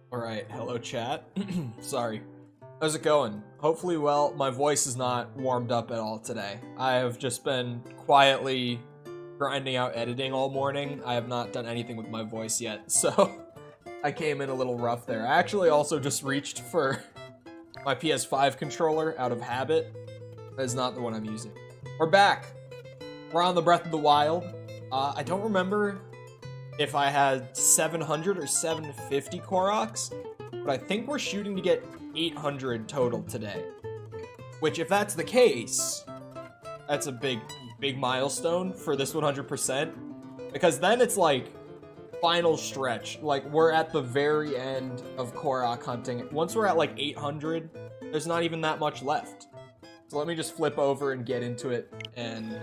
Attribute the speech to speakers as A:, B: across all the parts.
A: Alright, hello chat. Sorry. How's it going? Hopefully well. My voice is not warmed up at all today. I have just been quietly grinding out editing all morning. I have not done anything with my voice yet, so I came in a little rough there. I actually also just reached for my PS5 controller out of habit. That is not the one I'm using. We're back. We're on the Breath of the Wild. I don't remember if I had 700 or 750 Koroks, but I think we're shooting to get 800 total today. Which, if that's the case, that's a big milestone for this 100%. Because then it's like final stretch. Like, we're at the very end of Korok hunting. Once we're at like 800, there's not even that much left. So let me just flip over and get into it and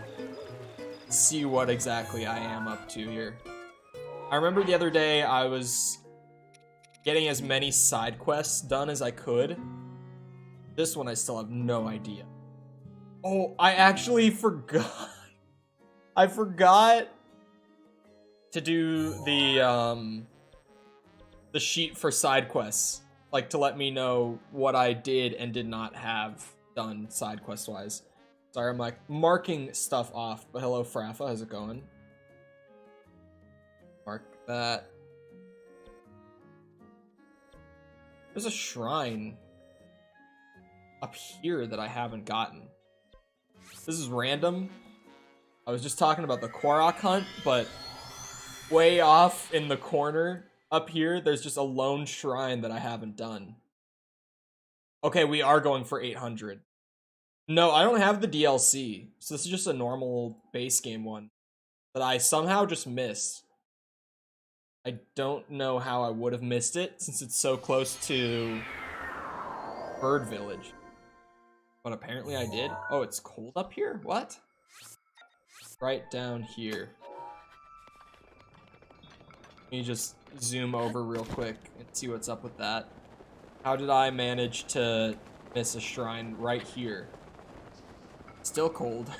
A: see what exactly I am up to here. I remember the other day I was getting as many side quests done as I could. This one I still have no idea. Oh, I actually forgot. I forgot to do the sheet for side quests, like to let me know what I did and did not have done side quest wise. Sorry, I'm like marking stuff off. But hello, Frafa, how's it going? Mark that. There's a shrine up here that I haven't gotten. This is random. I was just talking about the Korok hunt, but way off in the corner up here, there's just a lone shrine that I haven't done. Okay, we are going for 800. No, I don't have the DLC, so this is just a normal base game one that I somehow just missed. I don't know how I would have missed it since it's so close to Bird Village. But apparently I did. Oh, it's cold up here? What? Right down here. Let me just zoom over real quick and see what's up with that. How did I manage to miss a shrine right here? Still cold.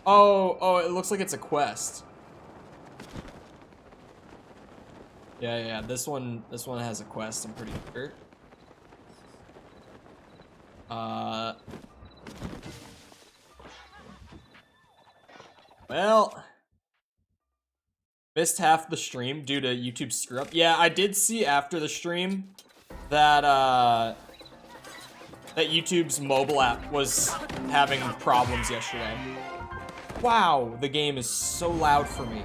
A: Oh, it looks like it's a quest. Yeah, this one has a quest, I'm pretty sure. Well, missed half the stream due to YouTube screw up. Yeah, I did see after the stream that that YouTube's mobile app was having problems yesterday. Wow, the game is so loud for me.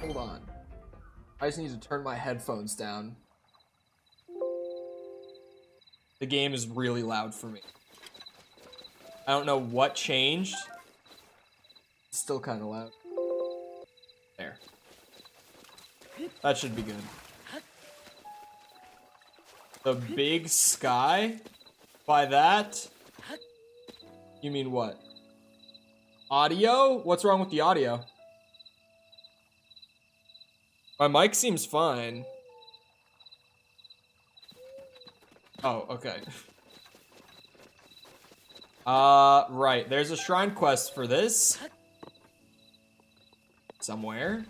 A: Hold on. I just need to turn my headphones down. The game is really loud for me. I don't know what changed. It's still kind of loud. There. That should be good. The big sky? By that? You mean what? Audio? What's wrong with the audio? My mic seems fine. Oh, okay. Right. There's a shrine quest for this. Somewhere.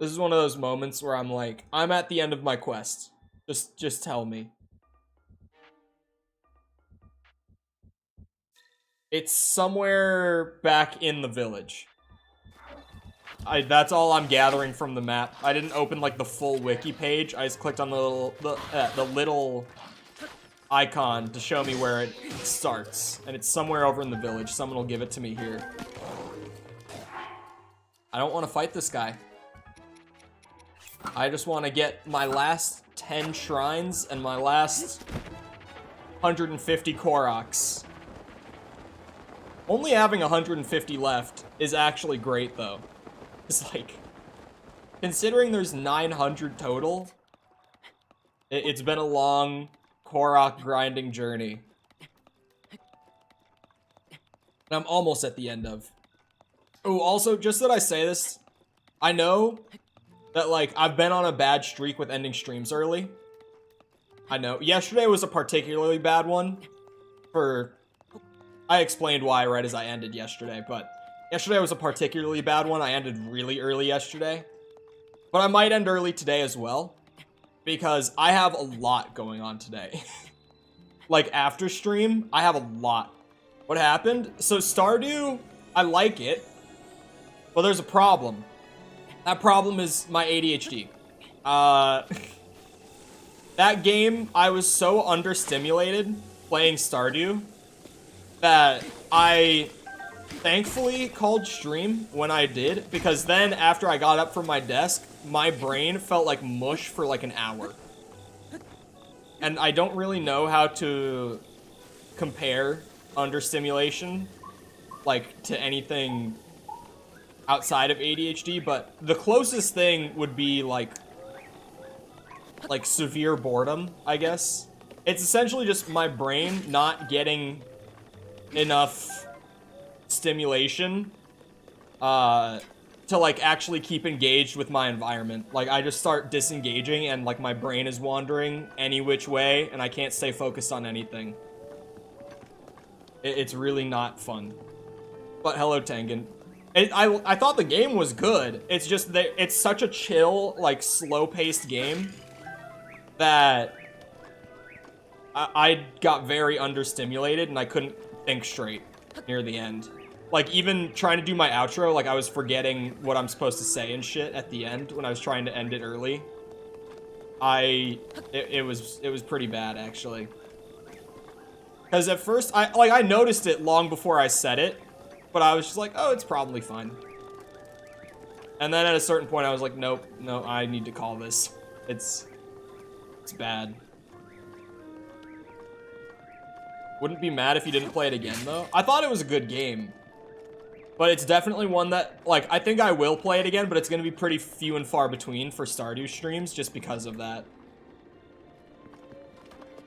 A: This is one of those moments where I'm like, I'm at the end of my quest. Just tell me. It's somewhere back in the village. That's all I'm gathering from the map. I didn't open like the full wiki page. I just clicked on the little icon to show me where it starts, and it's somewhere over in the village. Someone will give it to me here. I don't want to fight this guy. I just want to get my last 10 shrines and my last 150 Koroks. Only having 150 left is actually great, though. It's like, considering there's 900 total, it's been a long Korok grinding journey. And I'm almost at the end of. Oh, also, just that I say this, I know that, like, I've been on a bad streak with ending streams early. I know. Yesterday was a particularly bad one for... I explained why right as I ended yesterday, but Yesterday was a particularly bad one. I ended really early yesterday. But I might end early today as well. Because I have a lot going on today. Like, after stream, I have a lot. What happened? So, Stardew, I like it. But there's a problem. That problem is my ADHD. That game, I was so understimulated playing Stardew that I thankfully called stream when I did, because then after I got up from my desk, my brain felt like mush for like an hour. And I don't really know how to compare understimulation like to anything outside of ADHD, but the closest thing would be like severe boredom, I guess. It's essentially just my brain not getting enough stimulation to like actually keep engaged with my environment. Like, I just start disengaging and like my brain is wandering any which way and I can't stay focused on anything. It's really not fun. But hello, Tengen. I thought the game was good. It's just that it's such a chill, like, slow-paced game that I got very understimulated and I couldn't think straight near the end. Like, even trying to do my outro, like, I was forgetting what I'm supposed to say and shit at the end when I was trying to end it early. It was pretty bad, actually. Because at first, I noticed it long before I said it, but I was just like, oh, it's probably fine. And then at a certain point, I was like, nope, no, I need to call this. It's bad. Wouldn't be mad if you didn't play it again, though. I thought it was a good game. But it's definitely one that, like, I think I will play it again, but it's going to be pretty few and far between for Stardew streams just because of that.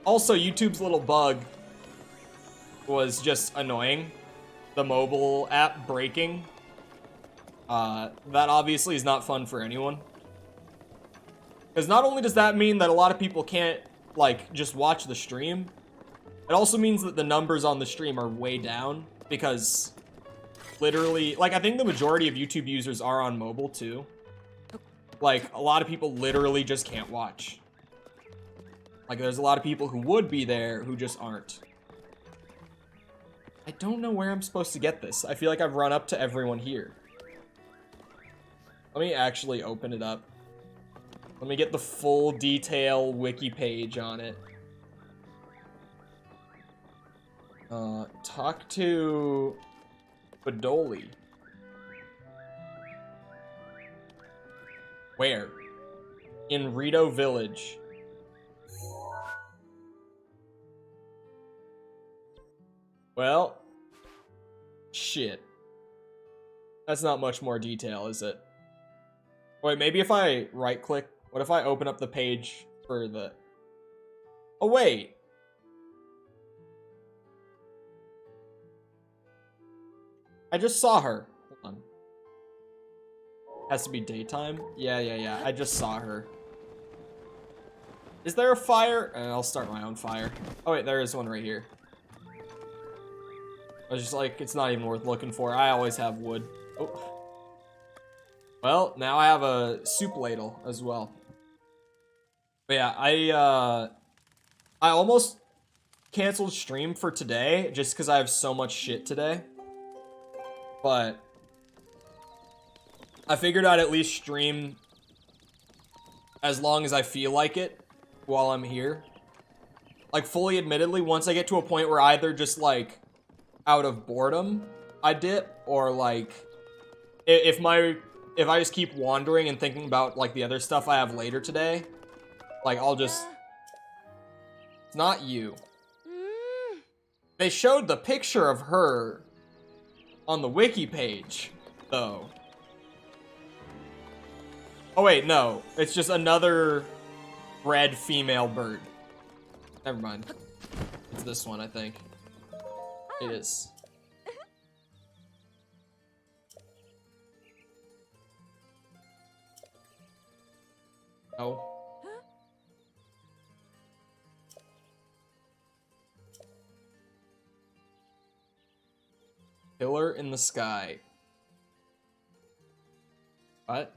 A: Also, YouTube's little bug was just annoying. The mobile app breaking. That obviously is not fun for anyone. Because not only does that mean that a lot of people can't, like, just watch the stream, it also means that the numbers on the stream are way down because literally, like, I think the majority of YouTube users are on mobile too. Like, a lot of people literally just can't watch. Like, there's a lot of people who would be there who just aren't. I don't know where I'm supposed to get this. I feel like I've run up to everyone here. Let me actually open it up. Let me get the full detail wiki page on it. Talk to Badoli. Where? In Rito Village. Well, shit. That's not much more detail, is it? Wait, maybe if I right-click, what if I open up the page for the... Oh, wait. I just saw her. Hold on. Has to be daytime? Yeah. I just saw her. Is there a fire? I'll start my own fire. Oh, wait, there is one right here. I was just like, it's not even worth looking for. I always have wood. Oh. Well, now I have a soup ladle as well. But yeah, I almost canceled stream for today just because I have so much shit today. But I figured I'd at least stream as long as I feel like it while I'm here. Like, fully admittedly, once I get to a point where either just, like, out of boredom, I dip, or, like, if I just keep wandering and thinking about, like, the other stuff I have later today, like, I'll just... It's not you. They showed the picture of her on the wiki page, though. Oh, wait, no. It's just another red female bird. Never mind. It's this one, I think. It is. Oh. Pillar in the sky. What?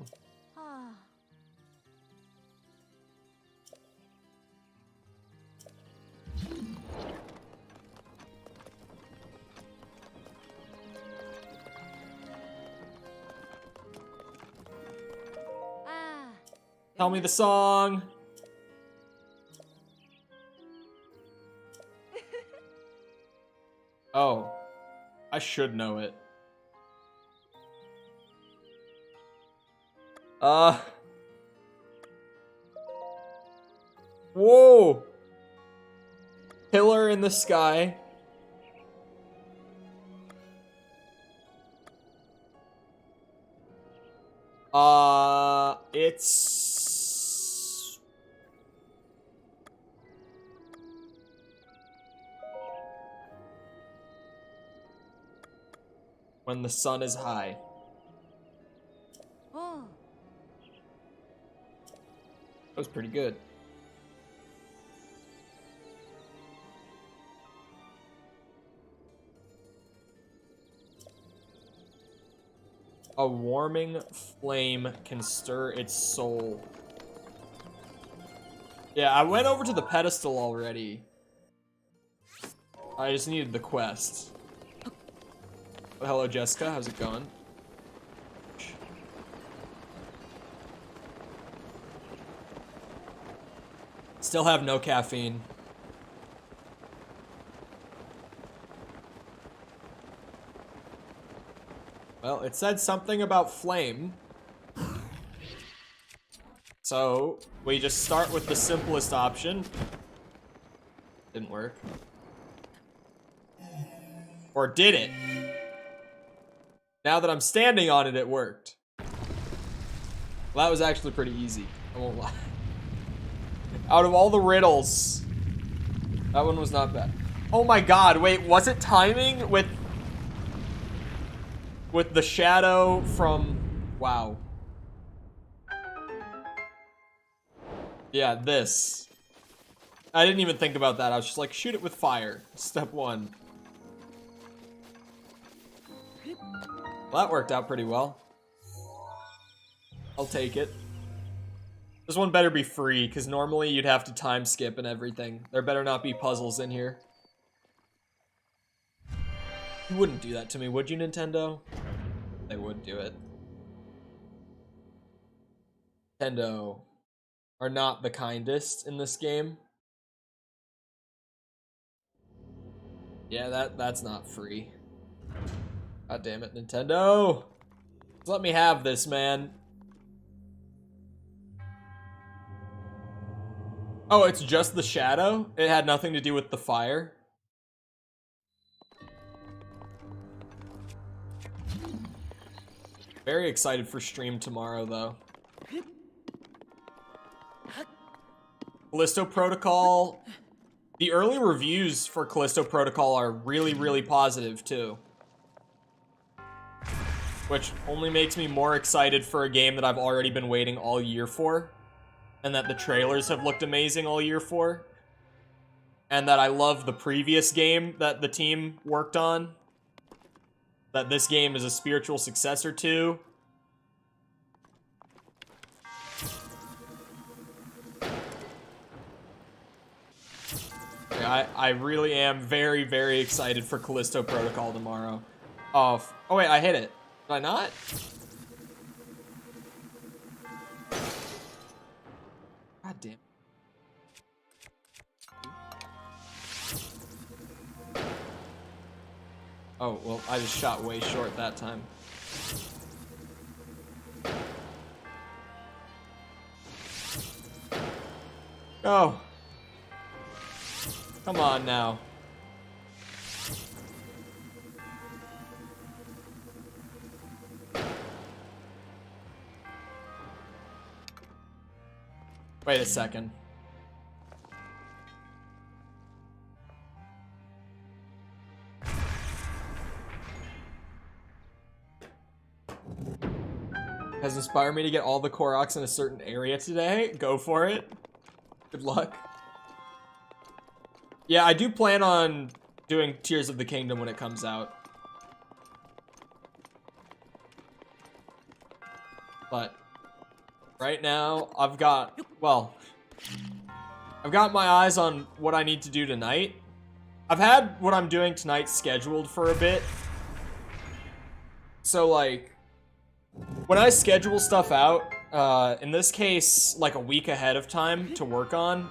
A: Tell me the song. Oh, I should know it. Whoa! Pillar in the sky. It's... When the sun is high.
B: Oh.
A: That was pretty good. A warming flame can stir its soul. Yeah, I went over to the pedestal already. I just needed the quest. Oh, hello, Jessica. How's it going? Still have no caffeine. Well, it said something about flame. So, we just start with the simplest option. Didn't work. Or did it? Now that I'm standing on it, it worked. Well, that was actually pretty easy. I won't lie. Out of all the riddles, that one was not bad. Oh my god, wait, was it timing with the shadow from... Wow. Yeah, this. I didn't even think about that. I was just like, shoot it with fire. Step one. Well, that worked out pretty well. I'll take it. This one better be free, because normally you'd have to time skip and everything. There better not be puzzles in here. You wouldn't do that to me, would you, Nintendo? They would do it. Nintendo are not the kindest in this game. Yeah, that's not free. God damn it, Nintendo! Just let me have this, man. Oh, it's just the shadow? It had nothing to do with the fire? Very excited for stream tomorrow, though. Callisto Protocol. The early reviews for Callisto Protocol are really, really positive, too. Which only makes me more excited for a game that I've already been waiting all year for. And that the trailers have looked amazing all year for. And that I love the previous game that the team worked on. That this game is a spiritual successor to. Yeah, I really am very, very excited for Callisto Protocol tomorrow. Oh wait, I hit it. Did I not? God damn. Oh, well, I just shot way short that time. Go. Come on now. Wait a second. Has inspired me to get all the Koroks in a certain area today. Go for it. Good luck. Yeah, I do plan on doing Tears of the Kingdom when it comes out. But right now, I've got my eyes on what I need to do tonight. I've had what I'm doing tonight scheduled for a bit. So, like, when I schedule stuff out, in this case, like a week ahead of time to work on,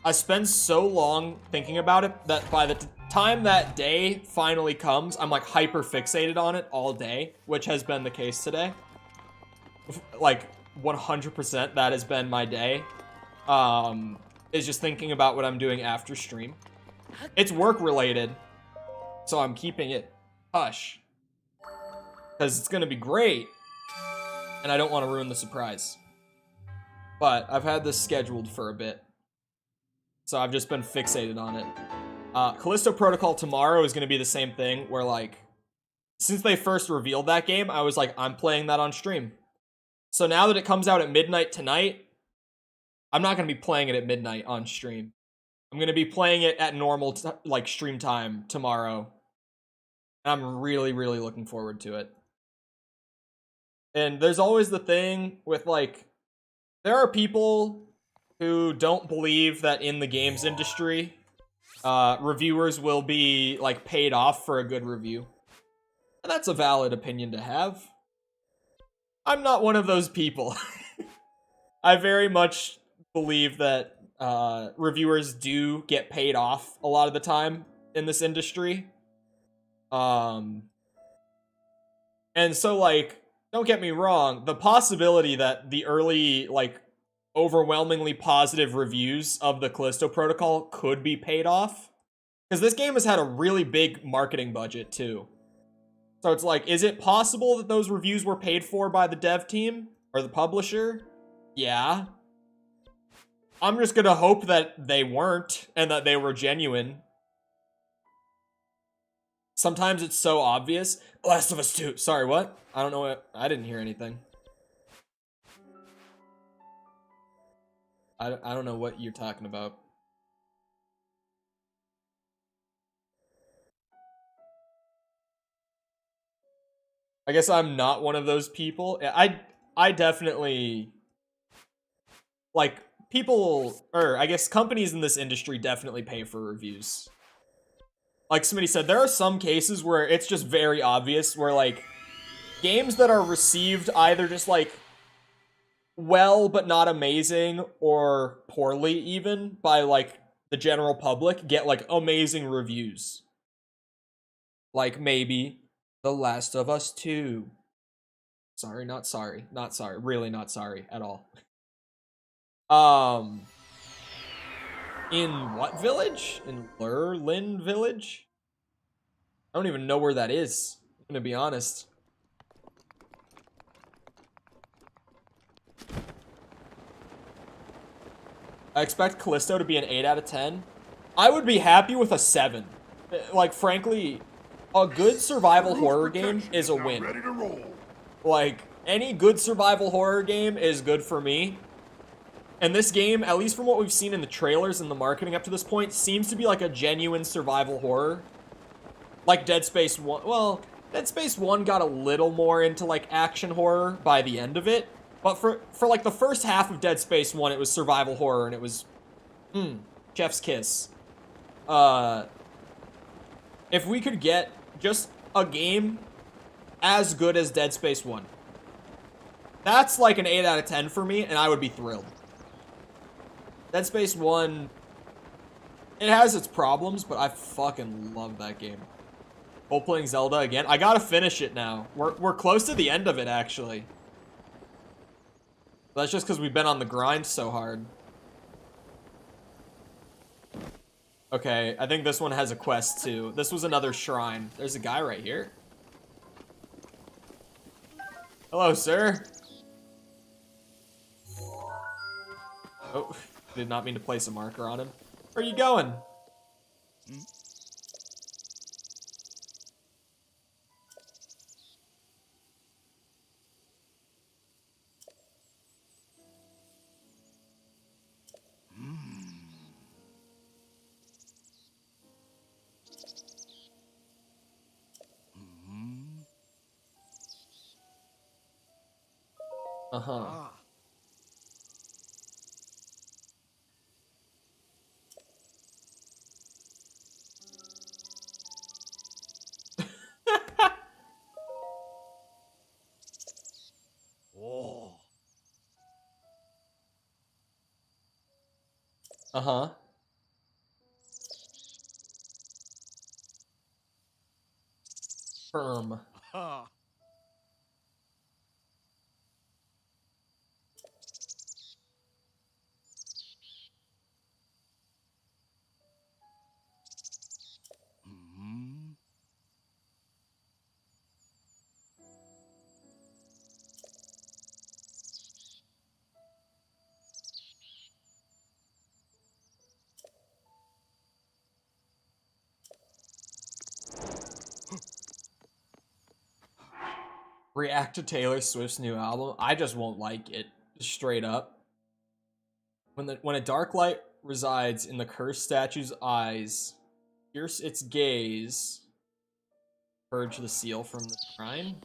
A: I spend so long thinking about it that by the time that day finally comes, I'm like hyper fixated on it all day, which has been the case today. Like 100% that has been my day. Is just thinking about what I'm doing after stream. It's work related, so I'm keeping it hush. Because it's gonna be great, and I don't want to ruin the surprise. But I've had this scheduled for a bit, so I've just been fixated on it. Callisto Protocol tomorrow is gonna be the same thing, where like, since they first revealed that game, I was like, I'm playing that on stream. So now that it comes out at midnight tonight, I'm not gonna be playing it at midnight on stream. I'm gonna be playing it at normal like stream time tomorrow. And I'm really, really looking forward to it. And there's always the thing with like, there are people who don't believe that in the games industry, reviewers will be like paid off for a good review. And that's a valid opinion to have. I'm not one of those people. I very much believe that reviewers do get paid off a lot of the time in this industry. And so, like, don't get me wrong, the possibility that the early, like, overwhelmingly positive reviews of the Callisto Protocol could be paid off. Because this game has had a really big marketing budget, too. So it's like, is it possible that those reviews were paid for by the dev team? Or the publisher? Yeah. I'm just gonna hope that they weren't, and that they were genuine. Sometimes it's so obvious. Last of Us 2. Sorry, what? I don't know what. I didn't hear anything. I don't know what you're talking about. I guess I'm not one of those people. I definitely, like, people, or I guess companies in this industry definitely pay for reviews. Like somebody said, there are some cases where it's just very obvious, where like games that are received either just like well but not amazing, or poorly even, by like the general public, get like amazing reviews. Like maybe The Last of Us 2. Sorry, not sorry. Not sorry. Really not sorry at all. In what village? In Lurlin Village? I don't even know where that is, I'm gonna be honest. I expect Callisto to be an 8 out of 10. I would be happy with a 7. Like, frankly, a good survival horror game is a win.
B: Ready to roll.
A: Like, any good survival horror game is good for me. And this game, at least from what we've seen in the trailers and the marketing up to this point, seems to be like a genuine survival horror. Like Dead Space 1. Well, Dead Space 1 got a little more into like action horror by the end of it. But for like the first half of Dead Space 1, it was survival horror, and it was, chef's kiss. If we could get just a game as good as Dead Space 1, that's like an 8 out of 10 for me, and I would be thrilled. Dead Space 1, it has its problems, but I fucking love that game. Full playing Zelda again. I gotta finish it now. We're close to the end of it, actually. That's just because we've been on the grind so hard. Okay, I think this one has a quest too. This was another shrine. There's a guy right here. Hello, sir. Oh, did not mean to place a marker on him. Where are you going? Uh-huh. Uh-huh. Firm. React to Taylor Swift's new album. I just won't like it. Straight up. When a dark light resides in the cursed statue's eyes, pierce its gaze, purge the seal from the shrine.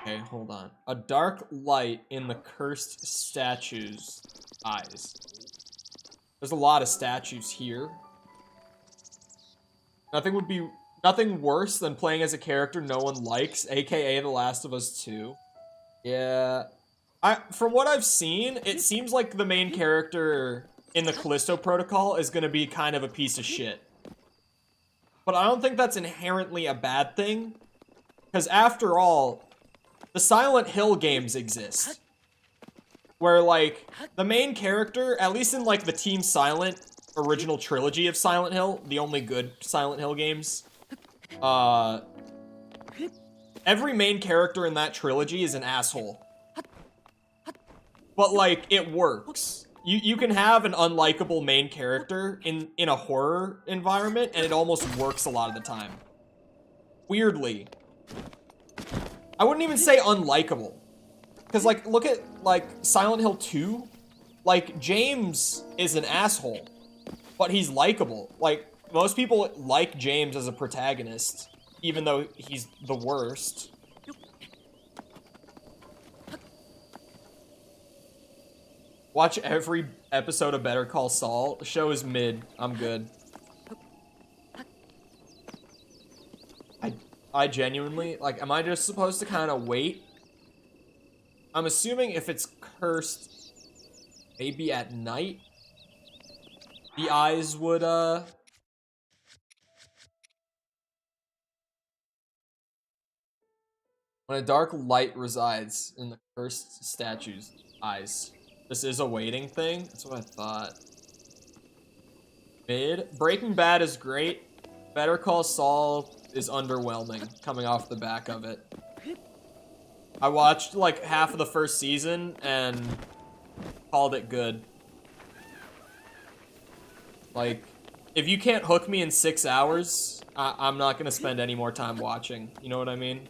A: Okay, hold on. A dark light in the cursed statue's eyes. There's a lot of statues here. Nothing worse than playing as a character no one likes, aka The Last of Us 2. Yeah. From what I've seen, it seems like the main character in the Callisto Protocol is gonna be kind of a piece of shit. But I don't think that's inherently a bad thing. Because after all, the Silent Hill games exist. Where, like, the main character, at least in, like, the Team Silent original trilogy of Silent Hill, the only good Silent Hill games, every main character in that trilogy is an asshole. But, like, it works. You can have an unlikable main character in a horror environment, and it almost works a lot of the time. Weirdly. I wouldn't even say unlikable. Because, like, look at, like, Silent Hill 2. Like, James is an asshole, but he's likable. Like, most people like James as a protagonist, even though he's the worst. Watch every episode of Better Call Saul. The show is mid. I'm good. I genuinely, like, am I just supposed to kind of wait? I'm assuming if it's cursed, maybe at night, the eyes would, when a dark light resides in the cursed statue's eyes. This is a waiting thing? That's what I thought. Mid. Breaking Bad is great. Better Call Saul is underwhelming, coming off the back of it. I watched, like, half of the first season and called it good. Like, if you can't hook me in 6 hours, I'm not gonna spend any more time watching. You know what I mean?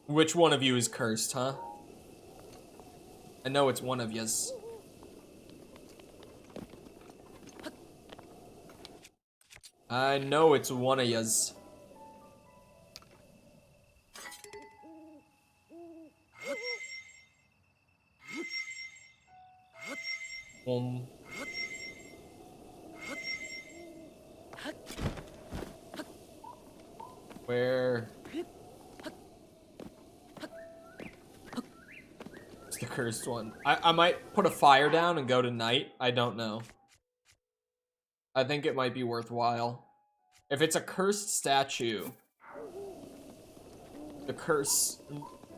A: Which one of you is cursed, huh? I know it's one of yous. I know it's one of yous. Where? It's the cursed one. I might put a fire down and go to night. I don't know. I think it might be worthwhile. If it's a cursed statue, the curse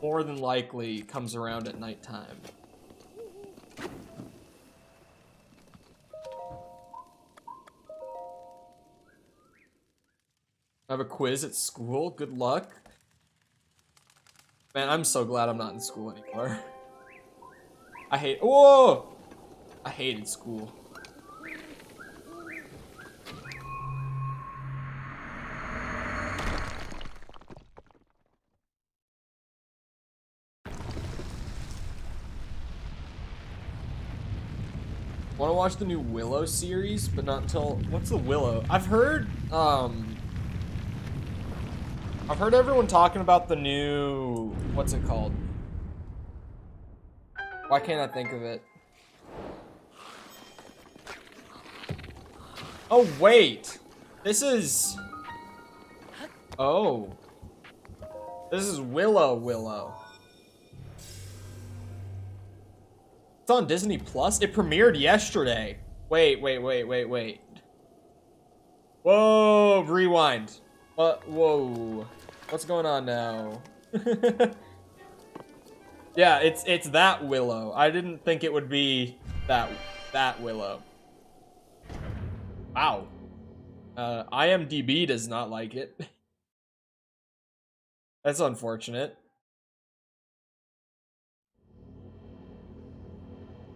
A: more than likely comes around at nighttime. I have a quiz at school. Good luck. Man, I'm so glad I'm not in school anymore. Whoa! I hated school. Want to watch the new Willow series, but not until... What's the Willow? I've heard everyone talking about the new... What's it called? Why can't I think of it? Oh, wait! This is... Oh. This is Willow. It's on Disney Plus? It premiered yesterday. Wait. Whoa, rewind. Whoa. What's going on now? Yeah, it's that Willow. I didn't think it would be that Willow. Wow. IMDb does not like it. That's unfortunate.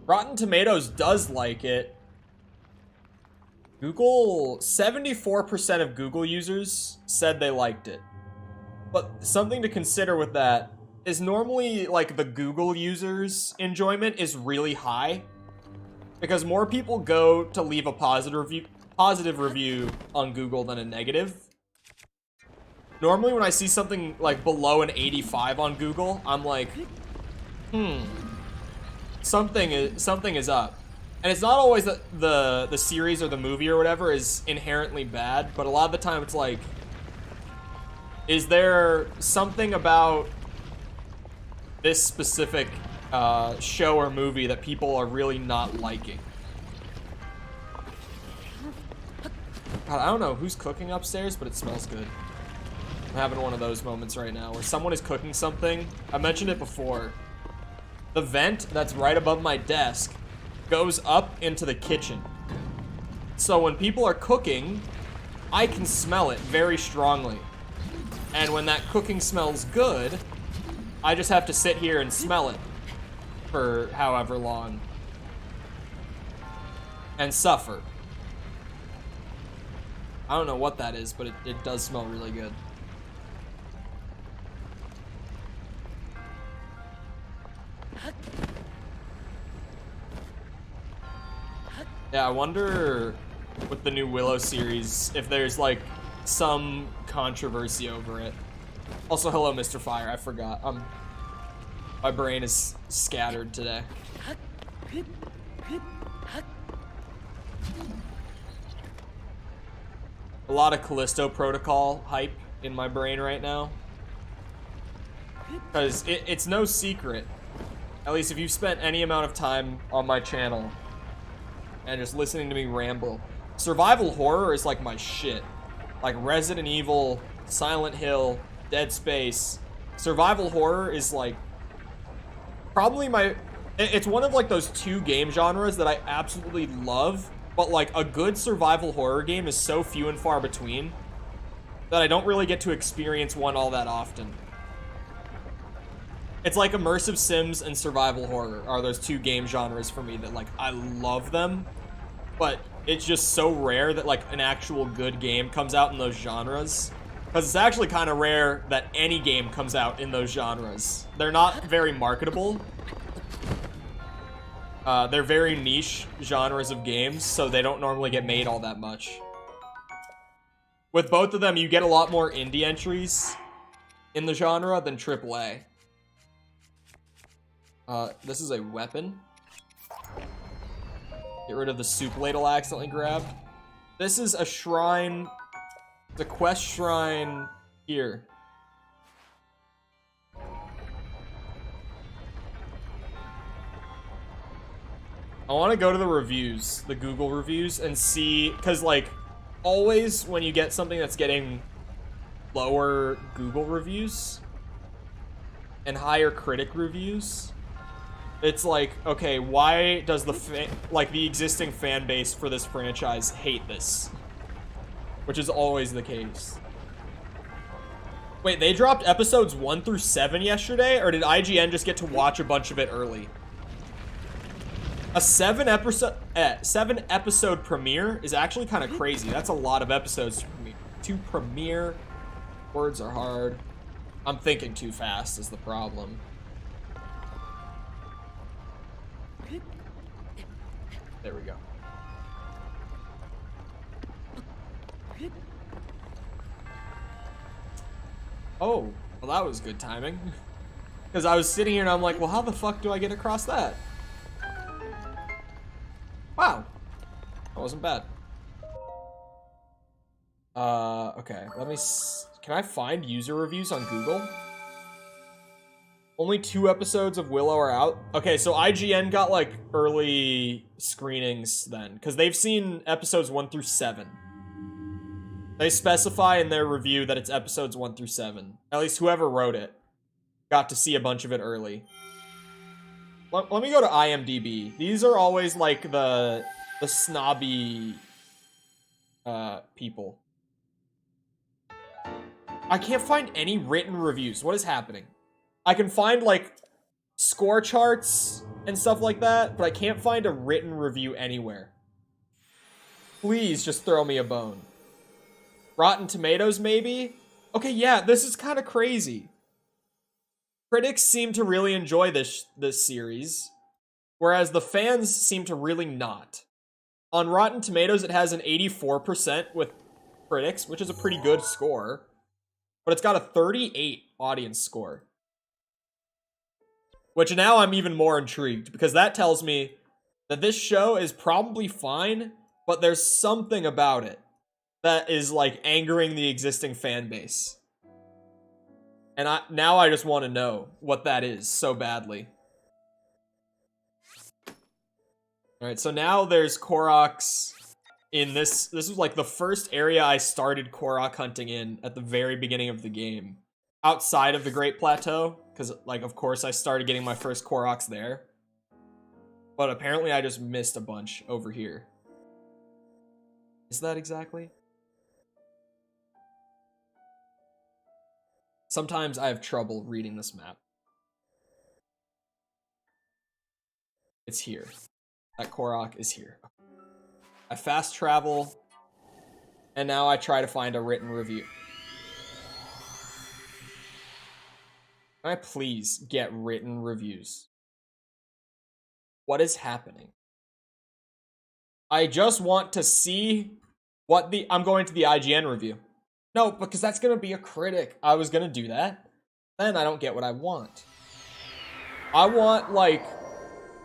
A: Rotten Tomatoes does like it. Google, 74% of Google users said they liked it. But something to consider with that is normally, like, the Google users' enjoyment is really high. Because more people go to leave a positive review on Google than a negative. Normally when I see something, like, below an 85 on Google, I'm like, something is up. And it's not always that the series or the movie or whatever is inherently bad, but a lot of the time it's like, is there something about this specific show or movie that people are really not liking? God, I don't know who's cooking upstairs, but it smells good. I'm having one of those moments right now where someone is cooking something. I mentioned it before. The vent that's right above my desk goes up into the kitchen. So when people are cooking, I can smell it very strongly. And when that cooking smells good, I just have to sit here and smell it for however long. And suffer. I don't know what that is, but it does smell really good. Yeah, I wonder with the new Willow series if there's like some controversy over it. Also, hello, Mr. Fire. I forgot. My brain is scattered today. A lot of Callisto Protocol hype in my brain right now. Because it's no secret, at least if you've spent any amount of time on my channel and just listening to me ramble, survival horror is like my shit. Like Resident Evil, Silent Hill, Dead Space. Survival horror is like probably it's one of like those two game genres that I absolutely love, but like a good survival horror game is so few and far between that I don't really get to experience one all that often. It's like immersive sims and survival horror are those two game genres for me that like I love them, but it's just so rare that like an actual good game comes out in those genres. Because it's actually kind of rare that any game comes out in those genres. They're not very marketable. They're very niche genres of games, so they don't normally get made all that much. With both of them, you get a lot more indie entries in the genre than AAA. This is a weapon. Get rid of the soup ladle I accidentally grabbed. This is a shrine. It's a quest shrine here. I want to go to the reviews, the Google reviews, and see, because like always when you get something that's getting lower Google reviews and higher critic reviews, it's like, okay, why does the existing fan base for this franchise hate this? Which is always the case. Wait, they dropped episodes 1 through 7 yesterday, or did IGN just get to watch a bunch of it early? A 7-episode premiere is actually kind of crazy. That's a lot of episodes to premiere. Words are hard. I'm thinking too fast is the problem. There we go. Oh, well that was good timing. Because I was sitting here and I'm like, well, how the fuck do I get across that? Wow. That wasn't bad. Okay, can I find user reviews on Google? Only 2 episodes of Willow are out. Okay, so IGN got like early screenings then, because they've seen episodes 1 through 7. They specify in their review that it's episodes 1 through 7. At least whoever wrote it got to see a bunch of it early. Let me go to IMDb. These are always like the snobby people. I can't find any written reviews. What is happening? I can find like score charts and stuff like that, but I can't find a written review anywhere. Please just throw me a bone. Rotten Tomatoes, maybe? Okay, yeah, this is kind of crazy. Critics seem to really enjoy this series, whereas the fans seem to really not. On Rotten Tomatoes, it has an 84% with critics, which is a pretty good score, but it's got a 38 audience score. Which now I'm even more intrigued, because that tells me that this show is probably fine, but there's something about it that is, like, angering the existing fan base. And now I just want to know what that is so badly. Alright, so now there's Koroks in this. This was, like, the first area I started Korok hunting in at the very beginning of the game. Outside of the Great Plateau, because, like, of course I started getting my first Koroks there. But apparently I just missed a bunch over here. Is that exactly? Sometimes I have trouble reading this map. It's here. That Korok is here. I fast travel, and now I try to find a written review. Can I please get written reviews? What is happening? I just want to see what I'm going to the IGN review. No, because that's going to be a critic. I was going to do that. Then I don't get what I want. I want, like,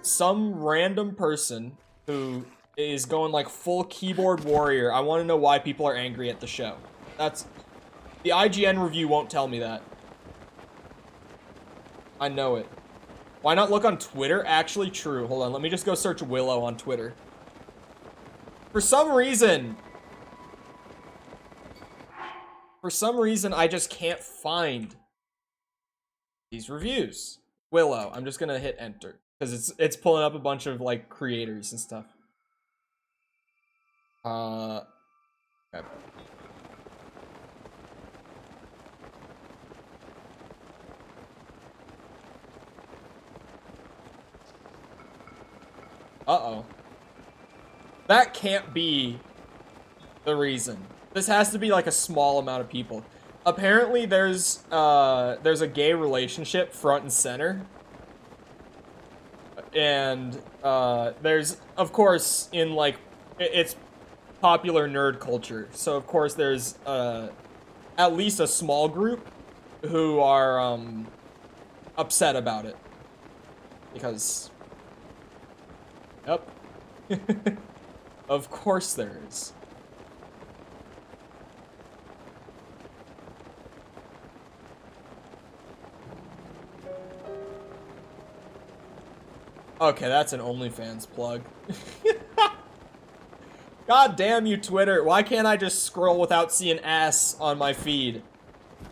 A: some random person who is going, like, full keyboard warrior. I want to know why people are angry at the show. The IGN review won't tell me that. I know it. Why not look on Twitter? Actually true. Hold on, let me just go search Willow on Twitter. For some reason, I just can't find these reviews. Willow. I'm just gonna hit enter because it's pulling up a bunch of like creators and stuff. Okay. Uh-oh. That can't be the reason. This has to be like a small amount of people. Apparently there's a gay relationship front and center. And there's, of course, in like, it's popular nerd culture. So of course there's at least a small group who are upset about it. Because... Yep. Of course there is. Okay, that's an OnlyFans plug. God damn you, Twitter. Why can't I just scroll without seeing ass on my feed?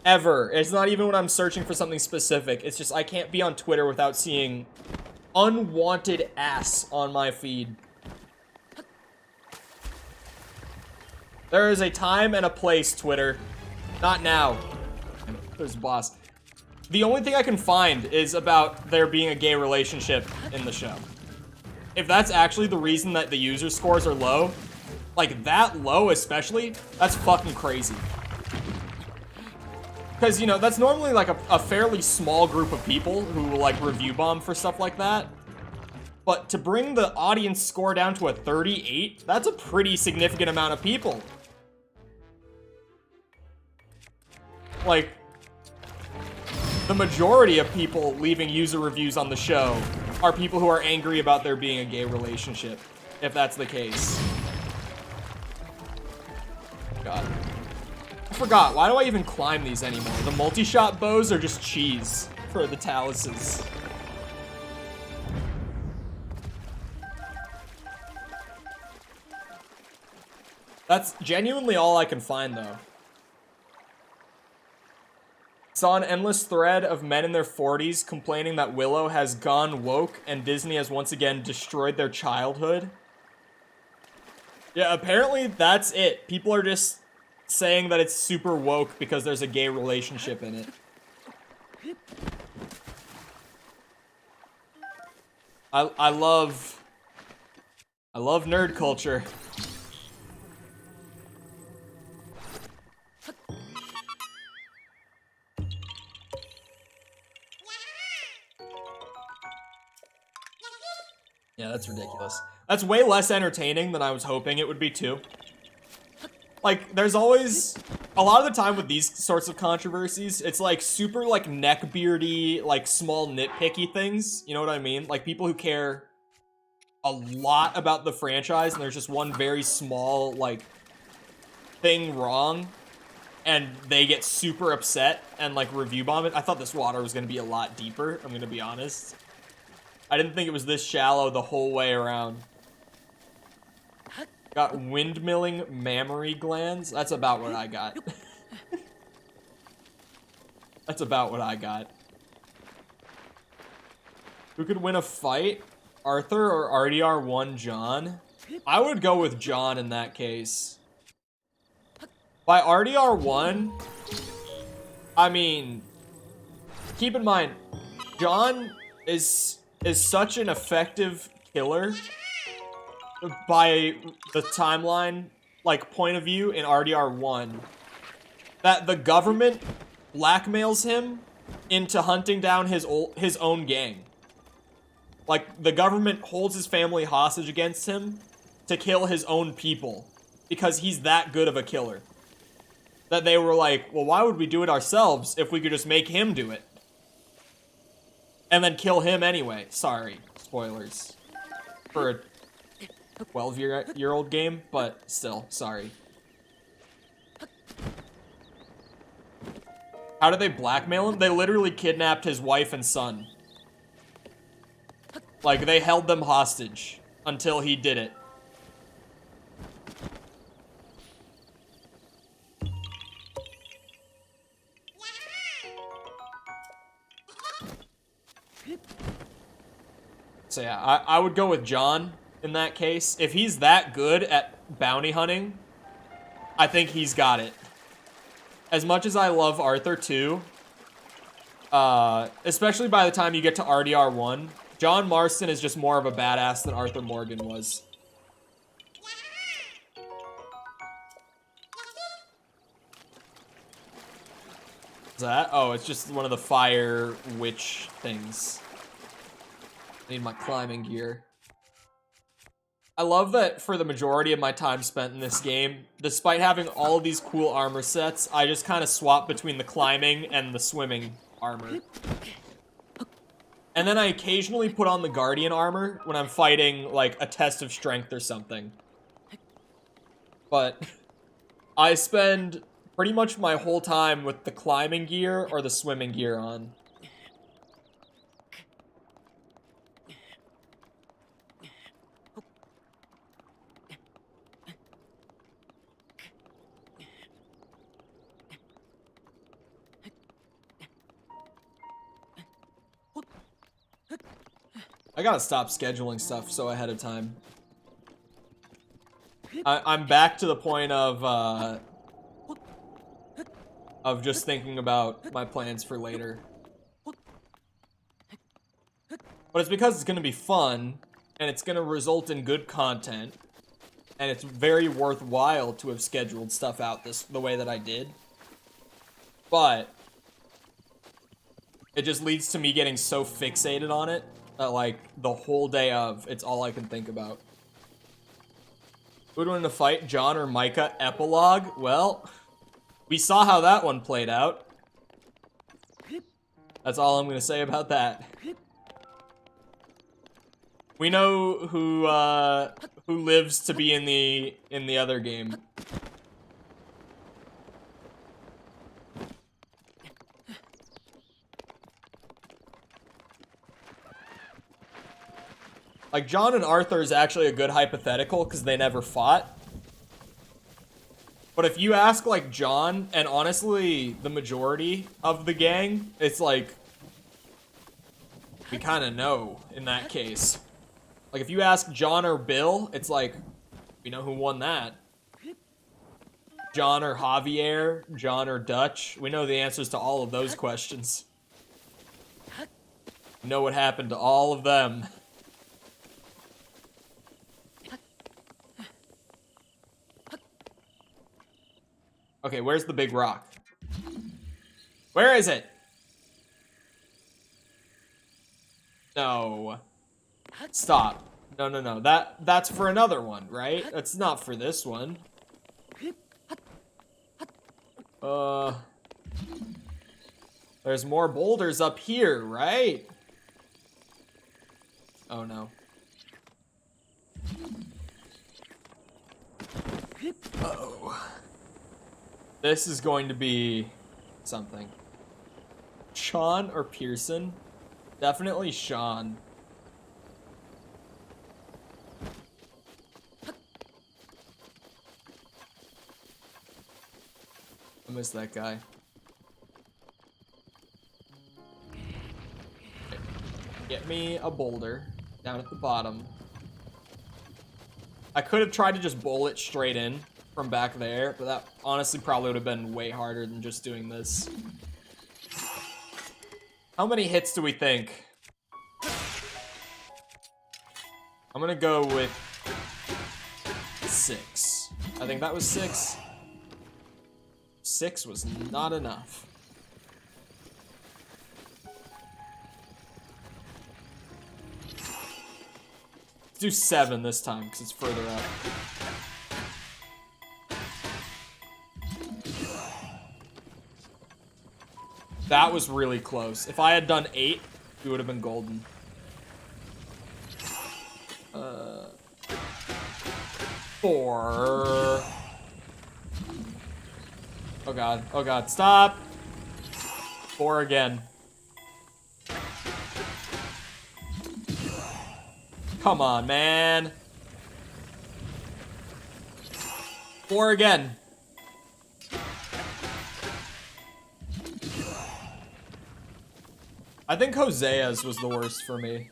A: Ever. It's not even when I'm searching for something specific. It's just I can't be on Twitter without seeing unwanted ass on my feed. There is a time and a place, Twitter. Not now. There's boss. The only thing I can find is about there being a gay relationship in the show. If that's actually the reason that the user scores are low, like that low especially, that's fucking crazy. Because, you know, that's normally like a fairly small group of people who will like review bomb for stuff like that. But to bring the audience score down to a 38, that's a pretty significant amount of people. Like, the majority of people leaving user reviews on the show are people who are angry about there being a gay relationship, if that's the case. God. I forgot, why do I even climb these anymore? The multi-shot bows are just cheese for the taluses. That's genuinely all I can find, though. Saw an endless thread of men in their 40s complaining that Willow has gone woke and Disney has once again destroyed their childhood. Yeah, apparently that's it. People are just saying that it's super woke because there's a gay relationship in it. I love nerd culture. Yeah, that's ridiculous. That's way less entertaining than I was hoping it would be, too. Like, there's always... A lot of the time with these sorts of controversies, it's like super, like, neckbeardy, like, small nitpicky things. You know what I mean? Like, people who care a lot about the franchise, and there's just one very small, like, thing wrong, and they get super upset and, like, review bomb it. I thought this water was gonna be a lot deeper, I'm gonna be honest. I didn't think it was this shallow the whole way around. Got windmilling mammary glands. That's about what I got. That's about what I got. Who could win a fight? Arthur or RDR1 John? I would go with John in that case. By RDR1, I mean, keep in mind, John is such an effective killer by the timeline, like, point of view in RDR1 that the government blackmails him into hunting down his own gang. Like, the government holds his family hostage against him to kill his own people because he's that good of a killer. That they were like, well, why would we do it ourselves if we could just make him do it? And then kill him anyway. Sorry, spoilers. For a 12-year-old game, but still, sorry. How did they blackmail him? They literally kidnapped his wife and son. Like, they held them hostage until he did it. So yeah, I would go with John in that case. If he's that good at bounty hunting, I think he's got it. As much as I love Arthur too, especially by the time you get to RDR1, John Marston is just more of a badass than Arthur Morgan was. Is that? Oh, it's just one of the fire witch things. I need my climbing gear. I love that for the majority of my time spent in this game, despite having all of these cool armor sets, I just kind of swap between the climbing and the swimming armor. And then I occasionally put on the Guardian armor when I'm fighting, like, a test of strength or something. But I spend pretty much my whole time with the climbing gear or the swimming gear on. I gotta stop scheduling stuff so ahead of time. I'm back to the point of just thinking about my plans for later. But it's because it's gonna be fun, and it's gonna result in good content, and it's very worthwhile to have scheduled stuff out the way that I did. But it just leads to me getting so fixated on it that, like, the whole day of, it's all I can think about. Who would win the fight, John or Micah? Epilogue? Well, we saw how that one played out. That's all I'm gonna say about that. We know who lives to be in the other game. Like, John and Arthur is actually a good hypothetical because they never fought. But if you ask, like, John, and honestly, the majority of the gang, it's like, we kind of know in that case. Like, if you ask John or Bill, it's like, we know who won that. John or Javier, John or Dutch, we know the answers to all of those questions. We know what happened to all of them. Okay, where's the big rock? Where is it? No. Stop. No, no, no. That's for another one, right? That's not for this one. There's more boulders up here, right? Oh, no. Uh-oh. This is going to be something. Sean or Pearson? Definitely Sean. I miss that guy. Get me a boulder down at the bottom. I could have tried to just bowl it straight in from back there, but that honestly probably would have been way harder than just doing this. How many hits do we think? I'm gonna go with 6. I think that was 6. 6 was not enough. Let's do 7 this time, because it's further up. That was really close. If I had done 8, we would have been golden. 4. Oh god, oh god, stop! 4 again. Come on, man. 4 again. I think Hosea's was the worst for me.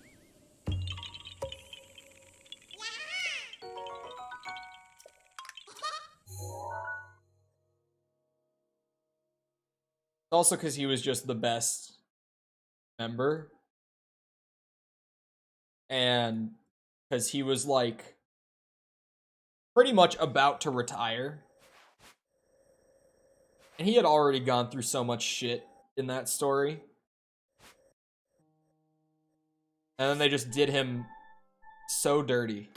A: Also because he was just the best member. And because he was, like, pretty much about to retire. And he had already gone through so much shit in that story. And then they just did him so dirty.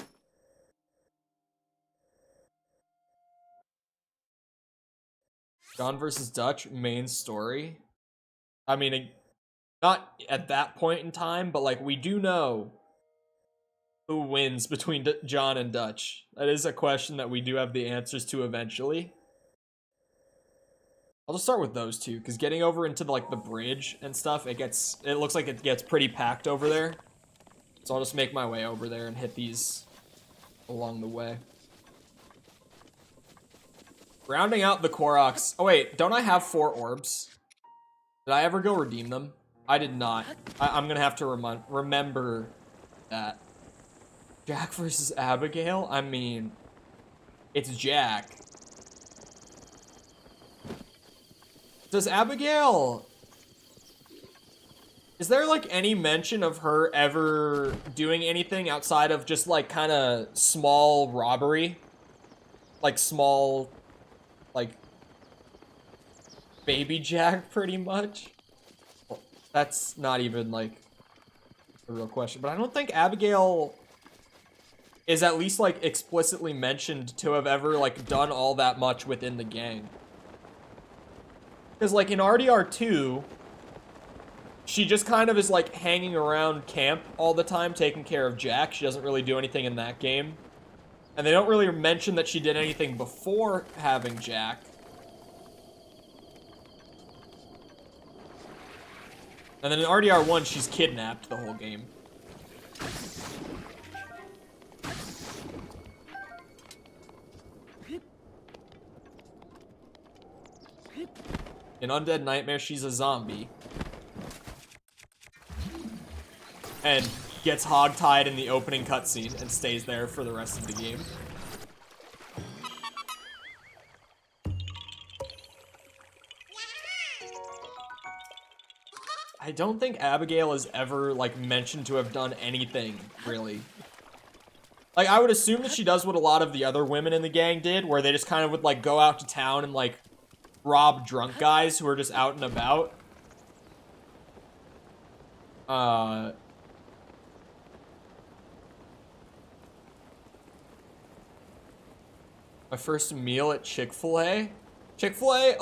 A: John versus Dutch, main story. I mean, not at that point in time, but, like, we do know who wins between John and Dutch. That is a question that we do have the answers to eventually. I'll just start with those two, because getting over into the, like, the bridge and stuff, it looks like it gets pretty packed over there. So I'll just make my way over there and hit these along the way. Rounding out the Koroks. Oh wait, don't I have 4 orbs? Did I ever go redeem them? I did not. I'm gonna have to remember that. Jack versus Abigail? I mean, it's Jack. Does Abigail... Is there, like, any mention of her ever doing anything outside of just, like, kind of small robbery? Like, small, like, baby Jack, pretty much? Well, that's not even, like, the real question. But I don't think Abigail is at least, like, explicitly mentioned to have ever, like, done all that much within the gang. Because, like, in RDR2, she just kind of is, like, hanging around camp all the time, taking care of Jack. She doesn't really do anything in that game. And they don't really mention that she did anything before having Jack. And then in RDR1, she's kidnapped the whole game. In Undead Nightmare, she's a zombie. And gets hogtied in the opening cutscene and stays there for the rest of the game. I don't think Abigail is ever, like, mentioned to have done anything, really. Like, I would assume that she does what a lot of the other women in the gang did, where they just kind of would, like, go out to town and, like, rob drunk guys who are just out and about. My first meal at Chick-fil-A? Chick-fil-A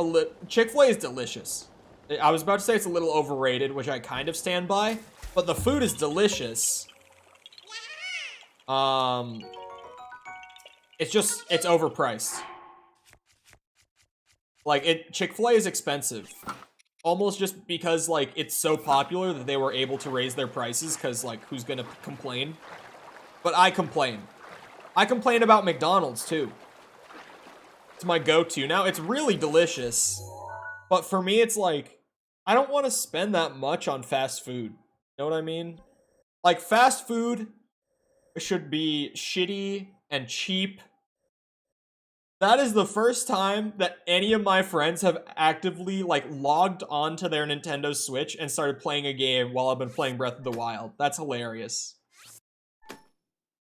A: is delicious. I was about to say it's a little overrated, which I kind of stand by, but the food is delicious. It's overpriced. Like, Chick-fil-A is expensive. Almost just because, like, it's so popular that they were able to raise their prices, because, like, who's gonna complain? But I complain. I complain about McDonald's, too. It's my go-to. Now, it's really delicious, but for me, it's like, I don't want to spend that much on fast food. You know what I mean? Like, fast food should be shitty and cheap. That is the first time that any of my friends have actively, like, logged onto their Nintendo Switch and started playing a game while I've been playing Breath of the Wild. That's hilarious.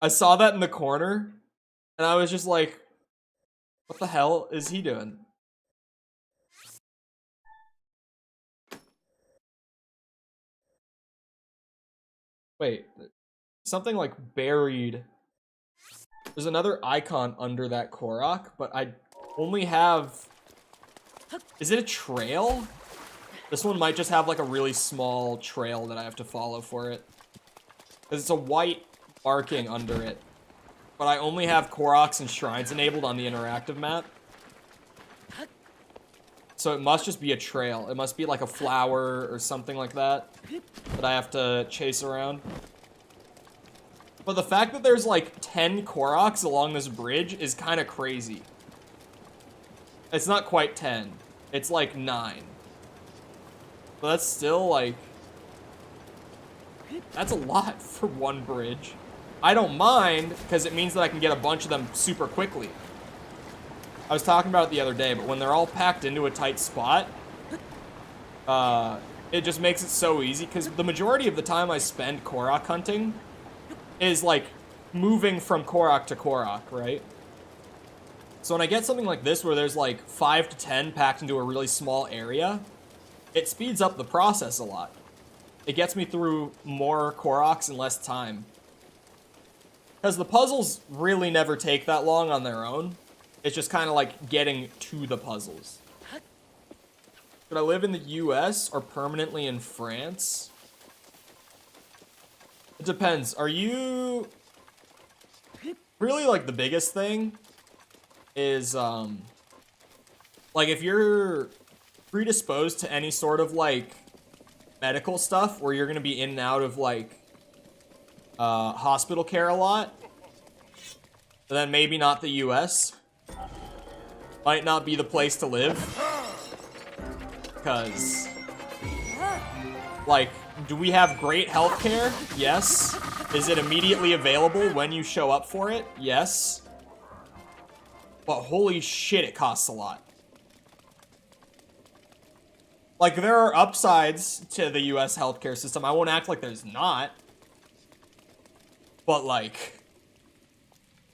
A: I saw that in the corner, and I was just like, what the hell is he doing? Wait, something like buried. There's another icon under that Korok, but I only have... Is it a trail? This one might just have like a really small trail that I have to follow for it. Because it's a white marking under it. But I only have Koroks and shrines enabled on the interactive map. So it must just be a trail. It must be like a flower or something like that I have to chase around. But the fact that there's like 10 Koroks along this bridge is kind of crazy. It's not quite 10. It's like 9. But that's still like... That's a lot for one bridge. I don't mind, because it means that I can get a bunch of them super quickly. I was talking about it the other day, but when they're all packed into a tight spot, it just makes it so easy, because the majority of the time I spend Korok hunting is, like, moving from Korok to Korok, right? So when I get something like this, where there's, like, 5 to 10 packed into a really small area, it speeds up the process a lot. It gets me through more Koroks in less time. Because the puzzles really never take that long on their own. It's just kind of like getting to the puzzles. Should I live in the US or permanently in France? It depends. Are you... Really, like, the biggest thing is, like, if you're predisposed to any sort of, like, medical stuff where you're gonna be in and out of, like, hospital care a lot, then maybe not the US. Might not be the place to live. Because, like, do we have great healthcare? Yes. Is it immediately available when you show up for it? Yes. But holy shit, it costs a lot. Like, there are upsides to the US healthcare system. I won't act like there's not. But, like,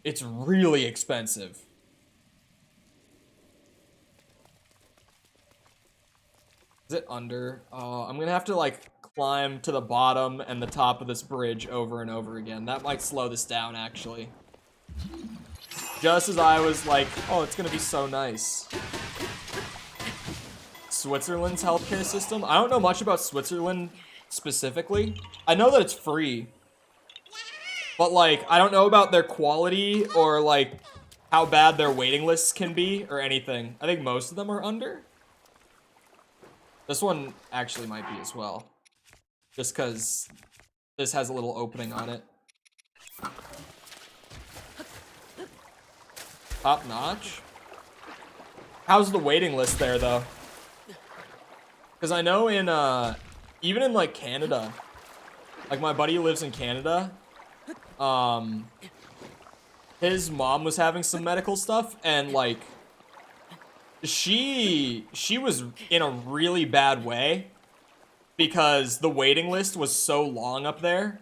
A: it's really expensive. Is it under? I'm gonna have to, like, climb to the bottom and the top of this bridge over and over again. That might slow this down, actually. Just as I was like, oh, it's gonna be so nice. Switzerland's healthcare system. I don't know much about Switzerland specifically. I know that it's free. But, like, I don't know about their quality or, like, how bad their waiting lists can be or anything. I think most of them are under. This one actually might be as well. Just because this has a little opening on it. Top notch? How's the waiting list there, though? Because I know in, even in, like, Canada, like, my buddy who lives in Canada, his mom was having some medical stuff, and, like, she was in a really bad way because the waiting list was so long up there.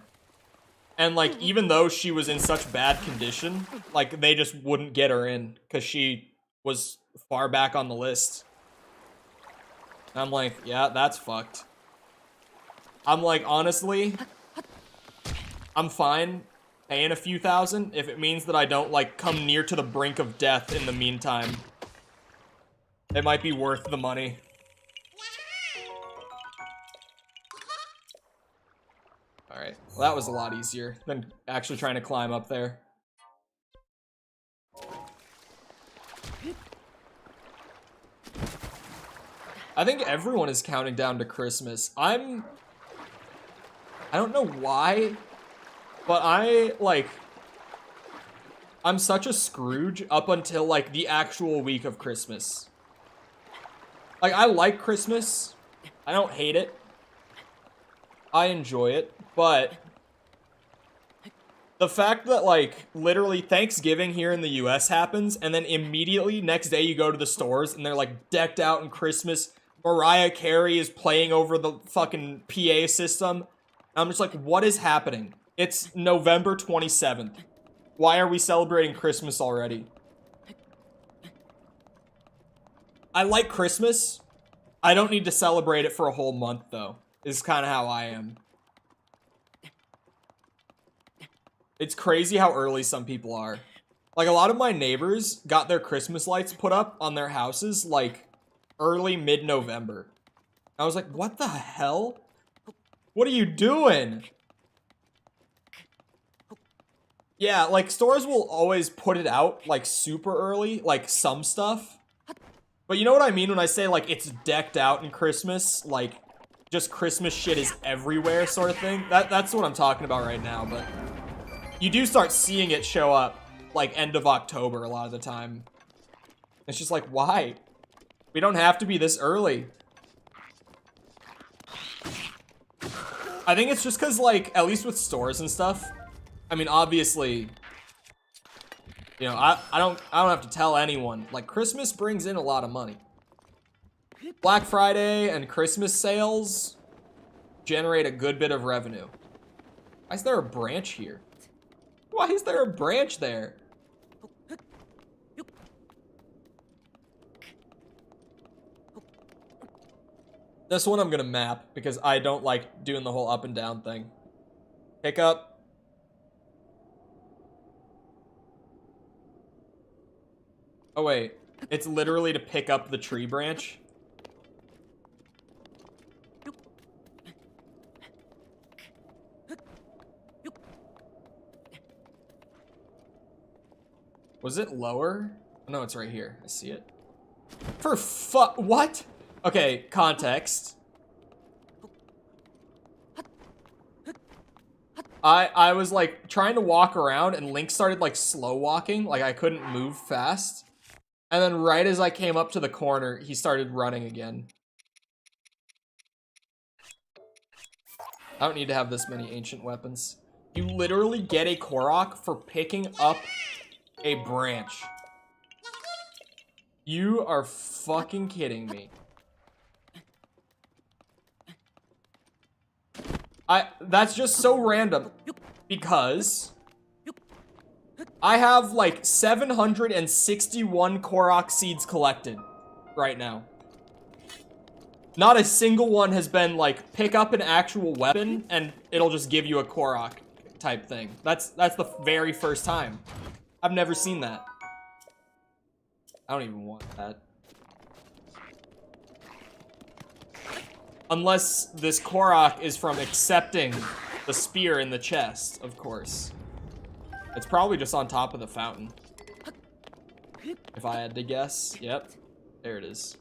A: And, like, even though she was in such bad condition, like, they just wouldn't get her in because she was far back on the list. And I'm like, yeah, that's fucked. I'm like, honestly, I'm fine paying a few thousand if it means that I don't, like, come near to the brink of death in the meantime. It might be worth the money. Alright, well, that was a lot easier than actually trying to climb up there. I think everyone is counting down to Christmas. I don't know why, but I'm such a Scrooge up until, like, the actual week of Christmas. Like, I like Christmas. I don't hate it. I enjoy it, but the fact that, like, literally Thanksgiving here in the US happens, and then immediately next day you go to the stores and they're, like, decked out in Christmas. Mariah Carey is playing over the fucking PA system. I'm just like, what is happening? It's November 27th. Why are we celebrating Christmas already? I like Christmas. I don't need to celebrate it for a whole month, though. Is kind of how I am. It's crazy how early some people are. Like, a lot of my neighbors got their Christmas lights put up on their houses, like, early mid-November. I was like, what the hell? What are you doing? Yeah, like, stores will always put it out, like, super early, like, some stuff. But you know what I mean when I say, like, it's decked out in Christmas? Like, just Christmas shit is everywhere sort of thing? That's what I'm talking about right now, but you do start seeing it show up, like, end of October a lot of the time. It's just like, why? We don't have to be this early. I think it's just because, like, at least with stores and stuff, I mean, obviously, you know, I don't have to tell anyone. Like, Christmas brings in a lot of money. Black Friday and Christmas sales generate a good bit of revenue. Why is there a branch here? Why is there a branch there? This one I'm gonna map because I don't like doing the whole up and down thing. Pick up. Oh wait, it's literally to pick up the tree branch. Was it lower? Oh, no, it's right here. I see it. For what? Okay, context. I was, like, trying to walk around, and Link started, like, slow walking. Like, I couldn't move fast. And then right as I came up to the corner, he started running again. I don't need to have this many ancient weapons. You literally get a Korok for picking up a branch. You are fucking kidding me. That's just so random because I have like 761 Korok seeds collected right now. Not a single one has been like, pick up an actual weapon and it'll just give you a Korok type thing. That's the very first time. I've never seen that. I don't even want that. Unless this Korok is from accepting the spear in the chest, of course. It's probably just on top of the fountain. If I had to guess. Yep. There it is.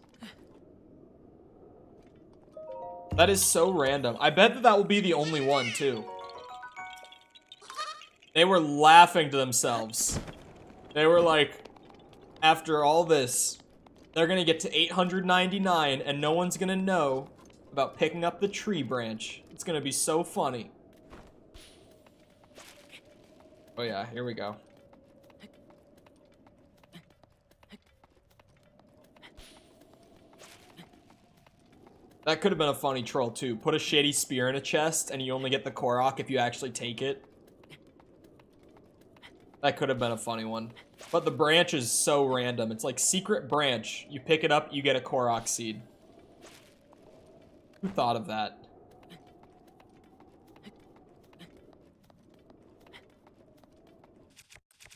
A: That is so random. I bet that that will be the only one, too. They were laughing to themselves. They were like, after all this, they're gonna get to 899 and no one's gonna know about picking up the tree branch. It's gonna be so funny. Oh yeah, here we go. That could have been a funny troll too. Put a shady spear in a chest and you only get the Korok if you actually take it. That could have been a funny one. But the branch is so random. It's like secret branch. You pick it up, you get a Korok seed. Who thought of that?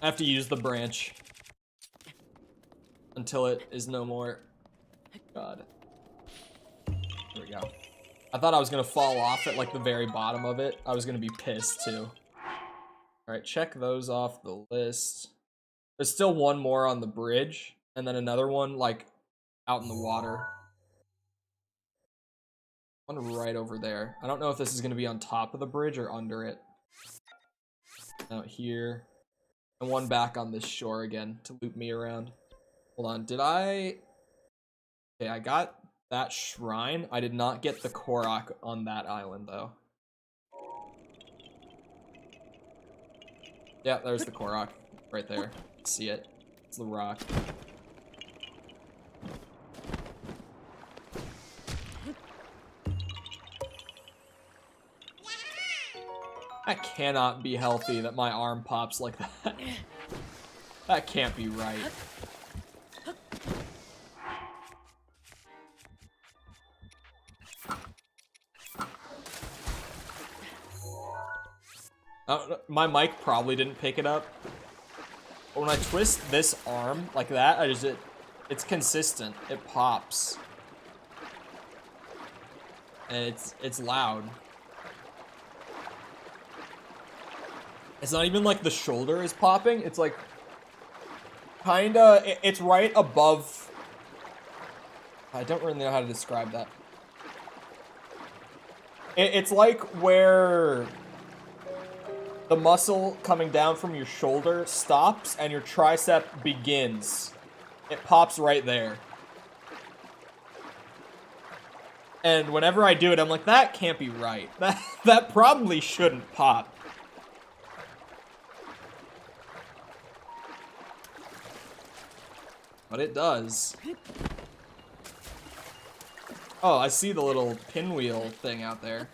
A: I have to use the branch until it is no more. God. There we go. I thought I was gonna fall off at like the very bottom of it. I was gonna be pissed too. Alright, check those off the list. There's still one more on the bridge, and then another one like out in the water. One right over there. I don't know if this is gonna be on top of the bridge or under it. Out here. And one back on this shore again to loop me around. Hold on, did I... Okay, I got that shrine. I did not get the Korok on that island, though. Yeah, there's the Korok. Right there. See it. It's the rock. That cannot be healthy that my arm pops like that. That can't be right. My mic probably didn't pick it up. But when I twist this arm like that, it's consistent. It pops. And it's loud. It's not even like the shoulder is popping. It's like kinda, it's right above. I don't really know how to describe that. It's like where the muscle coming down from your shoulder stops and your tricep begins. It pops right there. And whenever I do it, I'm like, that can't be right. That probably shouldn't pop. But it does. Oh, I see the little pinwheel thing out there.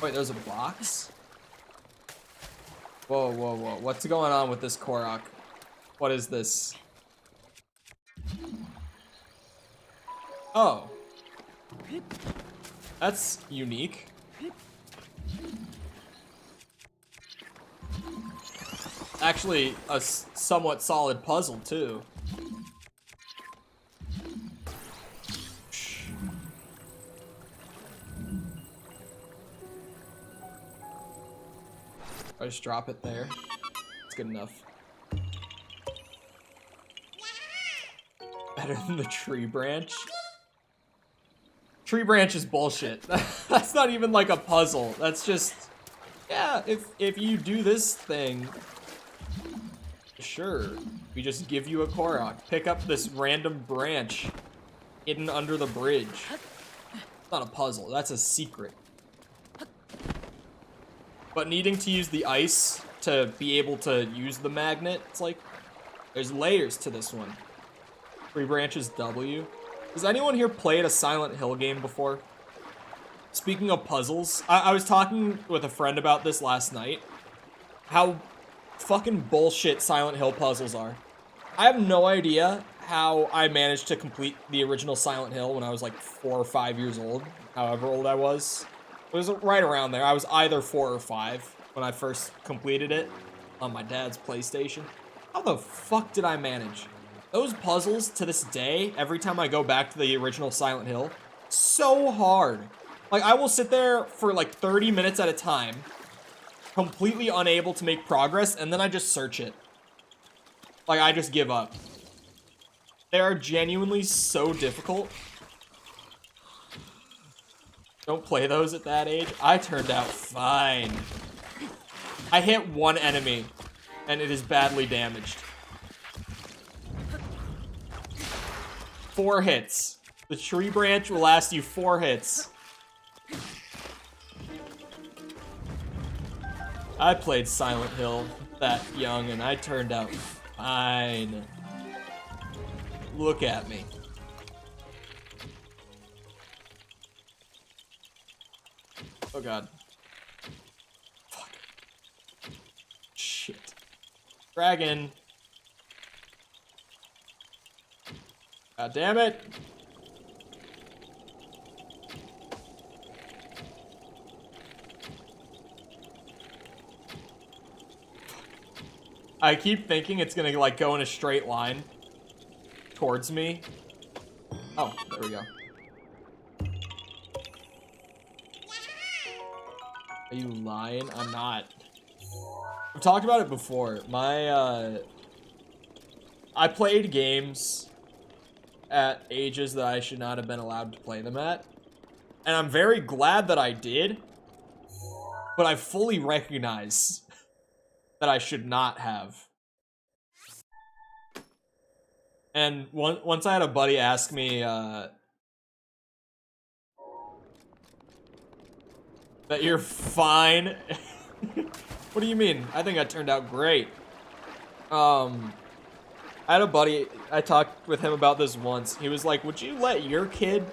A: Wait, there's a box? Whoa, whoa, whoa. What's going on with this Korok? What is this? Oh. That's unique. Actually, a somewhat solid puzzle, too. I just drop it there. It's good enough. Better than the tree branch? Tree branch is bullshit. That's not even like a puzzle. That's just... Yeah, if you do this thing... Sure. We just give you a Korok. Pick up this random branch hidden under the bridge. It's not a puzzle. That's a secret. But needing to use the ice to be able to use the magnet, it's like, there's layers to this one. Tree branches W. Has anyone here played a Silent Hill game before? Speaking of puzzles, I was talking with a friend about this last night. How fucking bullshit Silent Hill puzzles are. I have no idea how I managed to complete the original Silent Hill when I was like 4 or 5 years old, however old I was. It was right around there. I was either 4 or 5 when I first completed it on my dad's PlayStation. How the fuck did I manage? Those puzzles, to this day, every time I go back to the original Silent Hill, so hard. Like, I will sit there for like 30 minutes at a time, completely unable to make progress, and then I just search it. Like, I just give up. They are genuinely so difficult. Don't play those at that age. I turned out fine. I hit one enemy, and it is badly damaged. 4 hits. The tree branch will last you 4 hits. I played Silent Hill that young, and I turned out fine. Look at me. Oh god. Fuck. Shit. Dragon. God damn it. I keep thinking it's gonna like go in a straight line towards me. Oh, there we go. Are you lying? I'm not. I've talked about it before. I played games at ages that I should not have been allowed to play them at. And I'm very glad that I did. But I fully recognize that I should not have. And once I had a buddy ask me, that you're fine. What do you mean? I think I turned out great. I had a buddy, I talked with him about this once. He was like, would you let your kid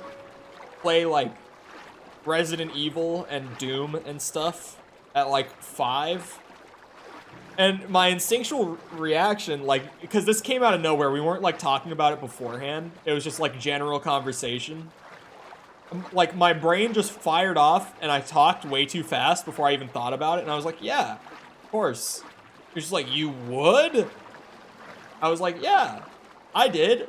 A: play like Resident Evil and Doom and stuff at like 5? And my instinctual reaction, like, because this came out of nowhere, we weren't like talking about it beforehand. It was just like general conversation. Like, my brain just fired off, and I talked way too fast before I even thought about it. And I was like, yeah, of course. He was just like, you would? I was like, yeah, I did.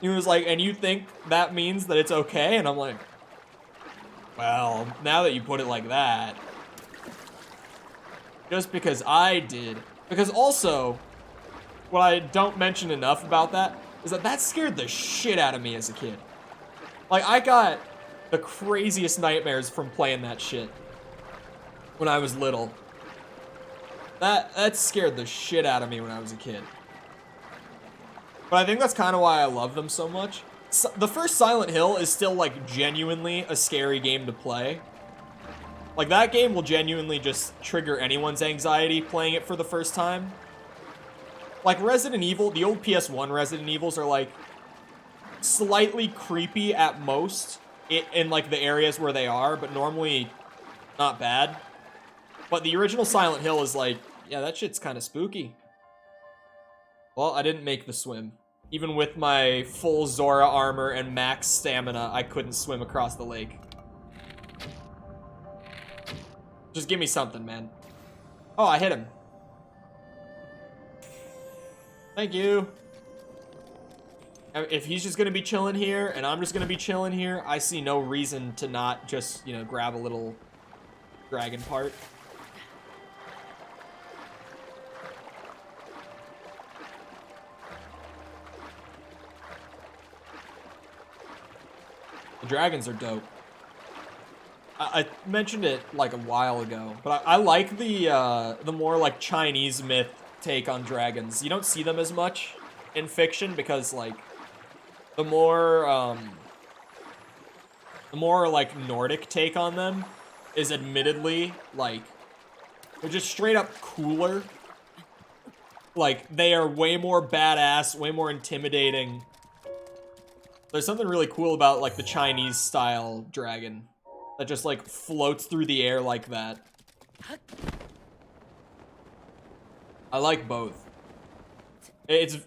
A: He was like, and you think that means that it's okay? And I'm like, well, now that you put it like that. Just because I did. Because also, what I don't mention enough about that is that scared the shit out of me as a kid. Like, I got the craziest nightmares from playing that shit when I was little. That scared the shit out of me when I was a kid. But I think that's kind of why I love them so much. So, the first Silent Hill is still, like, genuinely a scary game to play. Like, that game will genuinely just trigger anyone's anxiety playing it for the first time. Like, Resident Evil, the old PS1 Resident Evils are, like, slightly creepy at most in like, the areas where they are, but normally not bad. But the original Silent Hill is like, yeah, that shit's kind of spooky. Well, I didn't make the swim. Even with my full Zora armor and max stamina, I couldn't swim across the lake. Just give me something, man. Oh, I hit him. Thank you. If he's just gonna be chilling here, and I'm just gonna be chilling here, I see no reason to not just, you know, grab a little dragon part. The dragons are dope. I mentioned it like a while ago, but I like the more like Chinese myth take on dragons. You don't see them as much in fiction because like the more like Nordic take on them is admittedly like they're just straight up cooler. Like they are way more badass, way more intimidating. There's something really cool about like the Chinese style dragon that just like floats through the air like that. I like both. It's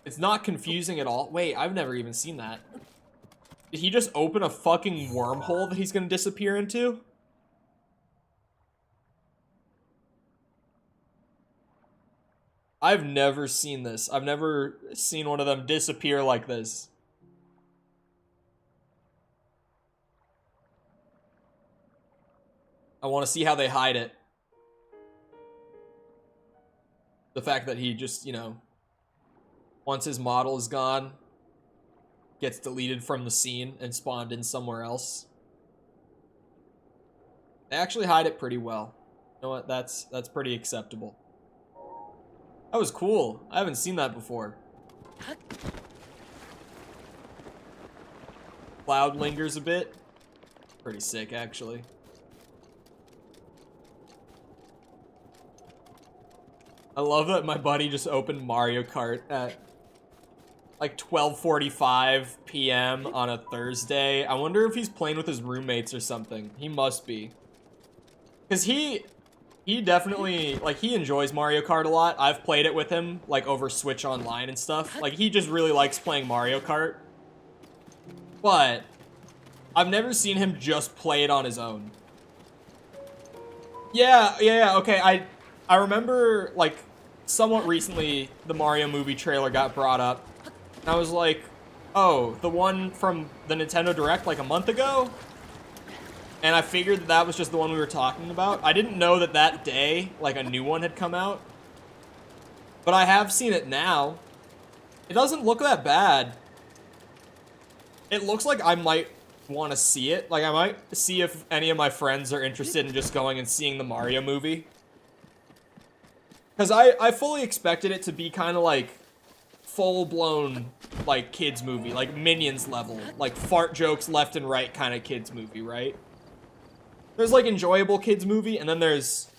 A: It's not confusing at all. Wait, I've never even seen that. Did he just open a fucking wormhole that he's gonna disappear into? I've never seen this. I've never seen one of them disappear like this. I want to see how they hide it. The fact that he just, you know, once his model is gone, gets deleted from the scene and spawned in somewhere else. They actually hide it pretty well. You know what? That's pretty acceptable. That was cool. I haven't seen that before. Cloud lingers a bit. Pretty sick, actually. I love that my buddy just opened Mario Kart at like 12:45 p.m. on a Thursday. I wonder if he's playing with his roommates or something. He must be. Because he definitely, like, he enjoys Mario Kart a lot. I've played it with him, like, over Switch Online and stuff. Like, he just really likes playing Mario Kart. But I've never seen him just play it on his own. Yeah, okay. I remember, like, somewhat recently, the Mario movie trailer got brought up. And I was like, oh, the one from the Nintendo Direct, like, a month ago? And I figured that was just the one we were talking about. I didn't know that that day, like, a new one had come out. But I have seen it now. It doesn't look that bad. It looks like I might want to see it. Like, I might see if any of my friends are interested in just going and seeing the Mario movie. Because I fully expected it to be kind of like full-blown, like, kids movie. Like, Minions level. Like, fart jokes left and right kind of kids movie, right? There's, like, enjoyable kids movie, and then there's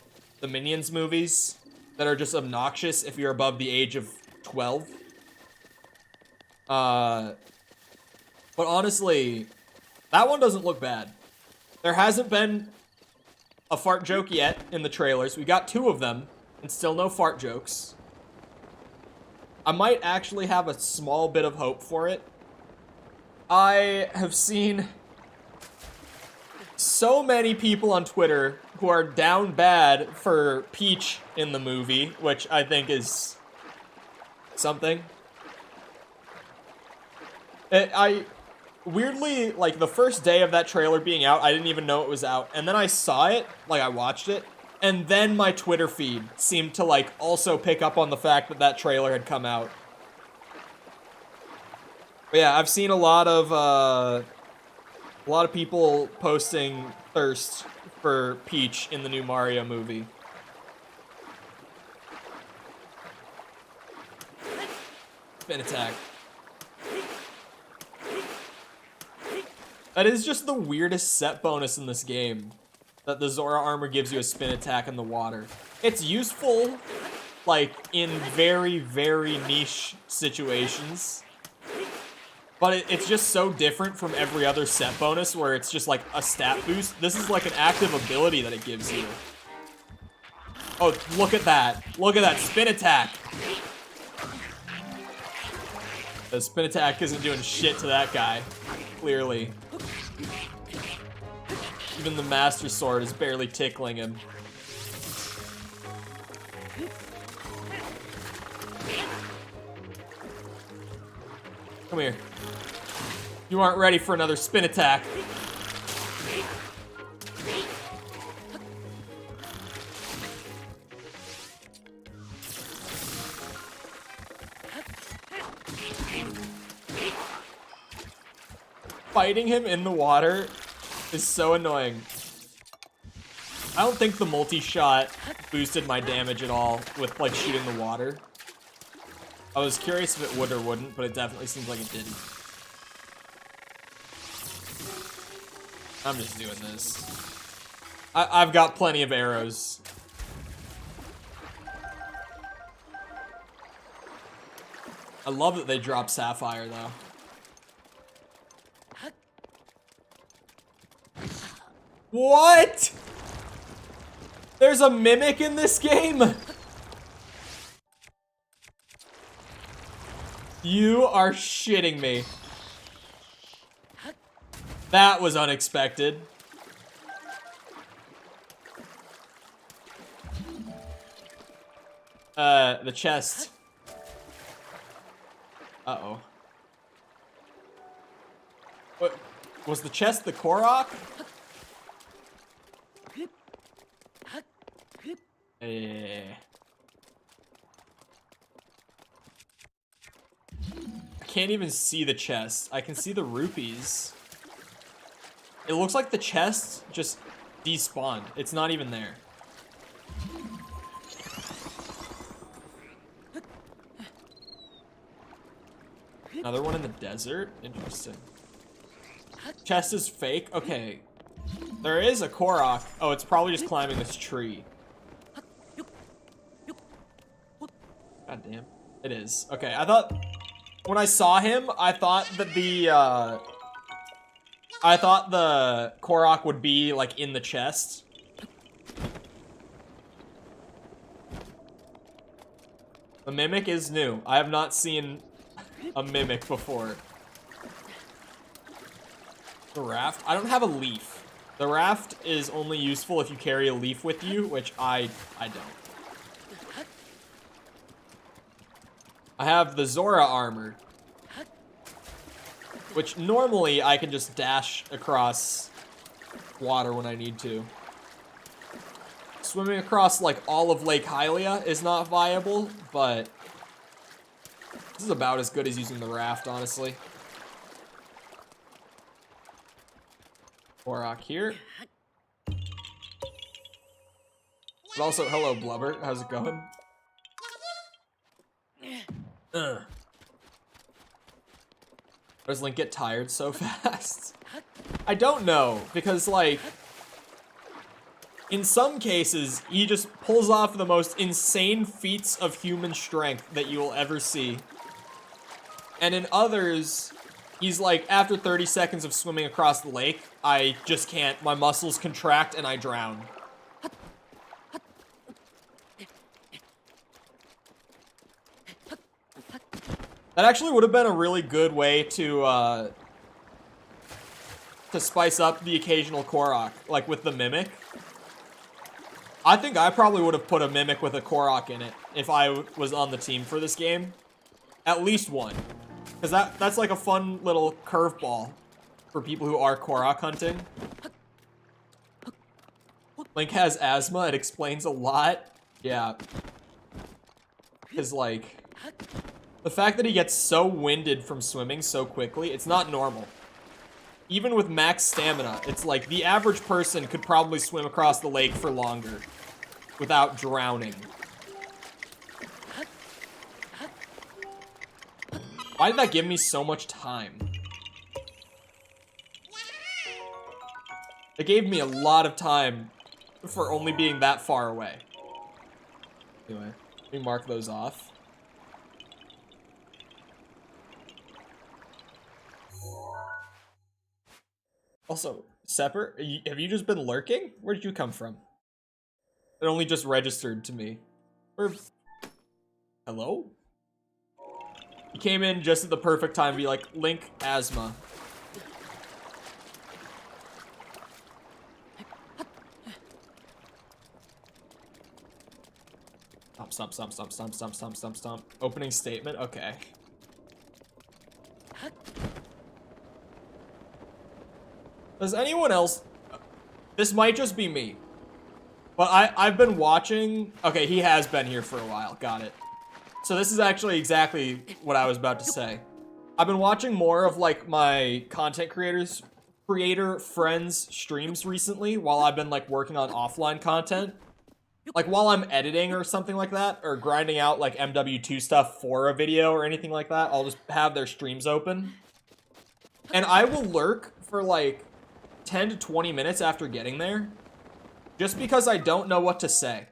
A: the Minions movies that are just obnoxious if you're above the age of 12. But honestly, that one doesn't look bad. There hasn't been a fart joke yet in the trailers. We got 2 of them, and still no fart jokes. I might actually have a small bit of hope for it. I have seen so many people on Twitter who are down bad for Peach in the movie, which I think is something. I weirdly, like, the first day of that trailer being out, I didn't even know it was out. And then I saw it, like, I watched it, and then my Twitter feed seemed to, like, also pick up on the fact that that trailer had come out. But yeah, I've seen a lot of people posting thirst for Peach in the new Mario movie. Spin attack. That is just the weirdest set bonus in this game. That the Zora armor gives you a spin attack in the water. It's useful, like, in very, very niche situations. But it's just so different from every other set bonus where it's just like a stat boost. This is like an active ability that it gives you. Oh, look at that. Look at that spin attack. The spin attack isn't doing shit to that guy, clearly. Even the Master Sword is barely tickling him. Come here. You aren't ready for another spin attack. Fighting him in the water is so annoying. I don't think the multi-shot boosted my damage at all with, like, shooting the water. I was curious if it would or wouldn't, but it definitely seems like it didn't. I'm just doing this. I've got plenty of arrows. I love that they drop Sapphire, though. What? There's a mimic in this game? You are shitting me. That was unexpected. The chest. Uh-oh. What? Was the chest the Korok? I can't even see the chest. I can see the rupees. It looks like the chest just despawned. It's not even there. Another one in the desert? Interesting. Chest is fake? Okay. There is a Korok. Oh, it's probably just climbing this tree. God damn. It is. Okay, I thought... When I saw him, I thought that the Korok would be, like, in the chest. The Mimic is new. I have not seen a Mimic before. The raft? I don't have a leaf. The raft is only useful if you carry a leaf with you, which I don't. I have the Zora armor, which normally I can just dash across water when I need to. Swimming across, like, all of Lake Hylia is not viable, but this is about as good as using the raft, honestly. Korok here. But also, hello, Blubber. How's it going? Does Link get tired so fast? I don't know, because, like, in some cases, he just pulls off the most insane feats of human strength that you will ever see. And in others, he's like, after 30 seconds of swimming across the lake, I just can't. My muscles contract and I drown. That actually would have been a really good way to spice up the occasional Korok, like with the Mimic. I think I probably would have put a Mimic with a Korok in it if I was on the team for this game. At least one. Because that's like a fun little curveball for people who are Korok hunting. Link has asthma, it explains a lot. Yeah. Because, like, the fact that he gets so winded from swimming so quickly, it's not normal. Even with max stamina, it's like the average person could probably swim across the lake for longer without drowning. Why did that give me so much time? It gave me a lot of time for only being that far away. Anyway, let me mark those off. Also, Sepper, have you just been lurking? Where did you come from? It only just registered to me. Or... Hello? He came in just at the perfect time to be like, Link, asthma. Stomp. Opening statement? Okay. Does anyone else... This might just be me. But I've been watching... Okay, he has been here for a while. Got it. So this is actually exactly what I was about to say. I've been watching more of, like, my content creator friends' streams recently while I've been, like, working on offline content. Like, while I'm editing or something like that, or grinding out, like, MW2 stuff for a video or anything like that, I'll just have their streams open. And I will lurk for, like, 10 to 20 minutes after getting there, just because I don't know what to say.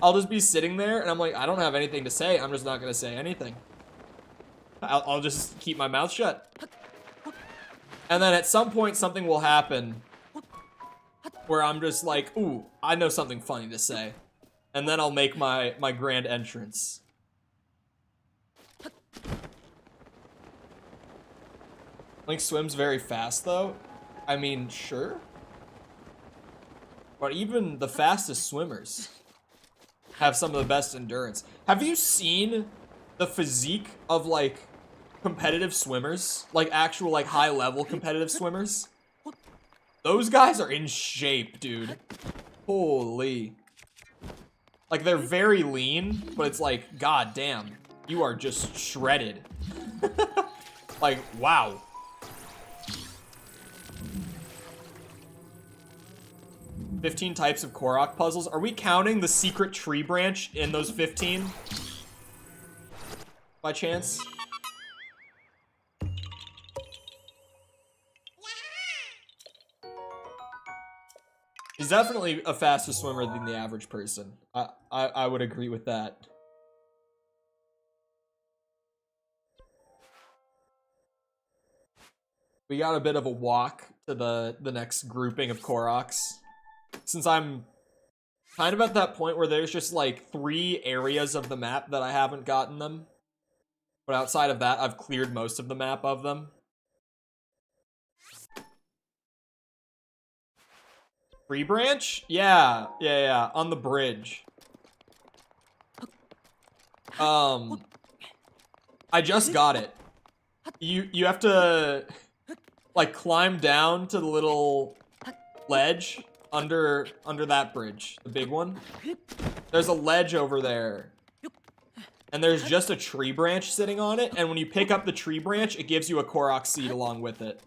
A: I'll just be sitting there, and I'm like, I don't have anything to say, I'm just not gonna say anything. I'll just keep my mouth shut. And then at some point, something will happen where I'm just like, ooh, I know something funny to say. And then I'll make my grand entrance. Link swims very fast, though. I mean, sure. But even the fastest swimmers have some of the best endurance. Have you seen the physique of, like, competitive swimmers? Like, actual, like, high-level competitive swimmers? Those guys are in shape, dude. Holy. Like, they're very lean, but it's like, god damn, you are just shredded. Like, wow. "15 types of Korok puzzles." Are we counting the secret tree branch in those 15? By chance? He's definitely a faster swimmer than the average person. I would agree with that. We got a bit of a walk to the next grouping of Koroks. Since I'm kind of at that point where there's just like 3 areas of the map that I haven't gotten them. But outside of that, I've cleared most of the map of them. Tree branch? Yeah, on the bridge. I just got it. You have to, like, climb down to the little ledge under that bridge, the big one. There's a ledge over there. And there's just a tree branch sitting on it, and when you pick up the tree branch, it gives you a Korok seed along with it.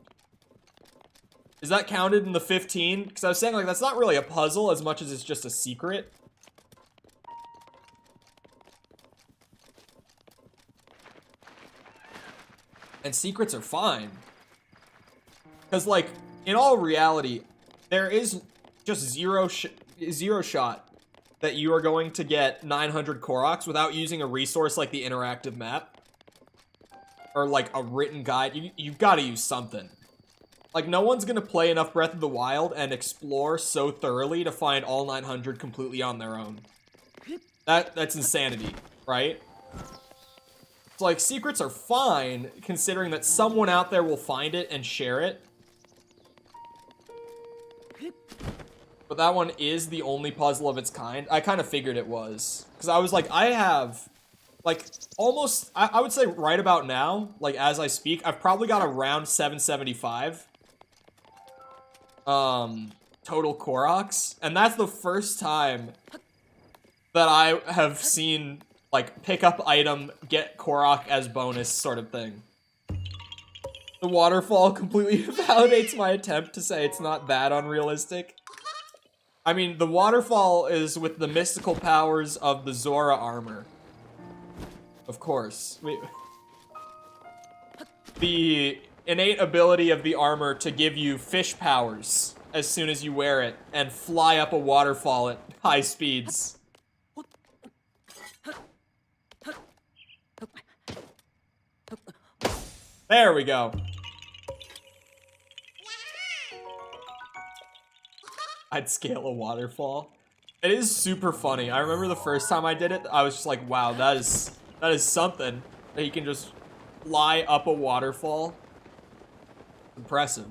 A: Is that counted in the 15? Because I was saying, like, that's not really a puzzle as much as it's just a secret. And secrets are fine. Because, like, in all reality, there is just zero shot that you are going to get 900 Koroks without using a resource like the interactive map. Or, like, a written guide. You've got to use something. Like, no one's gonna play enough Breath of the Wild and explore so thoroughly to find all 900 completely on their own. That's insanity, right? So, like, secrets are fine, considering that someone out there will find it and share it. But that one is the only puzzle of its kind. I kind of figured it was. Because I was like, I have, like, almost, I would say right about now, like, as I speak, I've probably got around 775. Total Koroks. And that's the first time that I have seen, like, pick up item, get Korok as bonus sort of thing. The waterfall completely validates my attempt to say it's not that unrealistic. I mean, the waterfall is with the mystical powers of the Zora armor. Of course. The innate ability of the armor to give you fish powers as soon as you wear it and fly up a waterfall at high speeds. There we go. I'd scale a waterfall. It is super funny. I remember the first time I did it, I was just like, wow, that is something. That you can just fly up a waterfall. Impressive.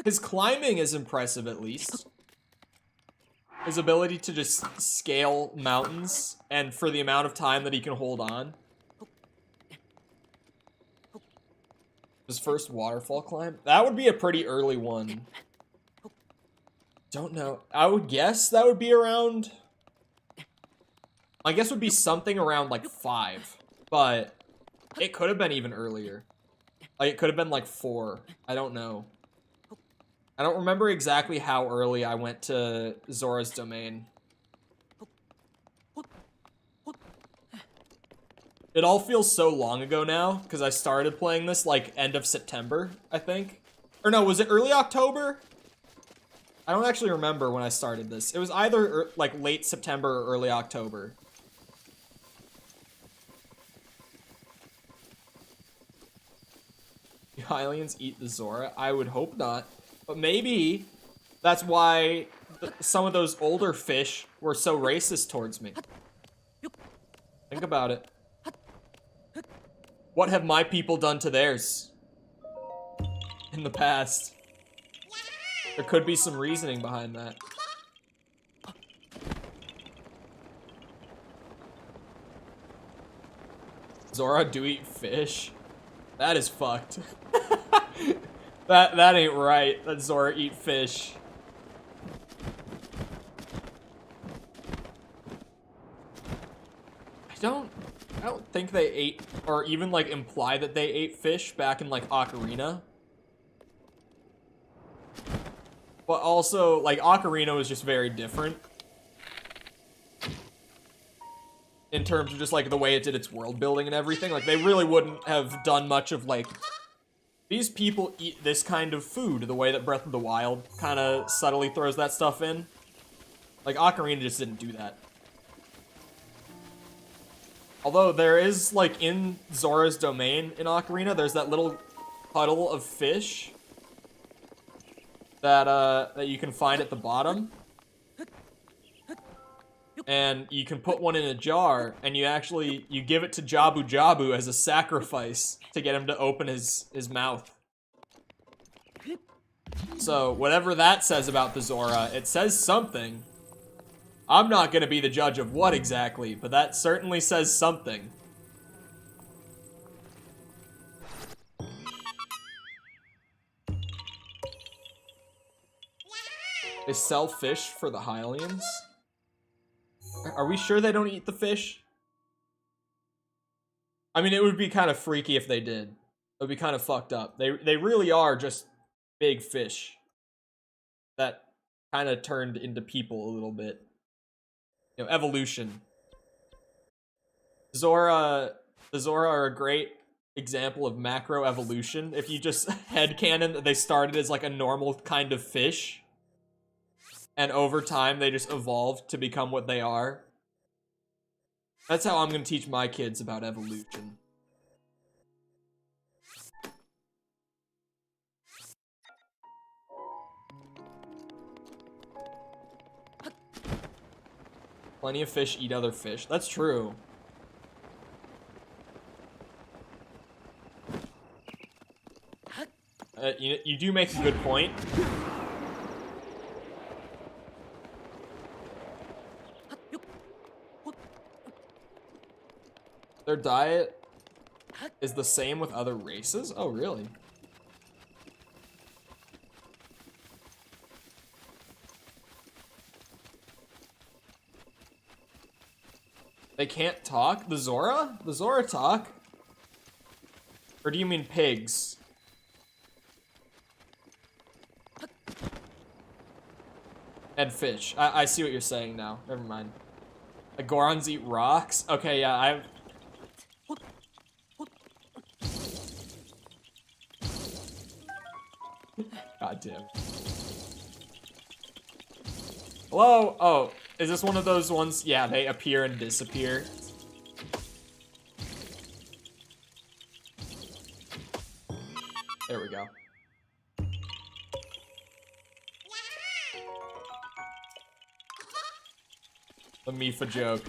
A: His climbing is impressive, at least. His ability to just scale mountains, and for the amount of time that he can hold on. His first waterfall climb? That would be a pretty early one. Don't know. I would guess that would be around... My guess would be something around, like, 5. But it could have been even earlier. Like, it could have been, like, 4. I don't know. I don't remember exactly how early I went to Zora's Domain. It all feels so long ago now, because I started playing this, like, end of September, I think. Or no, was it early October? I don't actually remember when I started this. It was either, like, late September or early October. Do Hylians eat the Zora? I would hope not. But maybe that's why some of those older fish were so racist towards me. Think about it. What have my people done to theirs in the past? There could be some reasoning behind that. Zora do eat fish? That is fucked. That ain't right. That Zora eat fish. I don't think they ate, or even like imply that they ate fish back in like Ocarina. But also, like, Ocarina was just very different. In terms of just like the way it did its world building and everything. Like, they really wouldn't have done much of like, these people eat this kind of food, the way that Breath of the Wild kind of subtly throws that stuff in. Like, Ocarina just didn't do that. Although there is, like, in Zora's domain in Ocarina, there's that little puddle of fish that you can find at the bottom. And you can put one in a jar, and you give it to Jabu Jabu as a sacrifice to get him to open his mouth. So, whatever that says about the Zora, it says something. I'm not gonna be the judge of what exactly, but that certainly says something. They sell fish for the Hylians? Are we sure they don't eat the fish? I mean, it would be kind of freaky if they did. It would be kind of fucked up. They really are just big fish that kind of turned into people a little bit. You know, evolution. The Zora are a great example of macro evolution. If you just headcanon that they started as like a normal kind of fish, and over time they just evolved to become what they are. That's how I'm gonna teach my kids about evolution. Plenty of fish eat other fish. That's true. You do make a good point. Their diet is the same with other races? Oh, really? They can't talk? The Zora? The Zora talk? Or do you mean pigs? And fish. I see what you're saying now. Never mind. The Gorons eat rocks? Okay, yeah, God damn. Hello? Oh, is this one of those ones? Yeah, they appear and disappear. There we go. The Mifa joke.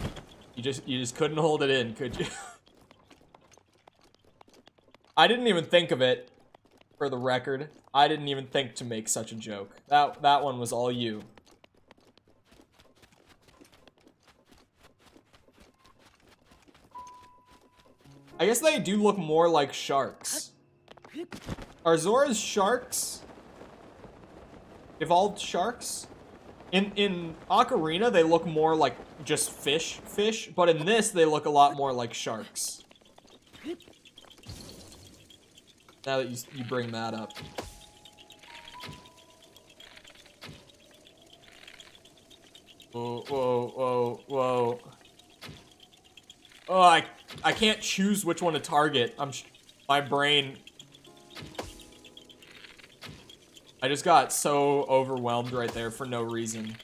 A: You just couldn't hold it in, could you? I didn't even think of it, for the record. I didn't even think to make such a joke. That one was all you. I guess they do look more like sharks. Are Zora's sharks evolved sharks? In Ocarina, they look more like just fish, but in this, they look a lot more like sharks. Now that you bring that up. Whoa, whoa, whoa, whoa. Oh, I can't choose which one to target. My brain. I just got so overwhelmed right there for no reason.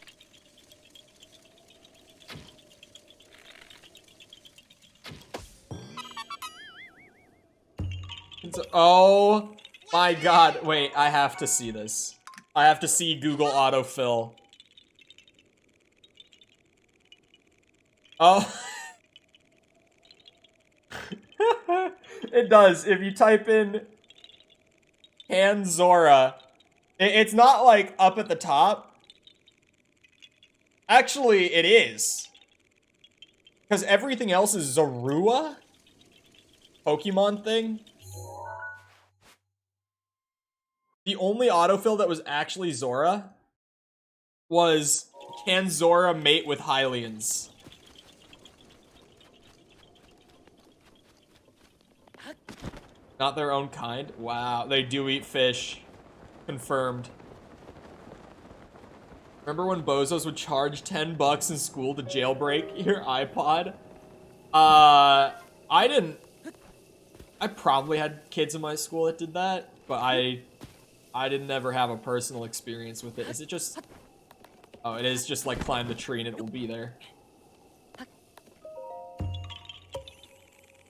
A: Oh my god. Wait, I have to see this. I have to see Google autofill. Oh. It does. If you type in Can Zora, it's not like up at the top. Actually, it is. Because everything else is Zorua? Pokemon thing? The only autofill that was actually Zora was, can Zora mate with Hylians? Not their own kind? Wow, they do eat fish. Confirmed. Remember when bozos would charge 10 bucks in school to jailbreak your iPod? I didn't. I probably had kids in my school that did that, but I didn't ever have a personal experience with it. Is it just... Oh, it is just like climb the tree and it will be there.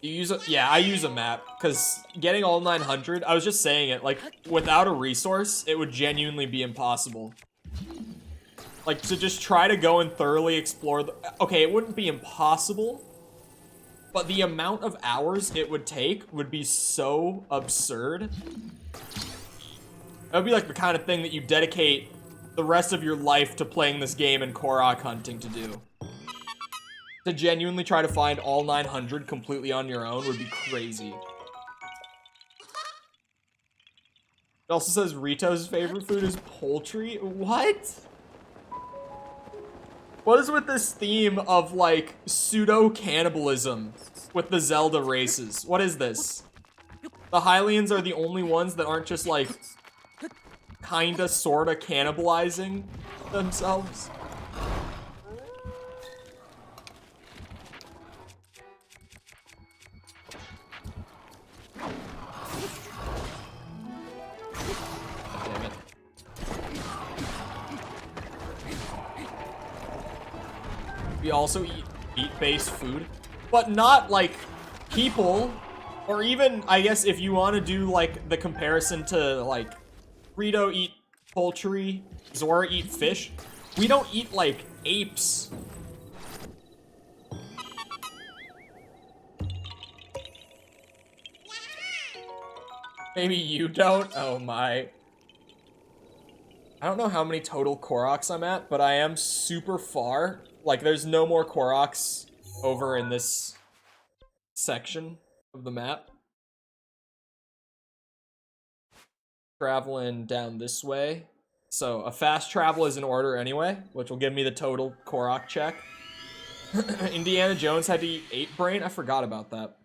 A: You use a... Yeah, I use a map, because getting all 900, I was just saying it, like, without a resource, it would genuinely be impossible. Like, to just try to go and thoroughly explore the... Okay, it wouldn't be impossible, but the amount of hours it would take would be so absurd. It would be like the kind of thing that you dedicate the rest of your life to playing this game and Korok hunting to do. To genuinely try to find all 900 completely on your own would be crazy. It also says Rito's favorite food is poultry. What? What is with this theme of, like, pseudo-cannibalism with the Zelda races? What is this? The Hylians are the only ones that aren't just, like, kinda, sorta cannibalizing themselves? Damn it. We also eat meat-based food, but not like people, or even, I guess, if you want to do like the comparison to like Rito eat poultry, Zora eat fish, we don't eat like apes. Maybe you don't? Oh my. I don't know how many total Koroks I'm at, but I am super far. Like, there's no more Koroks over in this section of the map. Traveling down this way. So, a fast travel is in order anyway, which will give me the total Korok check. Indiana Jones had to eat 8 brain? I forgot about that.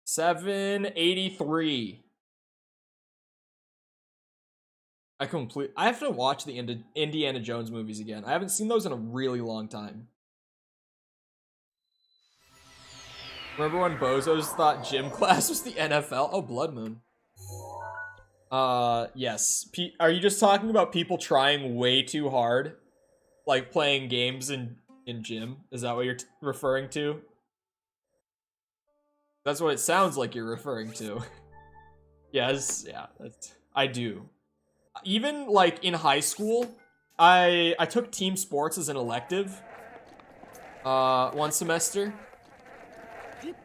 A: 783. I have to watch the Indiana Jones movies again. I haven't seen those in a really long time. Remember when bozos thought gym class was the NFL? Oh, Blood Moon. Yes. Are you just talking about people trying way too hard? Like playing games in gym? Is that what you're referring to? That's what it sounds like you're referring to. Yes, yeah, I do. Even, like, in high school, I took team sports as an elective, one semester,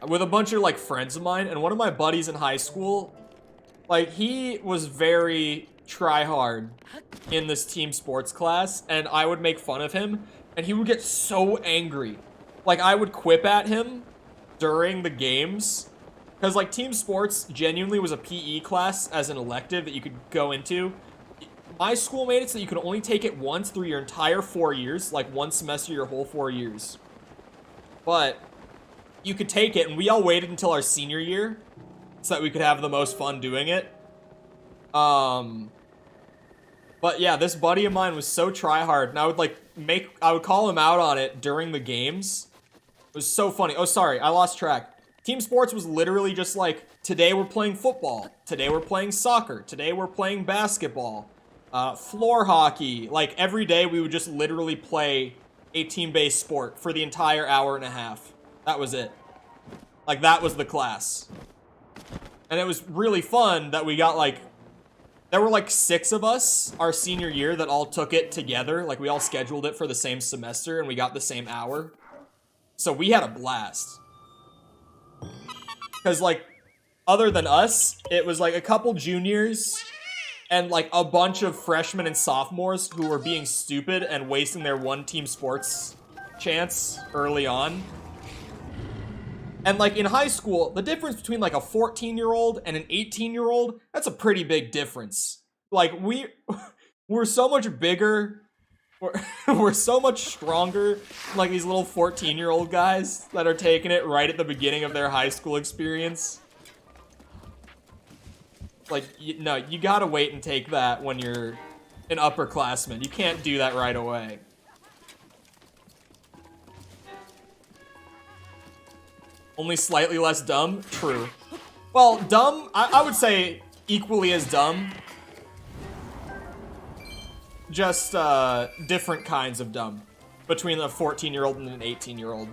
A: with a bunch of, like, friends of mine, and one of my buddies in high school, like, he was very try-hard in this team sports class, and I would make fun of him, and he would get so angry. Like, I would quip at him during the games, because, like, team sports genuinely was a PE class as an elective that you could go into. My school made it so you could only take it once through your entire 4 years, like one semester your whole 4 years. But you could take it, and we all waited until our senior year so that we could have the most fun doing it. But yeah, this buddy of mine was so try-hard, and I would call him out on it during the games. It was so funny. Oh, sorry, I lost track. Team sports was literally just like, today we're playing football, today we're playing soccer, today we're playing basketball. Floor hockey. Like, every day we would just literally play a team-based sport for the entire hour and a half. That was it. Like, that was the class. And it was really fun that we got, like... There were, like, 6 of us our senior year that all took it together. Like, we all scheduled it for the same semester, and we got the same hour. So we had a blast. Because, like, other than us, it was, like, a couple juniors and, like, a bunch of freshmen and sophomores who were being stupid and wasting their one-team sports chance early on. And, like, in high school, the difference between, like, a 14-year-old and an 18-year-old, that's a pretty big difference. Like, we're so much bigger, we're so much stronger than, like, these little 14-year-old guys that are taking it right at the beginning of their high school experience. Like, no, you gotta wait and take that when you're an upperclassman. You can't do that right away. Only slightly less dumb? True. Well, dumb, I would say equally as dumb. Just, different kinds of dumb. Between a 14-year-old and an 18-year-old.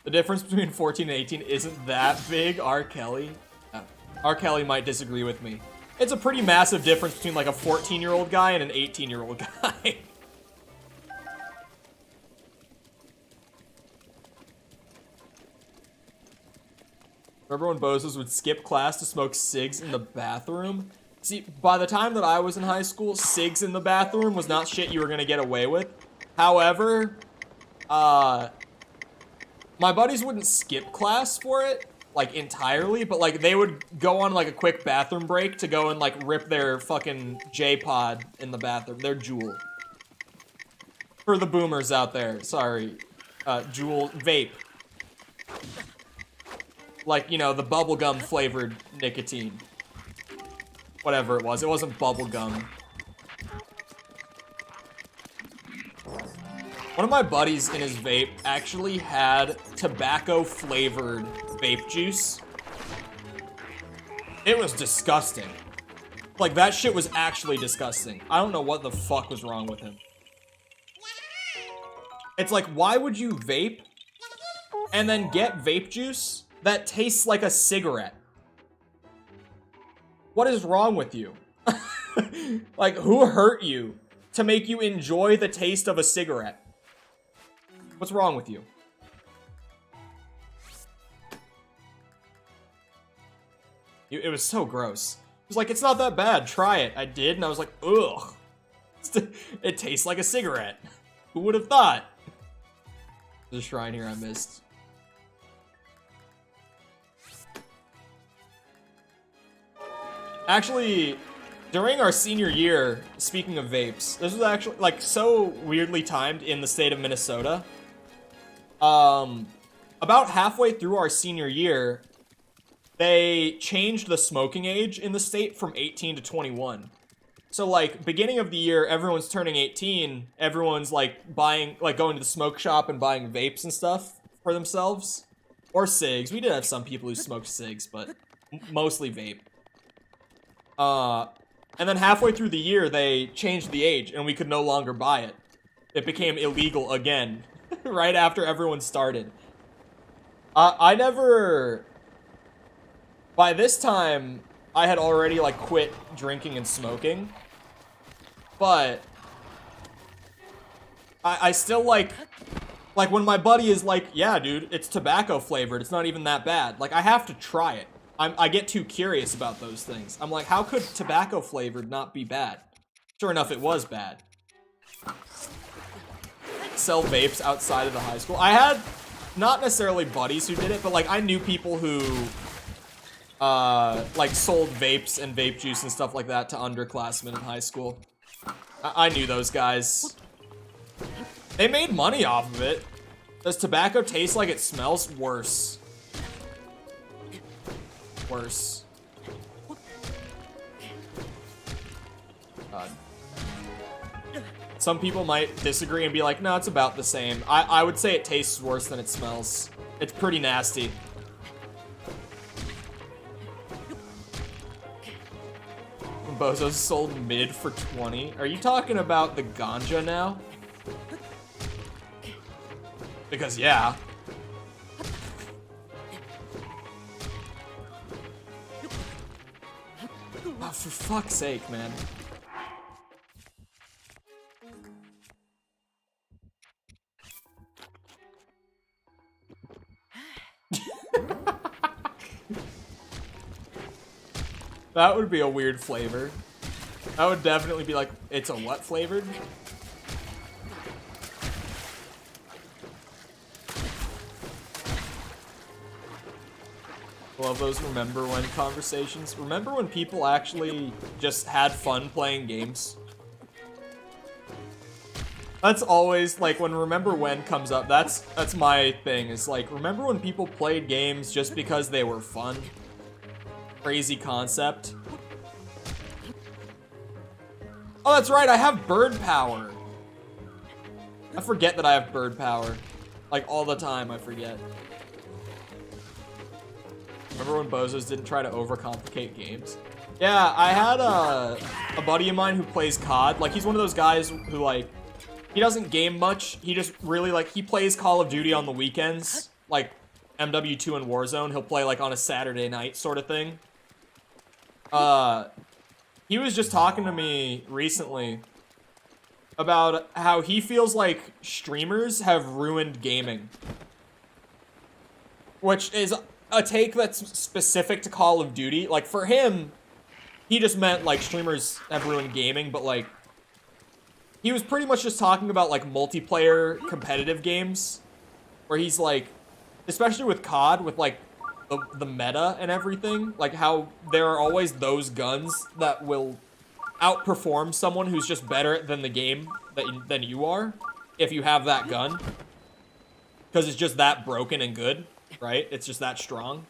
A: The difference between 14 and 18 isn't that big, R. Kelly. R. Kelly might disagree with me. It's a pretty massive difference between, like, a 14-year-old guy and an 18-year-old guy. Remember when bozos would skip class to smoke cigs in the bathroom? See, by the time that I was in high school, cigs in the bathroom was not shit you were gonna get away with. However, my buddies wouldn't skip class for it, like, entirely, but, like, they would go on, like, a quick bathroom break to go and, like, rip their fucking J-pod in the bathroom, their Juul. For the boomers out there, sorry. Juul vape. Like, you know, the bubblegum flavored nicotine. Whatever it wasn't bubblegum. One of my buddies in his vape actually had tobacco flavored vape juice. It was disgusting. Like, that shit was actually disgusting. I don't know what the fuck was wrong with him. It's like, why would you vape and then get vape juice that tastes like a cigarette? What is wrong with you? Like, who hurt you to make you enjoy the taste of a cigarette? What's wrong with you? It was so gross. It was like, it's not that bad, try it. I did, and I was like, ugh. It tastes like a cigarette. Who would have thought? There's a shrine here I missed. Actually, during our senior year, speaking of vapes, this was actually, like, so weirdly timed in the state of Minnesota. About halfway through our senior year, they changed the smoking age in the state from 18 to 21. So, like, beginning of the year, everyone's turning 18, everyone's, like, buying, like, going to the smoke shop and buying vapes and stuff for themselves. Or cigs. We did have some people who smoked cigs, but mostly vape. And then halfway through the year, they changed the age, and we could no longer buy it. It became illegal again, right after everyone started. I never... By this time, I had already, like, quit drinking and smoking. But... I still, like, when my buddy is like, yeah, dude, it's tobacco flavored, it's not even that bad. Like, I have to try it. I get too curious about those things. I'm like, how could tobacco flavored not be bad? Sure enough, it was bad. Sell vapes outside of the high school. I had not necessarily buddies who did it, but, like, I knew people who, like, sold vapes and vape juice and stuff like that to underclassmen in high school. I knew those guys. They made money off of it. Does tobacco taste like it smells? Worse. Worse. God. Some people might disagree and be like, no, it's about the same. I would say it tastes worse than it smells. It's pretty nasty. Bozos sold mid for 20. Are you talking about the ganja now? Because, yeah. Oh, for fuck's sake, man. That would be a weird flavor. That would definitely be like, it's a what flavored? Love those remember when conversations. Remember when people actually just had fun playing games? That's always, like, when remember when comes up, that's my thing. Is like, remember when people played games just because they were fun? Crazy concept. Oh, that's right, I have bird power. I forget that I have bird power. Like, all the time, I forget. Remember when bozos didn't try to overcomplicate games? Yeah, I had a buddy of mine who plays COD. Like, he's one of those guys who, like, he doesn't game much. He just really, like, he plays Call of Duty on the weekends. Like, MW2 and Warzone. He'll play, like, on a Saturday night sort of thing. He was just talking to me recently about how he feels like streamers have ruined gaming. Which is a take that's specific to Call of Duty. Like, for him, he just meant, like, streamers have ruined gaming, but, like, he was pretty much just talking about, like, multiplayer competitive games, where he's, like, especially with COD, with, like, the meta and everything, like, how there are always those guns that will outperform someone who's just better than the game than you are, if you have that gun, because it's just that broken and good, right? It's just that strong.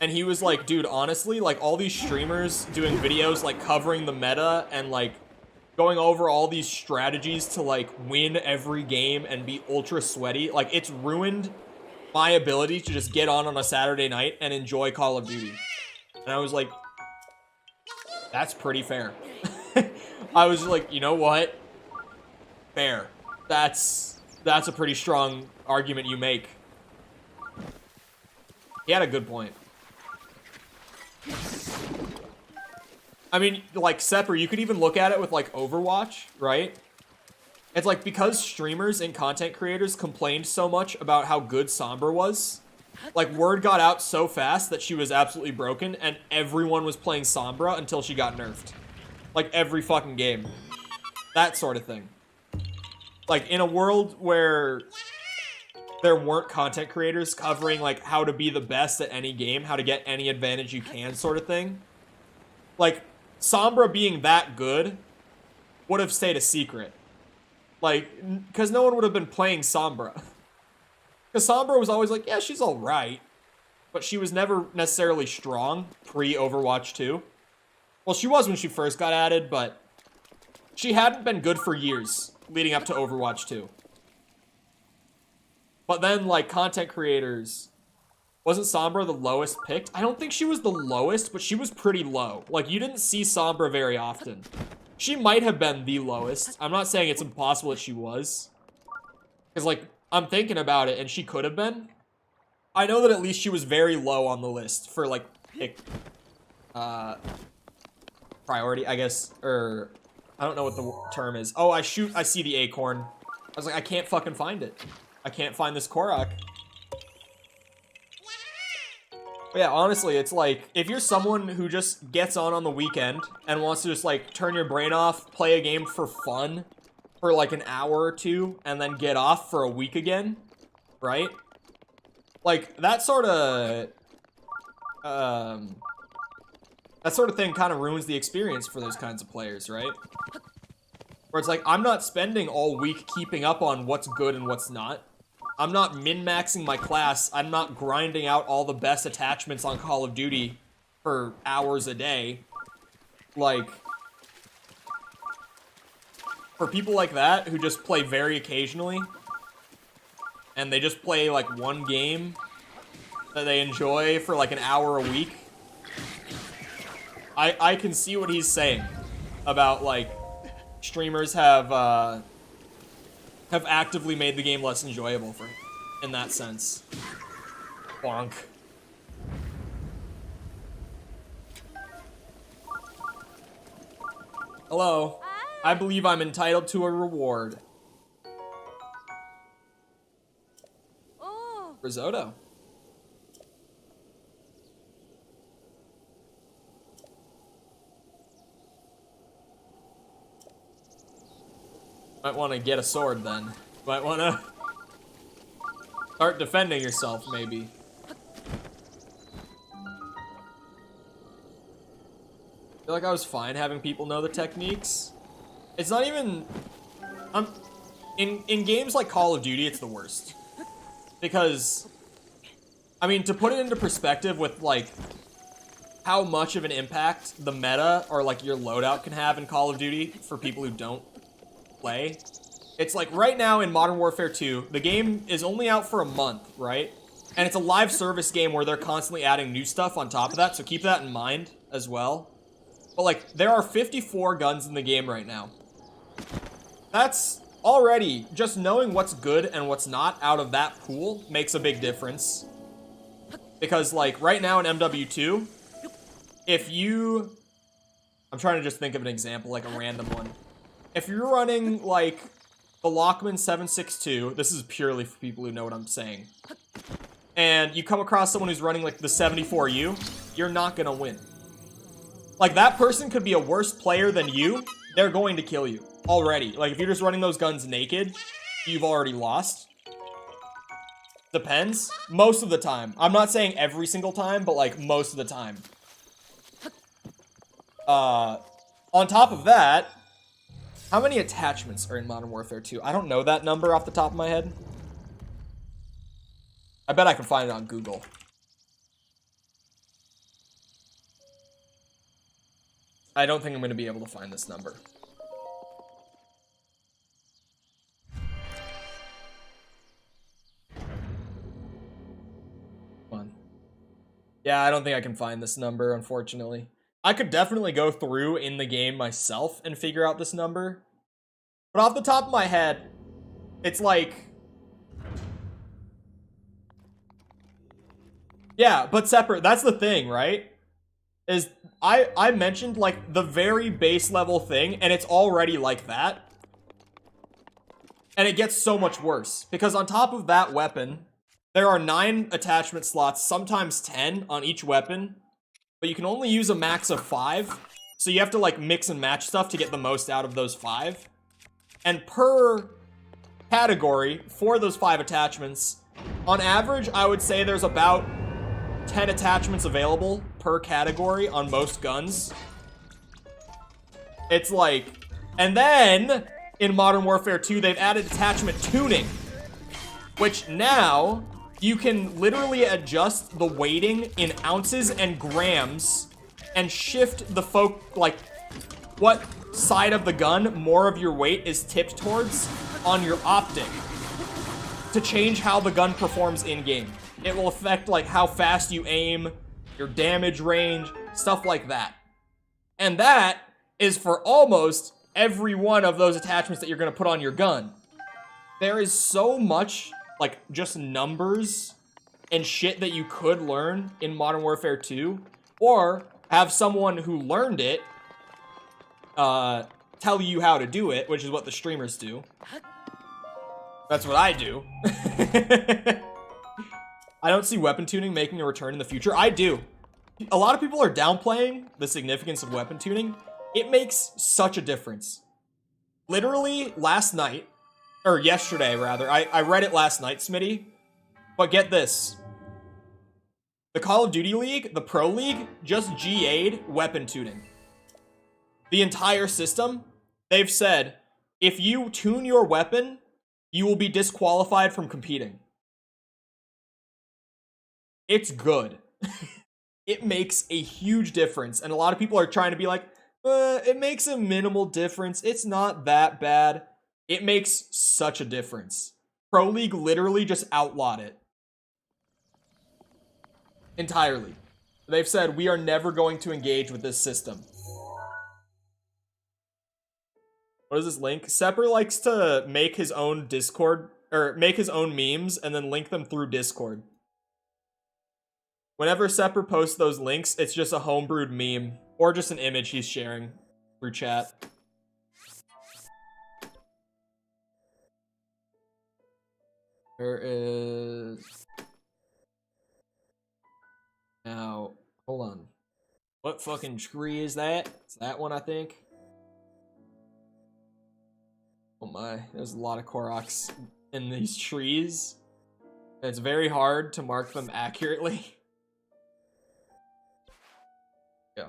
A: And he was like, dude, honestly, like, all these streamers doing videos, like, covering the meta and, like, going over all these strategies to, like, win every game and be ultra sweaty, like, it's ruined my ability to just get on a Saturday night and enjoy Call of Duty. And I was like, that's pretty fair. I was like, you know what? Fair. That's a pretty strong argument you make. He had a good point. I mean, like, Sepper, you could even look at it with, like, Overwatch, right? It's like, because streamers and content creators complained so much about how good Sombra was, like, word got out so fast that she was absolutely broken, and everyone was playing Sombra until she got nerfed. Like, every fucking game. That sort of thing. Like, in a world where there weren't content creators covering, like, how to be the best at any game, how to get any advantage you can sort of thing, like, Sombra being that good would have stayed a secret. Like, because no one would have been playing Sombra. Because Sombra was always like, yeah, she's alright. But she was never necessarily strong pre-Overwatch 2. Well, she was when she first got added, but she hadn't been good for years leading up to Overwatch 2. But then, like, content creators... Wasn't Sombra the lowest picked? I don't think she was the lowest, but she was pretty low. Like, you didn't see Sombra very often. She might have been the lowest. I'm not saying it's impossible that she was. Because, like, I'm thinking about it, and she could have been. I know that at least she was very low on the list for, like, pick, priority, I guess. Or, I don't know what the term is. Oh, I see the acorn. I was like, I can't fucking find it. I can't find this Korok. But yeah, honestly, it's like, if you're someone who just gets on the weekend and wants to just, like, turn your brain off, play a game for fun for, like, an hour or two, and then get off for a week again, right? Like, that sort of thing kind of ruins the experience for those kinds of players, right? Where it's like, I'm not spending all week keeping up on what's good and what's not. I'm not min-maxing my class. I'm not grinding out all the best attachments on Call of Duty for hours a day. Like, for people like that who just play very occasionally, and they just play, like, one game that they enjoy for, like, an hour a week, I can see what he's saying about, like, streamers have actively made the game less enjoyable for him, in that sense. Bonk. Hello. I believe I'm entitled to a reward.
B: Oh.
A: Risotto. Might want to get a sword then. Might want to start defending yourself, maybe. I feel like I was fine having people know the techniques. It's not even... In games like Call of Duty, it's the worst. Because, I mean, to put it into perspective with, like, how much of an impact the meta or, like, your loadout can have in Call of Duty for people who don't play. It's like, right now in Modern Warfare 2, the game is only out for a month, right? And it's a live service game where they're constantly adding new stuff on top of that, so keep that in mind as well. But, like, there are 54 guns in the game right now. That's already, just knowing what's good and what's not out of that pool makes a big difference. Because, like, right now in MW2, if you... I'm trying to just think of an example, like a random one. If you're running, like, the Lockman 762, this is purely for people who know what I'm saying, and you come across someone who's running, like, the 74U, you're not gonna win. Like, that person could be a worse player than you, they're going to kill you already. Like, if you're just running those guns naked, you've already lost. Depends. Most of the time. I'm not saying every single time, but, like, most of the time. On top of that, how many attachments are in Modern Warfare 2? I don't know that number off the top of my head. I bet I can find it on Google. I don't think I'm going to be able to find this number. Come on. Yeah, I don't think I can find this number, unfortunately. I could definitely go through in the game myself and figure out this number. But off the top of my head, it's like... Yeah, but separate. That's the thing, right? Is I mentioned, like, the very base level thing, and it's already like that. And it gets so much worse. Because on top of that weapon, there are 9 attachment slots, sometimes 10 on each weapon. But you can only use a max of 5. So you have to, like, mix and match stuff to get the most out of those 5. And per category, for those 5 attachments, on average, I would say there's about 10 attachments available per category on most guns. It's like... And then, in Modern Warfare 2, they've added attachment tuning. Which now, you can literally adjust the weighting in ounces and grams and shift the like, what side of the gun more of your weight is tipped towards on your optic to change how the gun performs in-game. It will affect, like, how fast you aim, your damage range, stuff like that. And that is for almost every one of those attachments that you're going to put on your gun. There is so much, like, just numbers and shit that you could learn in Modern Warfare 2, or have someone who learned it tell you how to do it, which is what the streamers do. That's what I do. I don't see weapon tuning making a return in the future. I do. A lot of people are downplaying the significance of weapon tuning. It makes such a difference. Literally last night, or yesterday rather, I read it last night, Smitty. But get this. The Call of Duty League, the Pro League, just GA'd weapon tuning. The entire system, they've said, if you tune your weapon, you will be disqualified from competing. It's good. It makes a huge difference. And a lot of people are trying to be like, it makes a minimal difference. It's not that bad. It makes such a difference. Pro League literally just outlawed it. Entirely. They've said, we are never going to engage with this system. What is this link? Sepper likes to make his own Discord, or make his own memes and then link them through Discord. Whenever Sepper posts those links, it's just a homebrewed meme or just an image he's sharing through chat. There is... Now, hold on. What fucking tree is that? It's that one, I think. Oh my, there's a lot of Koroks in these trees. It's very hard to mark them accurately. Yeah.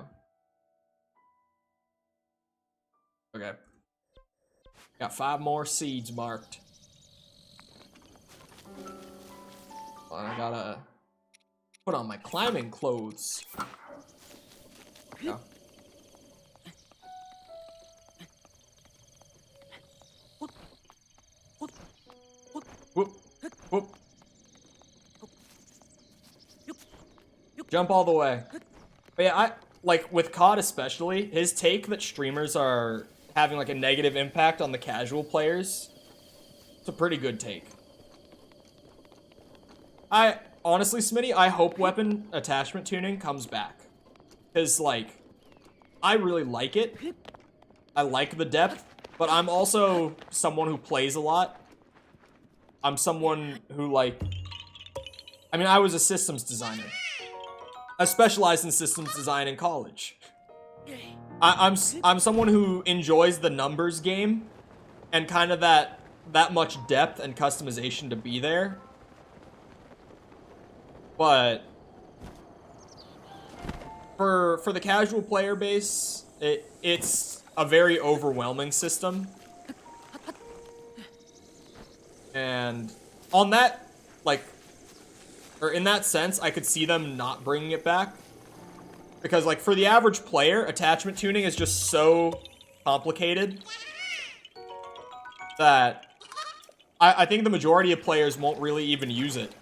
A: Okay. Got 5 more seeds marked. Well, I gotta put on my climbing clothes. Yeah. Whoop, whoop. Jump all the way. But yeah, like with COD especially, his take that streamers are having like a negative impact on the casual players, it's a pretty good take. I honestly, Smitty, I hope weapon attachment tuning comes back. Because like, I really like it. I like the depth, but I'm also someone who plays a lot. I'm someone who like, I mean, I was a systems designer. I specialized in systems design in college. I'm someone who enjoys the numbers game and kind of that much depth and customization to be there. But for the casual player base, it's a very overwhelming system. And on that, like, or in that sense, I could see them not bringing it back. Because, like, for the average player, attachment tuning is just so complicated that I think the majority of players won't really even use it.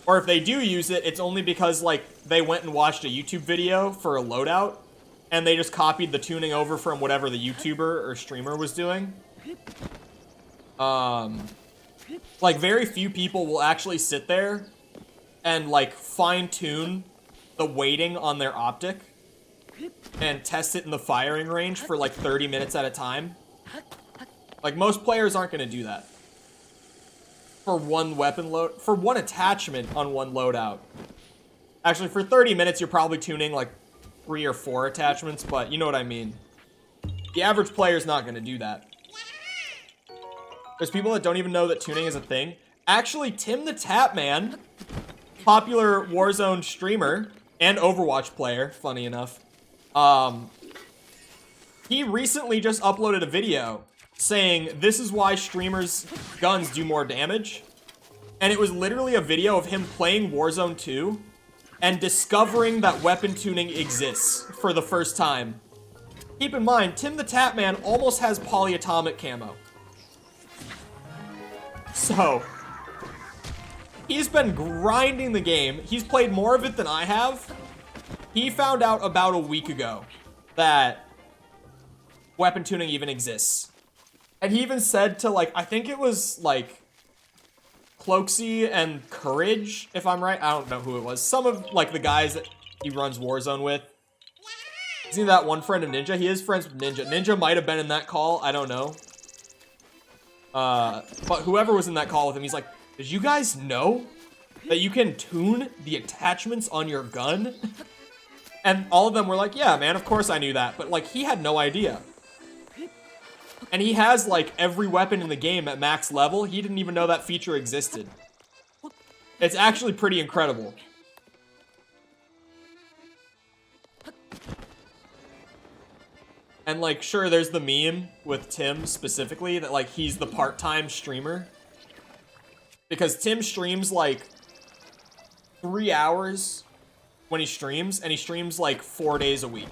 A: Or if they do use it, it's only because, like, they went and watched a YouTube video for a loadout, and they just copied the tuning over from whatever the YouTuber or streamer was doing. Like, very few people will actually sit there and, like, fine-tune the weighting on their optic and test it in the firing range for, like, 30 minutes at a time. Like, most players aren't going to do that. For one weapon load, for one attachment on one loadout. Actually, for 30 minutes, you're probably tuning, like, 3 or 4 attachments, but you know what I mean. The average player's not going to do that. There's people that don't even know that tuning is a thing. Actually, Tim the Tapman, popular Warzone streamer and Overwatch player, funny enough, he recently just uploaded a video saying this is why streamers' guns do more damage. And it was literally a video of him playing Warzone 2 and discovering that weapon tuning exists for the first time. Keep in mind, Tim the Tapman almost has polyatomic camo. So, he's been grinding the game. He's played more of it than I have. He found out about a week ago that weapon tuning even exists. And he even said to, like, I think it was, like, Cloaksy and Courage, if I'm right. I don't know who it was. Some of, like, the guys that he runs Warzone with. Isn't he that one friend of Ninja? He is friends with Ninja. Ninja might have been in that call. I don't know. But whoever was in that call with him, he's like, did you guys know that you can tune the attachments on your gun? And all of them were like, yeah, man, of course I knew that. But, like, he had no idea. And he has, like, every weapon in the game at max level. He didn't even know that feature existed. It's actually pretty incredible. And, like, sure, there's the meme with Tim specifically that, like, he's the part-time streamer. Because Tim streams, like, 3 hours when he streams, and he streams, like, 4 days a week.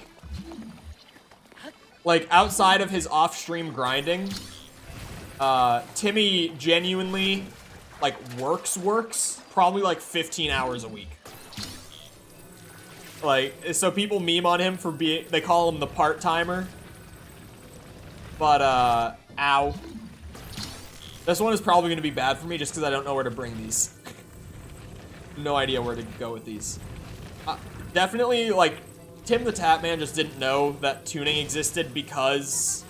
A: Like, outside of his off-stream grinding, Timmy genuinely, like, works probably, like, 15 hours a week. Like, so people meme on him for being, they call him the part-timer. But, ow. This one is probably going to be bad for me just because I don't know where to bring these. No idea where to go with these. Definitely, like, Tim the Tapman just didn't know that tuning existed because,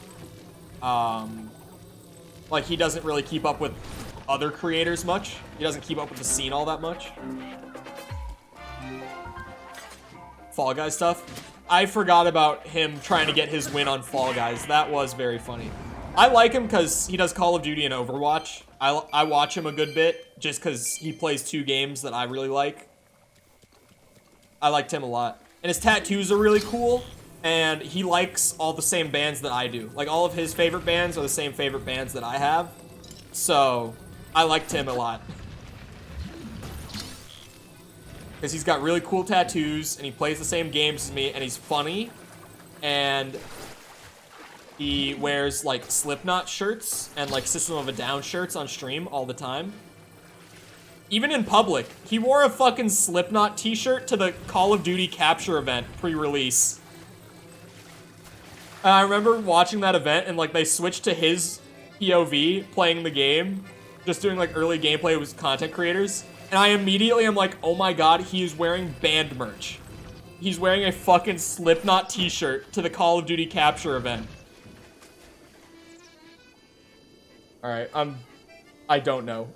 A: like, he doesn't really keep up with other creators much. He doesn't keep up with the scene all that much. Fall Guys stuff. I forgot about him trying to get his win on Fall Guys. That was very funny. I like him because he does Call of Duty and Overwatch. I watch him a good bit just because he plays 2 games that I really like. I liked him a lot. And his tattoos are really cool, and he likes all the same bands that I do. Like, all of his favorite bands are the same favorite bands that I have. So, I liked him a lot. Because he's got really cool tattoos, and he plays the same games as me, and he's funny, and he wears, like, Slipknot shirts and, like, System of a Down shirts on stream all the time. Even in public, he wore a fucking Slipknot t-shirt to the Call of Duty capture event pre-release. I remember watching that event, and, like, they switched to his POV playing the game, just doing, like, early gameplay with content creators. And I immediately am like, oh my god, he is wearing band merch. He's wearing a fucking Slipknot t-shirt to the Call of Duty capture event. Alright, I don't know.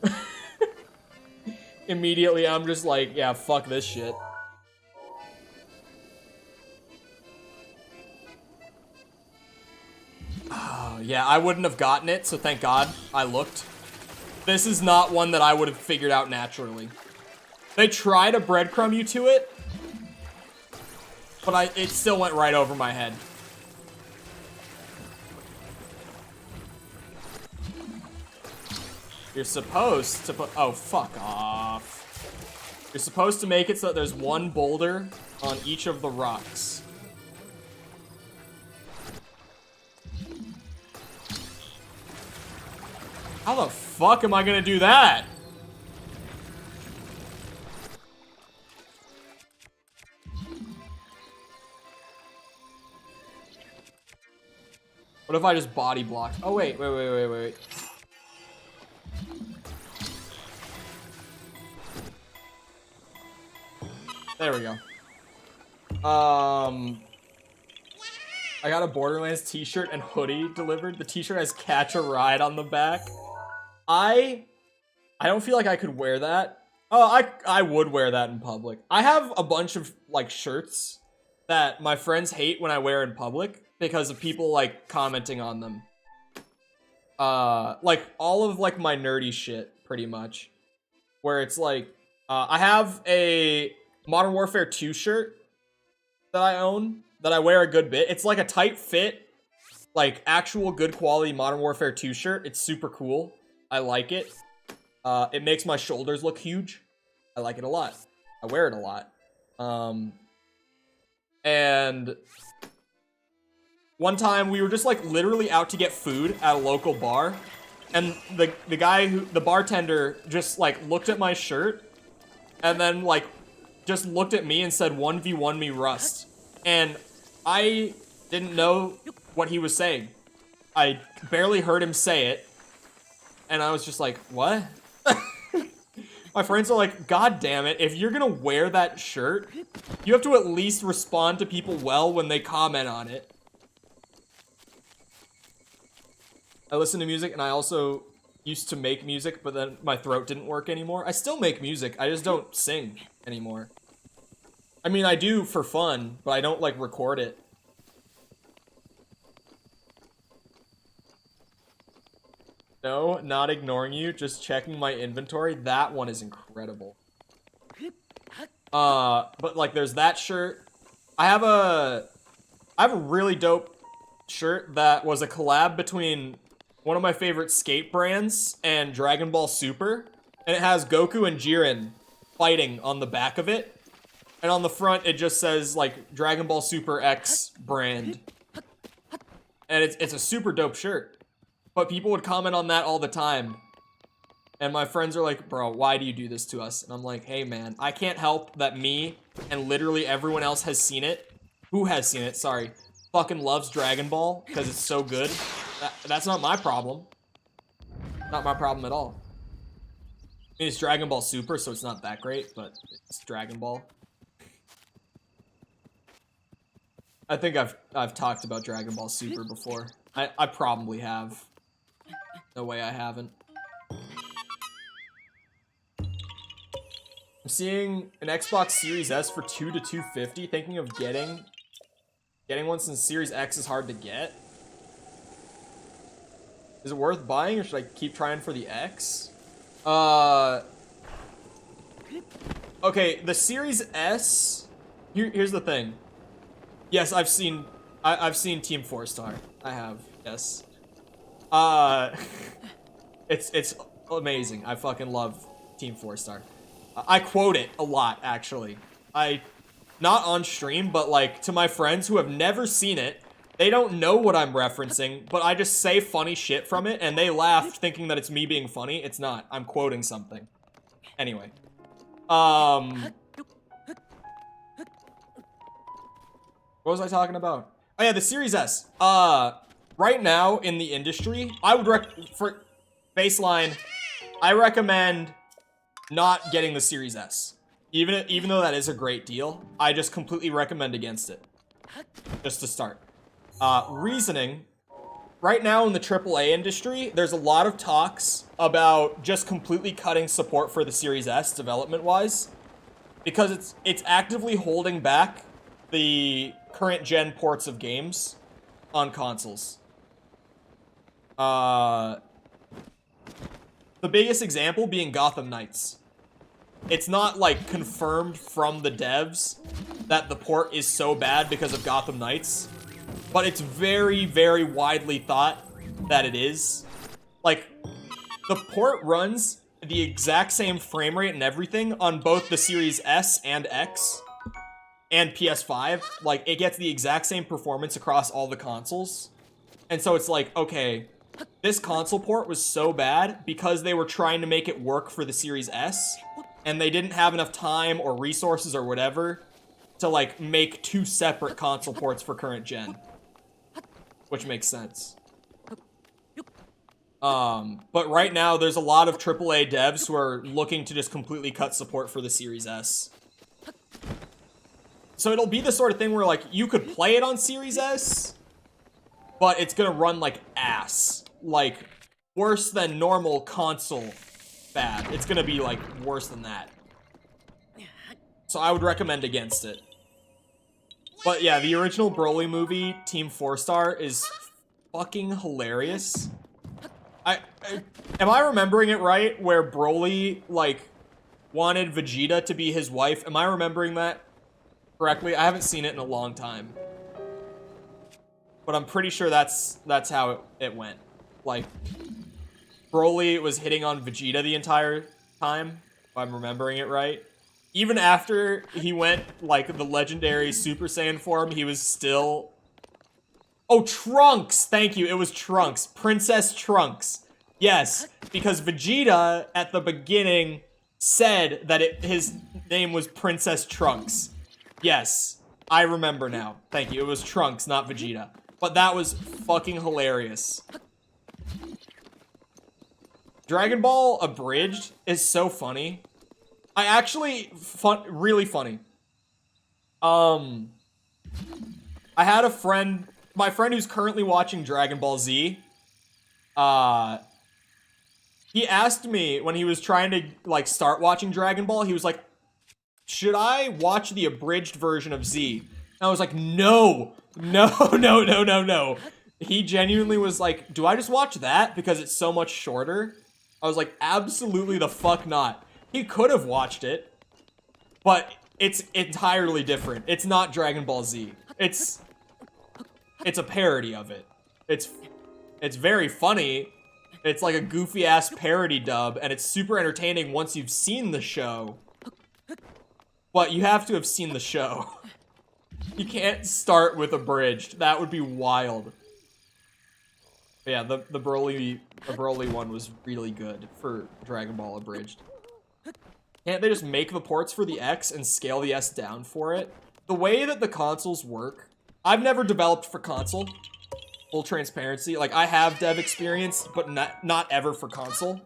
A: Immediately, I'm just like, yeah, fuck this shit. Oh, yeah, I wouldn't have gotten it, so thank God I looked. This is not one that I would have figured out naturally. They try to breadcrumb you to it, but it still went right over my head. You're supposed to put... Oh, fuck off. You're supposed to make it so that there's one boulder on each of the rocks. How the fuck am I gonna do that? What if I just body blocked? Oh, wait. There we go. I got a Borderlands t-shirt and hoodie delivered. The t-shirt has Catch a Ride on the back. I don't feel like I could wear that. Oh, I would wear that in public. I have a bunch of, like, shirts that my friends hate when I wear in public because of people, like, commenting on them. Like, all of, like, my nerdy shit, pretty much. Where it's, like, I have a Modern Warfare 2 shirt that I own, that I wear a good bit. It's, like, a tight fit, like, actual good quality Modern Warfare 2 shirt. It's super cool. I like it. It makes my shoulders look huge. I like it a lot. I wear it a lot. And one time we were just like literally out to get food at a local bar, and the bartender just like looked at my shirt and then like just looked at me and said 1v1 me Rust. And I didn't know what he was saying. I barely heard him say it. And I was just like, what? My friends are like, God damn it, if you're gonna wear that shirt, you have to at least respond to people well when they comment on it. I listen to music, and I also used to make music, but then my throat didn't work anymore. I still make music, I just don't sing anymore. I mean, I do for fun, but I don't, like, record it. No, not ignoring you, just checking my inventory. That one is incredible. But like there's that shirt. I have a really dope shirt that was a collab between one of my favorite skate brands and Dragon Ball Super. And it has Goku and Jiren fighting on the back of it. And on the front it just says like Dragon Ball Super X brand. And it's a super dope shirt. But people would comment on that all the time. And my friends are like, bro, why do you do this to us? And I'm like, hey man, I can't help that me and literally everyone else has seen it. Who has seen it? Sorry. Fucking loves Dragon Ball because it's so good. That's not my problem. Not my problem at all. I mean, it's Dragon Ball Super, so it's not that great, but it's Dragon Ball. I think I've talked about Dragon Ball Super before. I probably have. No way I haven't. I'm seeing an Xbox Series S for $200 to $250. Thinking of getting one since Series X is hard to get. Is it worth buying, or should I keep trying for the X? Okay, the Series S. Here's the thing. Yes, I've seen Team 4-Star. I have, yes. It's amazing. I fucking love Team 4-Star. I quote it a lot, actually. Not on stream, but like to my friends who have never seen it. They don't know what I'm referencing, but I just say funny shit from it, and they laugh thinking that it's me being funny. It's not. I'm quoting something. Anyway. What was I talking about? Oh yeah, the Series S. Right now in the industry, I would for baseline, I recommend not getting the Series S. Even though that is a great deal, I just completely recommend against it. Just to start. Reasoning, right now in the AAA industry, there's a lot of talks about just completely cutting support for the Series S development-wise, because it's actively holding back the current gen ports of games on consoles. The biggest example being Gotham Knights. It's not, like, confirmed from the devs that the port is so bad because of Gotham Knights, but it's very, very widely thought that it is. Like, the port runs the exact same frame rate and everything on both the Series S and X and PS5. Like, it gets the exact same performance across all the consoles. And so it's like, okay, this console port was so bad because they were trying to make it work for the Series S, and they didn't have enough time or resources or whatever to, like, make two separate console ports for current gen. Which makes sense. But right now, there's a lot of AAA devs who are looking to just completely cut support for the Series S. So it'll be the sort of thing where, like, you could play it on Series S, but it's gonna run like ass. Like, worse than normal console bad. It's gonna be, like, worse than that. So I would recommend against it. But yeah, the original Broly movie, Team 4-Star, is fucking hilarious. Am I remembering it right, where Broly, like, wanted Vegeta to be his wife? Am I remembering that correctly? I haven't seen it in a long time. But I'm pretty sure that's how it went. Like, Broly was hitting on Vegeta the entire time, if I'm remembering it right. Even after he went, like, the legendary Super Saiyan form, he was still... Oh, Trunks! Thank you, it was Trunks. Princess Trunks. Yes, because Vegeta, at the beginning, said that his name was Princess Trunks. Yes, I remember now. Thank you, it was Trunks, not Vegeta. But that was fucking hilarious. Dragon Ball Abridged is so funny. I actually, really funny. I had a friend, my friend who's currently watching Dragon Ball Z, he asked me when he was trying to, like, start watching Dragon Ball, he was like, should I watch the abridged version of Z? And I was like, no. He genuinely was like, do I just watch that because it's so much shorter? I was like, absolutely the fuck not. He could have watched it, but it's entirely different. It's not Dragon Ball Z. It's a parody of it. It's very funny. It's like a goofy-ass parody dub, and it's super entertaining once you've seen the show. But you have to have seen the show. You can't start with abridged. That would be wild. But yeah, the Broly one was really good for Dragon Ball Abridged. Can't they just make the ports for the X and scale the S down for it? The way that the consoles work, I've never developed for console. Full transparency. Like, I have dev experience, but not ever for console.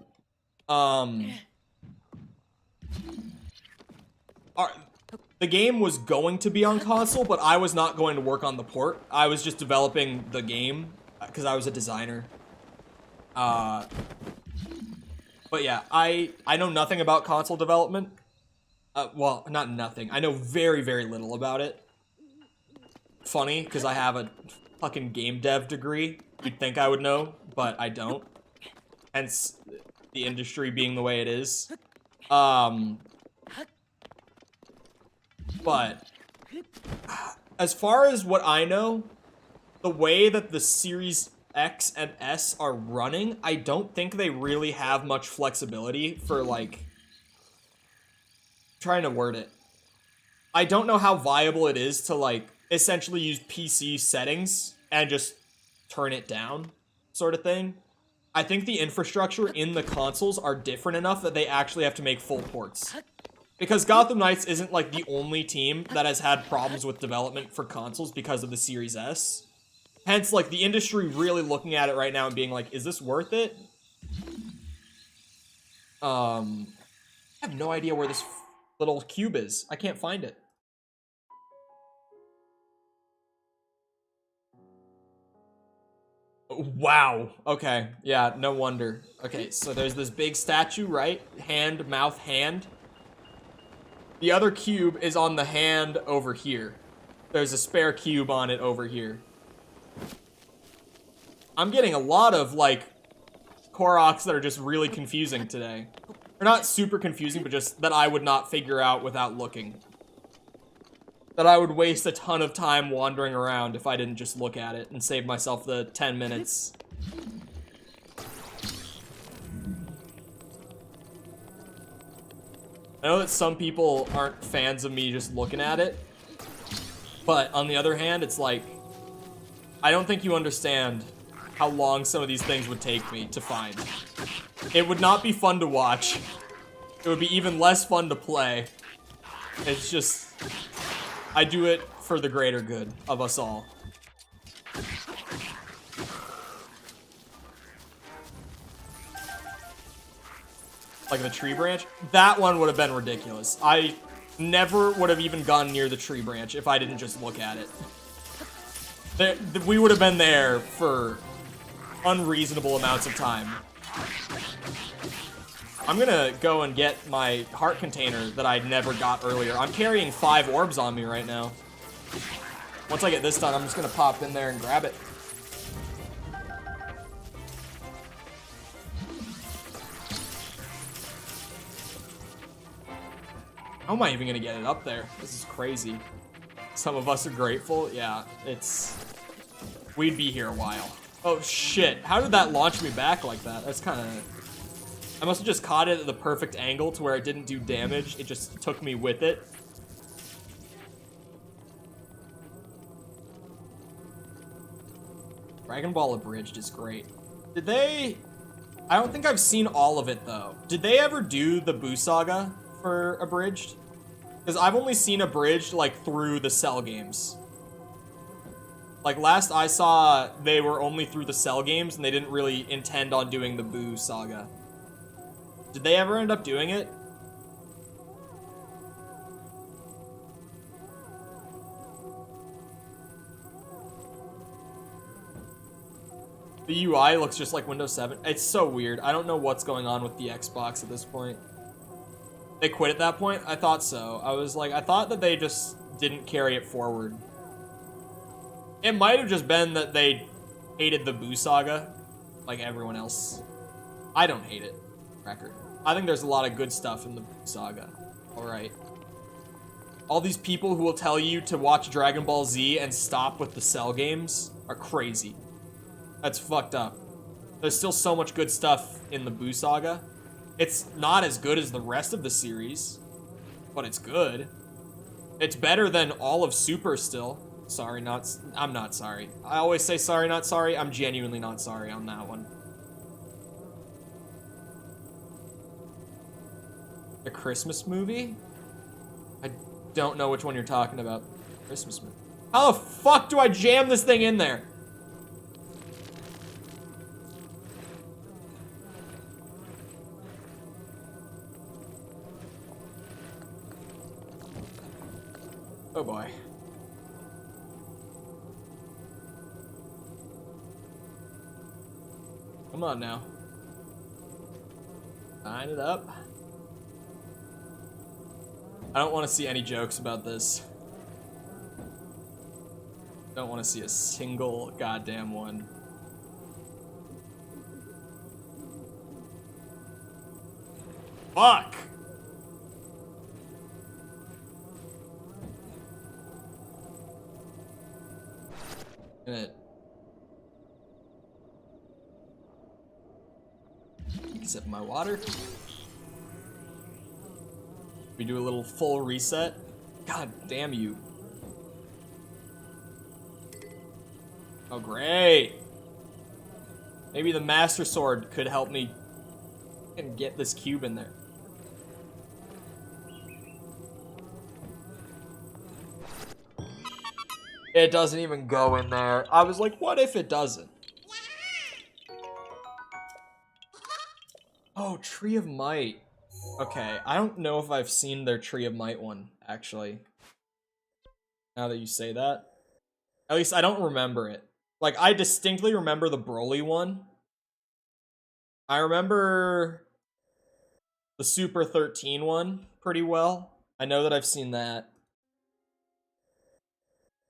A: The game was going to be on console, but I was not going to work on the port. I was just developing the game, because I was a designer. But yeah, I know nothing about console development. Well, not nothing. I know very, very little about it. Funny, because I have a fucking game dev degree. You'd think I would know, but I don't. Hence, the industry being the way it is. But as far as what I know, the way that the Series X and S are running, I don't think they really have much flexibility for, like, trying to word it. I don't know how viable it is to, like, essentially use PC settings and just turn it down, sort of thing. I think the infrastructure in the consoles are different enough that they actually have to make full ports. Because Gotham Knights isn't, like, the only team that has had problems with development for consoles because of the Series S. Hence, like, the industry really looking at it right now and being like, is this worth it? I have no idea where this little cube is. I can't find it. Wow. Okay. Yeah, no wonder. Okay, so there's this big statue, right? Hand, mouth, hand. The other cube is on the hand over here. There's a spare cube on it over here. I'm getting a lot of, like, Koroks that are just really confusing today. They're not super confusing, but just that I would not figure out without looking. That I would waste a ton of time wandering around if I didn't just look at it and save myself the 10 minutes. I know that some people aren't fans of me just looking at it, but on the other hand, it's like, I don't think you understand how long some of these things would take me to find. It would not be fun to watch. It would be even less fun to play. It's just, I do it for the greater good of us all. Like the tree branch? That one would have been ridiculous. I never would have even gone near the tree branch if I didn't just look at it. We would have been there for unreasonable amounts of time. I'm gonna go and get my heart container that I never got earlier. I'm carrying 5 orbs on me right now. Once I get this done, I'm just gonna pop in there and grab it. How am I even gonna get it up there? This is crazy. Some of us are grateful. Yeah, we'd be here a while. Oh shit, how did that launch me back like that? That's kind of... I must have just caught it at the perfect angle to where it didn't do damage. It just took me with it. Dragon Ball Abridged is great. Did they... I don't think I've seen all of it, though. Did they ever do the Boo Saga for Abridged? Because I've only seen Abridged, like, through the Cell games. Like, last I saw, they were only through the Cell games, and they didn't really intend on doing the Boo Saga. Did they ever end up doing it? The UI looks just like Windows 7. It's so weird. I don't know what's going on with the Xbox at this point. They quit at that point? I thought so. I was like, I thought that they just didn't carry it forward. It might have just been that they hated the Boo Saga, like everyone else. I don't hate it. Record. I think there's a lot of good stuff in the Boo Saga. Alright. All these people who will tell you to watch Dragon Ball Z and stop with the Cell games are crazy. That's fucked up. There's still so much good stuff in the Boo Saga. It's not as good as the rest of the series, but it's good. It's better than all of Super still. Sorry, I'm not sorry. I always say sorry, not sorry. I'm genuinely not sorry on that one. The Christmas movie? I don't know which one you're talking about. Christmas movie. How the fuck do I jam this thing in there? Oh boy. Come on now. Line it up. I don't want to see any jokes about this. Don't want to see a single goddamn one. Fuck! Gonna sip my water. We do a little full reset. God damn you. Oh, great. Maybe the Master Sword could help me and get this cube in there. It doesn't even go in there. I was like, what if it doesn't? Oh, Tree of Might. Okay, I don't know if I've seen their Tree of Might one, actually. Now that you say that. At least I don't remember it. Like, I distinctly remember the Broly one. I remember the Super 13 one pretty well. I know that I've seen that.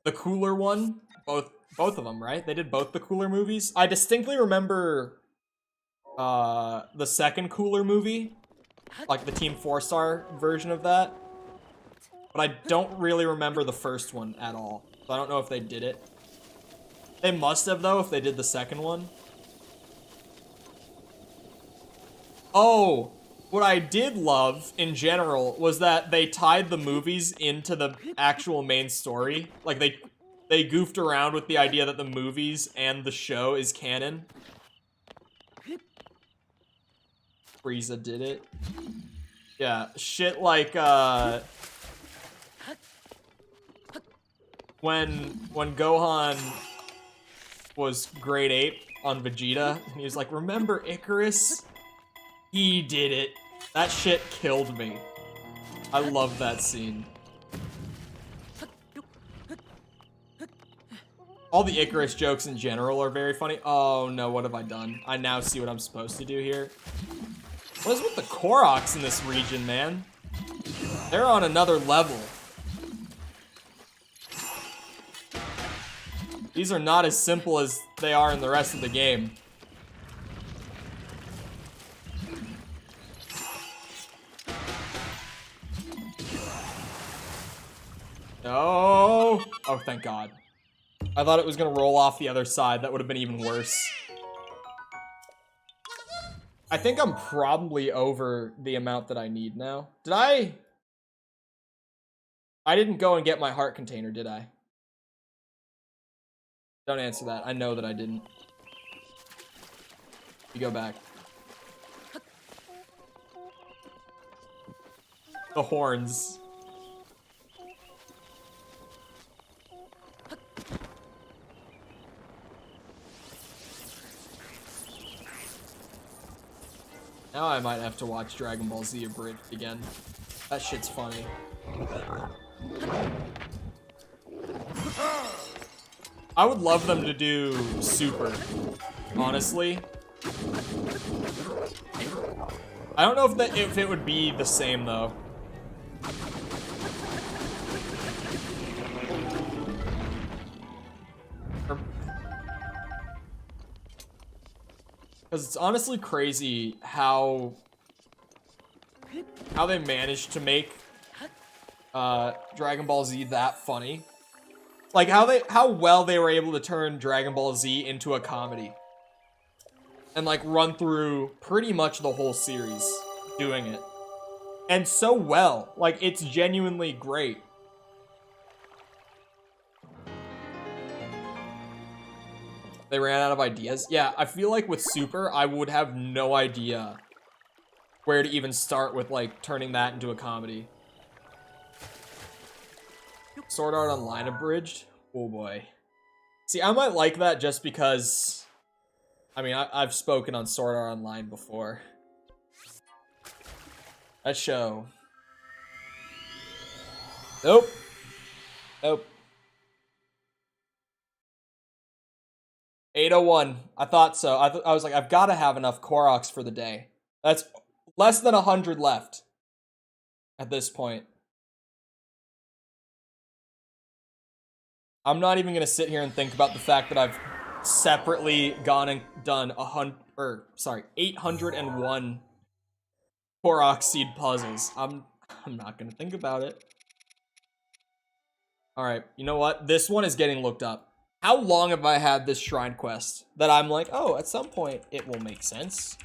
A: The Cooler one, both of them, right? They did both the Cooler movies. I distinctly remember the second Cooler movie, like the Team 4-Star version of that. But I don't really remember the first one at all. So I don't know if they did it. They must have, though, if they did the second one. Oh, what I did love, in general, was that they tied the movies into the actual main story. Like, they goofed around with the idea that the movies and the show is canon. Frieza did it. Yeah, shit like, when Gohan was grade 8 on Vegeta, and he was like, remember Icarus? He did it. That shit killed me. I love that scene. All the Icarus jokes in general are very funny. Oh no, what have I done? I now see what I'm supposed to do here. What is with the Koroks in this region, man? They're on another level. These are not as simple as they are in the rest of the game. No! Oh, thank God. I thought it was gonna roll off the other side. That would have been even worse. I think I'm probably over the amount that I need now. Did I? I didn't go and get my heart container, did I? Don't answer that. I know that I didn't. You go back. The horns. Now I might have to watch Dragon Ball Z abridged again. That shit's funny. I would love them to do Super, honestly. I don't know if it would be the same though. Because it's honestly crazy how they managed to make Dragon Ball Z that funny. Like how well they were able to turn Dragon Ball Z into a comedy. And like run through pretty much the whole series doing it. And so well. Like it's genuinely great. They ran out of ideas. Yeah, I feel like with Super, I would have no idea where to even start with, like, turning that into a comedy. Sword Art Online abridged? Oh boy. See, I might like that just because... I mean, I've spoken on Sword Art Online before. That show. Nope. Nope. 801. I thought so. I was like, I've got to have enough Koroks for the day. That's less than 100 left at this point. I'm not even gonna sit here and think about the fact that I've separately gone and done 801 Korok seed puzzles. I'm not gonna think about it. Alright, you know what? This one is getting looked up. How long have I had this shrine quest that I'm like, oh, at some point it will make sense?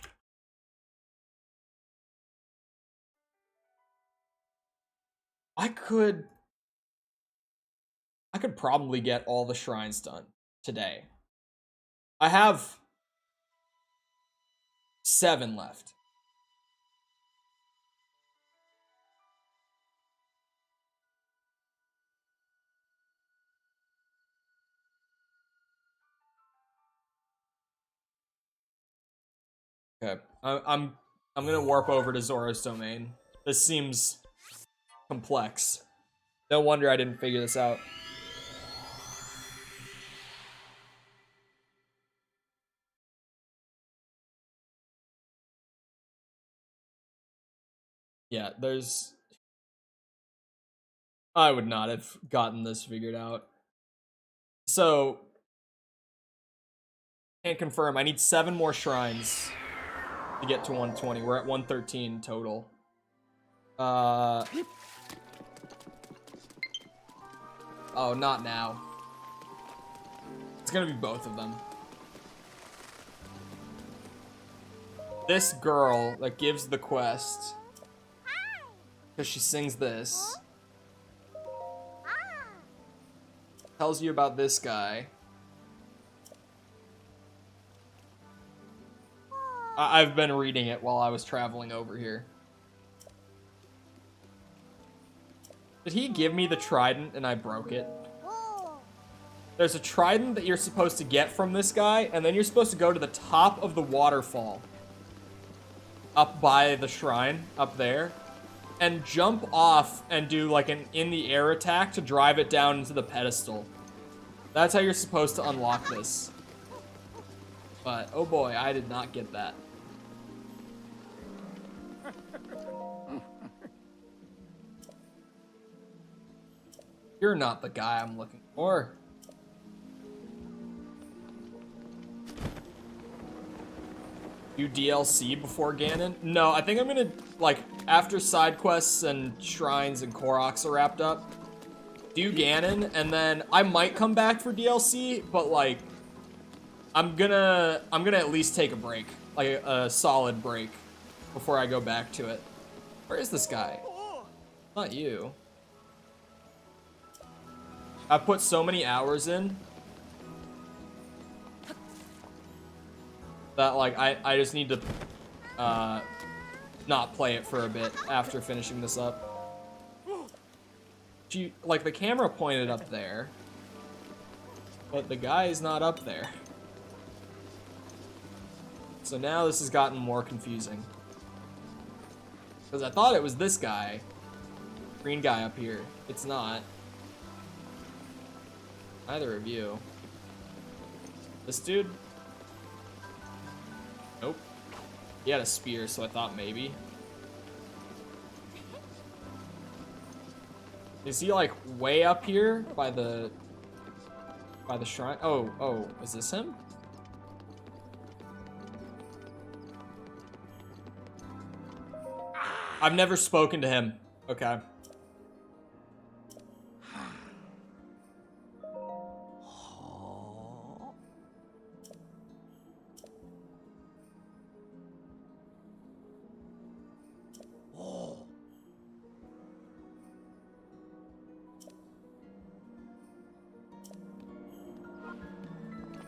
A: I could probably get all the shrines done today. I have 7 left. Okay, I'm gonna warp over to Zora's domain. This seems complex. No wonder I didn't figure this out. Yeah, there's... I would not have gotten this figured out. So, can't confirm. I need 7 more shrines to get to 120. We're at 113 total. Oh, not now. It's gonna be both of them. This girl that gives the quest, because she sings this, tells you about this guy. I've been reading it while I was traveling over here. Did he give me the trident and I broke it? There's a trident that you're supposed to get from this guy, and then you're supposed to go to the top of the waterfall. Up by the shrine, up there. And jump off and do like an in-the-air attack to drive it down into the pedestal. That's how you're supposed to unlock this. But, oh boy, I did not get that. You're not the guy I'm looking for. Do DLC before Ganon? No, I think I'm gonna, like, after side quests and shrines and Koroks are wrapped up, do Ganon, and then I might come back for DLC, but, like, I'm gonna at least take a break, like a solid break, before I go back to it. Where is this guy? Not you. I've put so many hours in that, like, I just need to not play it for a bit after finishing this up. Like, the camera pointed up there, but the guy is not up there. So now this has gotten more confusing. Because I thought it was this guy. Green guy up here. It's not. Neither of you. This dude? Nope. He had a spear, so I thought maybe. Is he like way up here by the shrine? Oh, is this him? I've never spoken to him. Okay.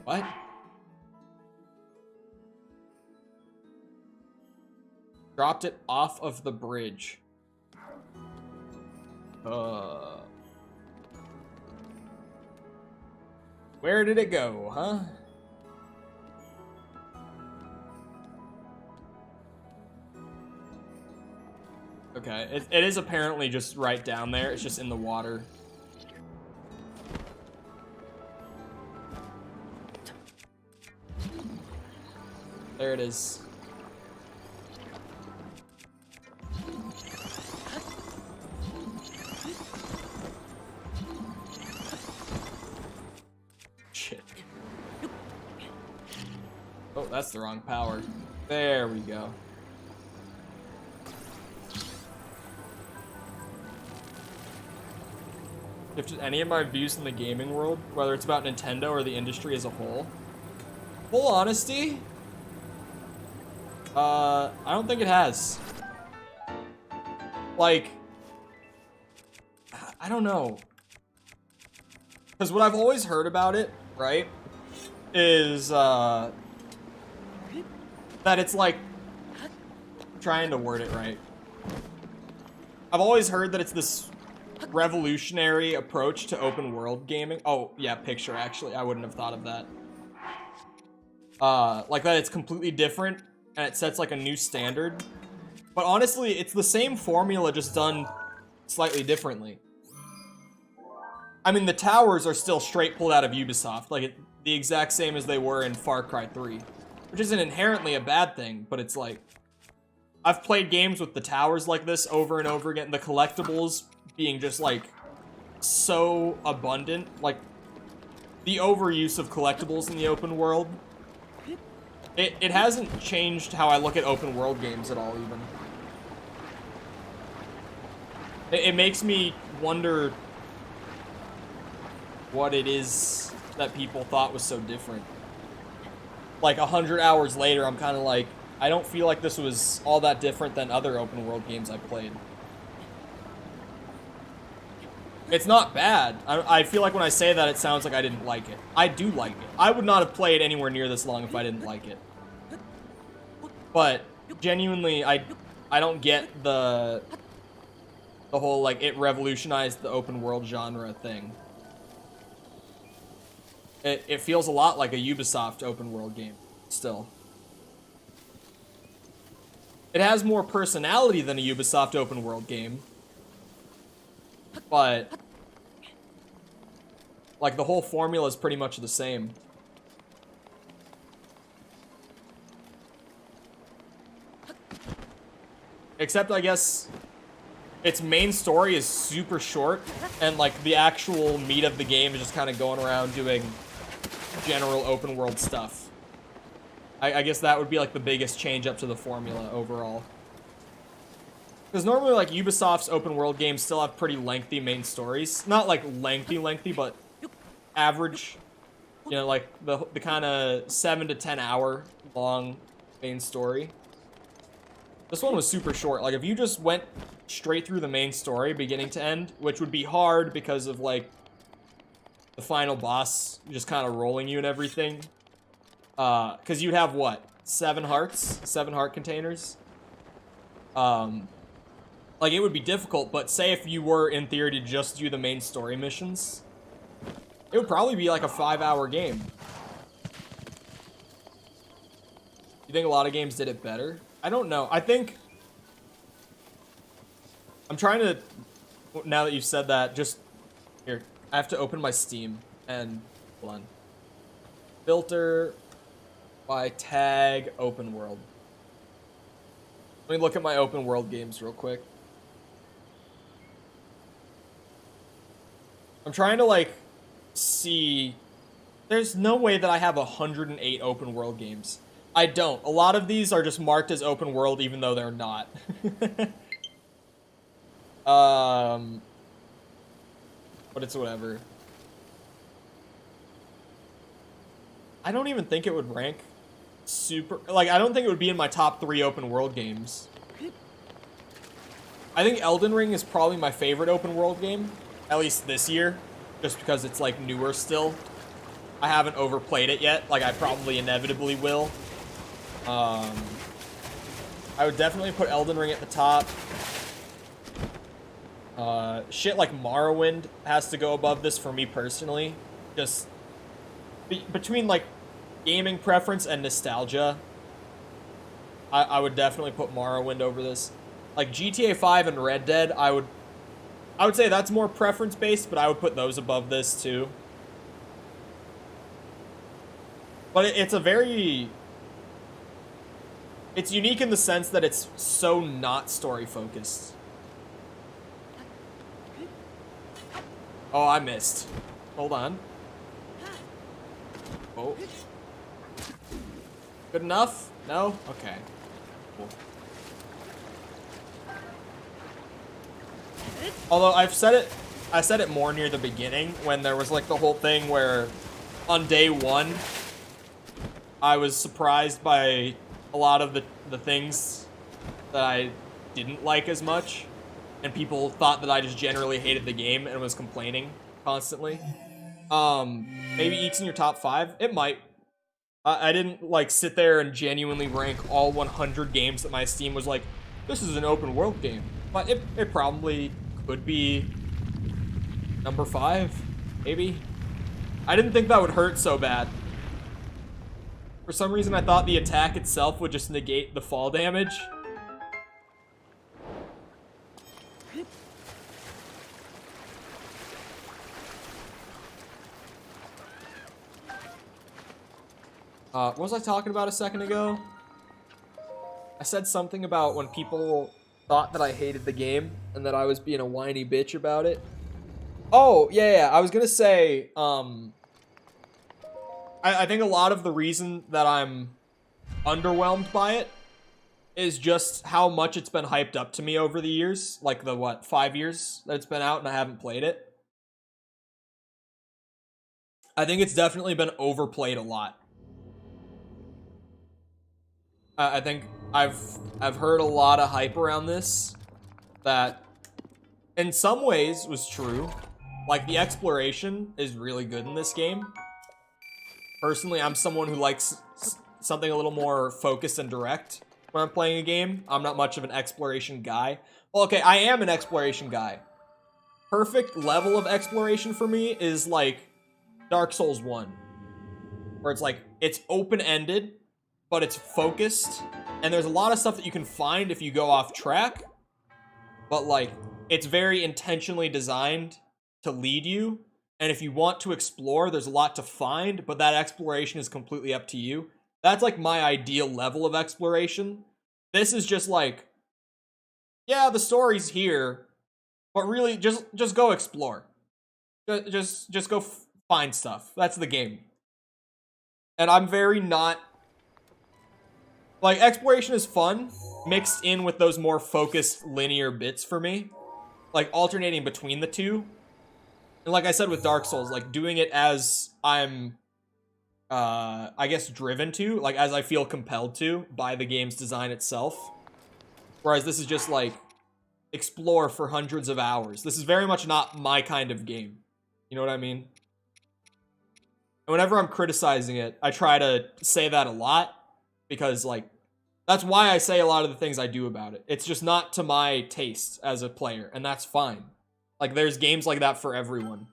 A: What? Dropped it off of the bridge. Where did it go, huh? Okay, it is apparently just right down there. It's just in the water. There it is. that's the wrong power. There we go. If any of my views in the gaming world, whether it's about Nintendo or the industry as a whole. Full honesty, I don't think it has. Like, I don't know. Because what I've always heard about it, right, is, that it's like, I'm trying to word it right. I've always heard that it's this revolutionary approach to open world gaming. Oh, yeah, picture, actually. I wouldn't have thought of that. Like that it's completely different, and it sets like a new standard. But honestly, it's the same formula, just done slightly differently. I mean, the towers are still straight pulled out of Ubisoft, like the exact same as they were in Far Cry 3. Which isn't inherently a bad thing, but it's like, I've played games with the towers like this over and over again, the collectibles being just like so abundant, like the overuse of collectibles in the open world. It hasn't changed how I look at open world games at all, even. It makes me wonder what it is that people thought was so different. Like 100 hours later, I'm kind of like, I don't feel like this was all that different than other open world games I've played. It's not bad. I feel like when I say that, it sounds like I didn't like it. I do like it. I would not have played anywhere near this long if I didn't like it. But genuinely, I don't get the whole, like, it revolutionized the open world genre thing. It feels a lot like a Ubisoft open world game, still. It has more personality than a Ubisoft open world game. But, like, the whole formula is pretty much the same. Except, I guess, its main story is super short, and, like, the actual meat of the game is just kind of going around doing general open world stuff. I guess that would be, like, the biggest change up to the formula overall. Because normally, like, Ubisoft's open world games still have pretty lengthy main stories. Not, like, lengthy, but average. You know, like, the kind of 7 to 10 hour long main story. This one was super short. Like, if you just went straight through the main story, beginning to end, which would be hard because of, like, the final boss just kind of rolling you and everything. Because you'd have, what? 7 hearts? 7 heart containers? Like, it would be difficult, but say if you were, in theory, to just do the main story missions, it would probably be like a 5-hour game. You think a lot of games did it better? I don't know. I think... I'm trying to... Now that you've said that, just... Here. I have to open my Steam and... Hold on. Filter by tag open world. Let me look at my open world games real quick. I'm trying to, like, see... There's no way that I have 108 open world games. I don't. A lot of these are just marked as open world even though they're not. But it's whatever. I don't even think it would rank super... Like, I don't think it would be in my top 3 open world games. I think Elden Ring is probably my favorite open world game. At least this year. Just because it's, like, newer still. I haven't overplayed it yet. Like, I probably inevitably will. I would definitely put Elden Ring at the top. Shit like Morrowind has to go above this for me personally. Just between, like, gaming preference and nostalgia, I would definitely put Morrowind over this. Like, GTA 5 and Red Dead, I would say that's more preference-based, but I would put those above this, too. But it's a very... It's unique in the sense that it's so not story-focused. Oh, I missed. Hold on. Oh. Good enough? No? Okay. Cool. Although I said it more near the beginning when there was like the whole thing where on day one, I was surprised by a lot of the things that I didn't like as much, and people thought that I just generally hated the game and was complaining constantly. Maybe Eeks in your top 5? It might. I didn't like sit there and genuinely rank all 100 games that my Steam was like, this is an open world game. But it probably could be number 5, maybe. I didn't think that would hurt so bad. For some reason, I thought the attack itself would just negate the fall damage. What was I talking about a second ago? I said something about when people thought that I hated the game and that I was being a whiny bitch about it. Oh, yeah, I was gonna say, I think a lot of the reason that I'm underwhelmed by it is just how much it's been hyped up to me over the years. Like the, 5 years that it's been out and I haven't played it. I think it's definitely been overplayed a lot. I think I've heard a lot of hype around this that in some ways was true. Like the exploration is really good in this game. Personally, I'm someone who likes something a little more focused and direct when I'm playing a game. I'm not much of an exploration guy. Well, okay, I am an exploration guy. Perfect level of exploration for me is like Dark Souls 1. Where it's like, it's open-ended, but it's focused. And there's a lot of stuff that you can find if you go off track. But like, it's very intentionally designed to lead you. And if you want to explore, there's a lot to find, but that exploration is completely up to you. That's like my ideal level of exploration. This is just like, yeah, the story's here, but really just go explore. Just go find stuff. That's the game. And I'm very not... Like, exploration is fun, mixed in with those more focused linear bits for me. Like, alternating between the two. And like I said with Dark Souls, like, doing it as I'm, I guess, driven to. Like, as I feel compelled to by the game's design itself. Whereas this is just, like, explore for hundreds of hours. This is very much not my kind of game. You know what I mean? And whenever I'm criticizing it, I try to say that a lot. Because, like, that's why I say a lot of the things I do about it. It's just not to my taste as a player, and that's fine. Like, there's games like that for everyone.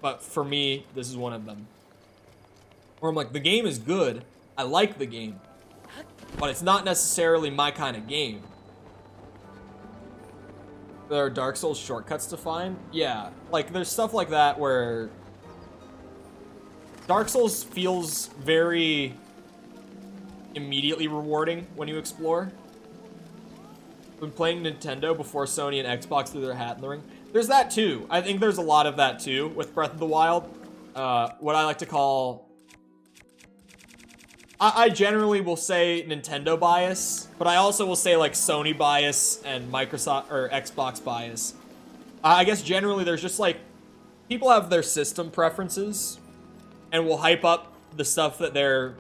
A: But for me, this is one of them. Where I'm like, the game is good. I like the game. But it's not necessarily my kind of game. There are Dark Souls shortcuts to find? Yeah. Like, there's stuff like that where... Dark Souls feels very... immediately rewarding when you explore. When playing Nintendo before Sony and Xbox threw their hat in the ring. There's that too. I think there's a lot of that too with Breath of the Wild. What I like to call... I generally will say Nintendo bias, but I also will say like Sony bias and Microsoft or Xbox bias. I guess generally there's just like... People have their system preferences and will hype up the stuff that they're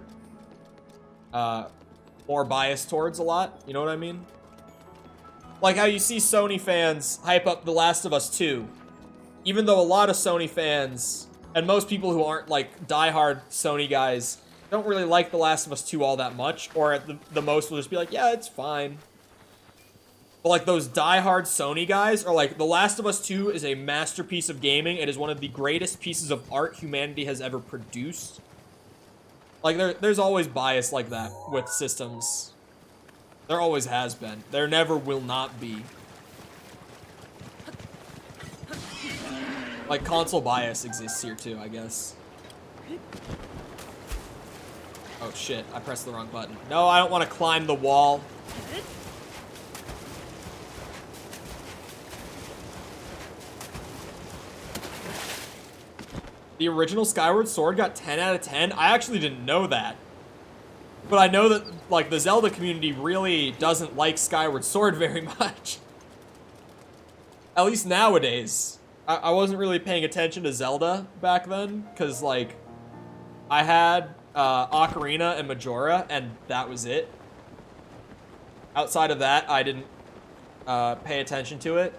A: more biased towards a lot. You know what I mean? Like how you see Sony fans hype up The Last of Us 2. Even though a lot of Sony fans, and most people who aren't like diehard Sony guys, don't really like The Last of Us 2 all that much, or at the most will just be like, yeah, it's fine. But like those diehard Sony guys are like, The Last of Us 2 is a masterpiece of gaming. It is one of the greatest pieces of art humanity has ever produced. Like, there's always bias like that with systems. There always has been. There never will not be. Like, console bias exists here too, I guess. Oh shit, I pressed the wrong button. No, I don't want to climb the wall. The original Skyward Sword got 10 out of 10? I actually didn't know that. But I know that, like, the Zelda community really doesn't like Skyward Sword very much. At least nowadays. I wasn't really paying attention to Zelda back then, because, like, I had Ocarina and Majora, and that was it. Outside of that, I didn't pay attention to it.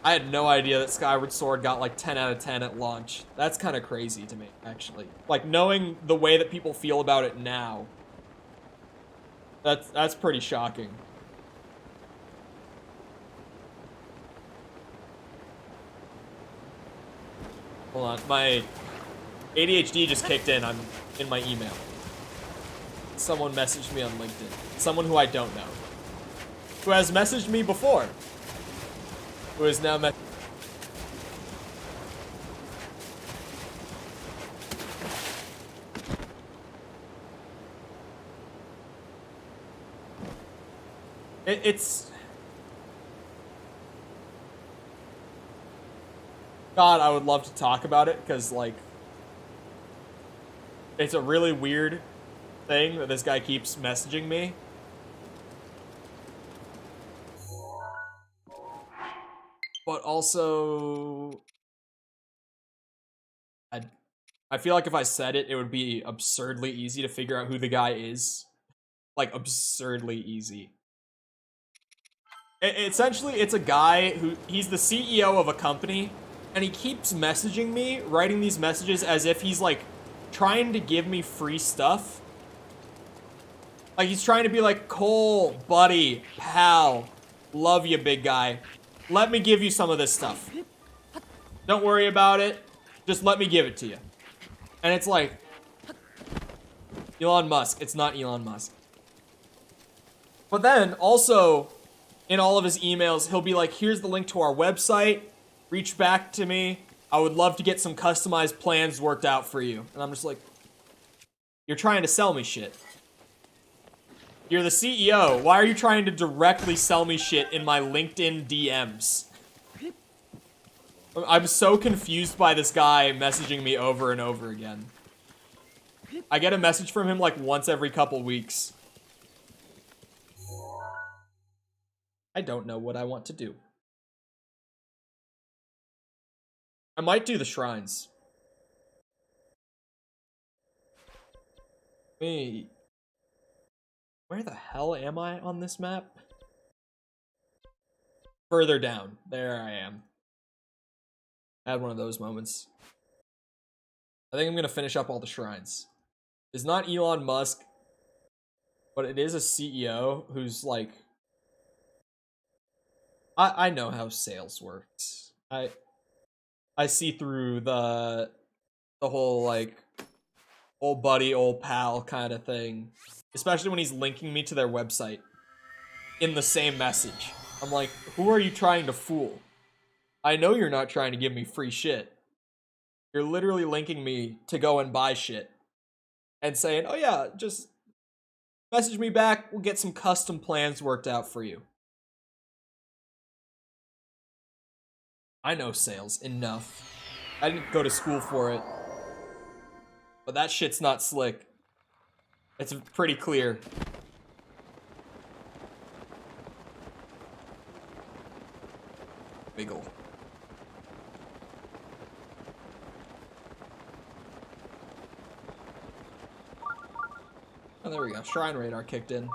A: I had no idea that Skyward Sword got like 10 out of 10 at launch. That's kind of crazy to me, actually. Like, knowing the way that people feel about it now, that's pretty shocking. Hold on, my ADHD just kicked in. I'm in my email. Someone messaged me on LinkedIn. Someone who I don't know. Who has messaged me before. Who is now it's... God, I would love to talk about it, because, like, it's a really weird thing that this guy keeps messaging me. But also, I feel like if I said it, it would be absurdly easy to figure out who the guy is. Like, absurdly easy. Essentially, it's a guy who, he's the CEO of a company, and he keeps messaging me, writing these messages as if he's, like, trying to give me free stuff. Like, he's trying to be like, Cole, buddy, pal, love you, big guy. Let me give you some of this stuff. Don't worry about it. Just let me give it to you. And it's like, Elon Musk. It's not Elon Musk. But then, also, in all of his emails, he'll be like, here's the link to our website. Reach back to me. I would love to get some customized plans worked out for you. And I'm just like, you're trying to sell me shit. You're the CEO. Why are you trying to directly sell me shit in my LinkedIn DMs? I'm so confused by this guy messaging me over and over again. I get a message from him like once every couple weeks. I don't know what I want to do. I might do the shrines. Wait. Where the hell am I on this map? Further down. There I am. I had one of those moments. I think I'm gonna finish up all the shrines. It's not Elon Musk, but it is a CEO who's like... I know how sales works. I see through the whole, like, old buddy, old pal kind of thing. Especially when he's linking me to their website in the same message. I'm like, who are you trying to fool? I know you're not trying to give me free shit. You're literally linking me to go and buy shit. And saying, oh yeah, just message me back, we'll get some custom plans worked out for you. I know sales enough. I didn't go to school for it. But that shit's not slick. It's pretty clear. Wiggle. Oh, there we go. Shrine radar kicked in.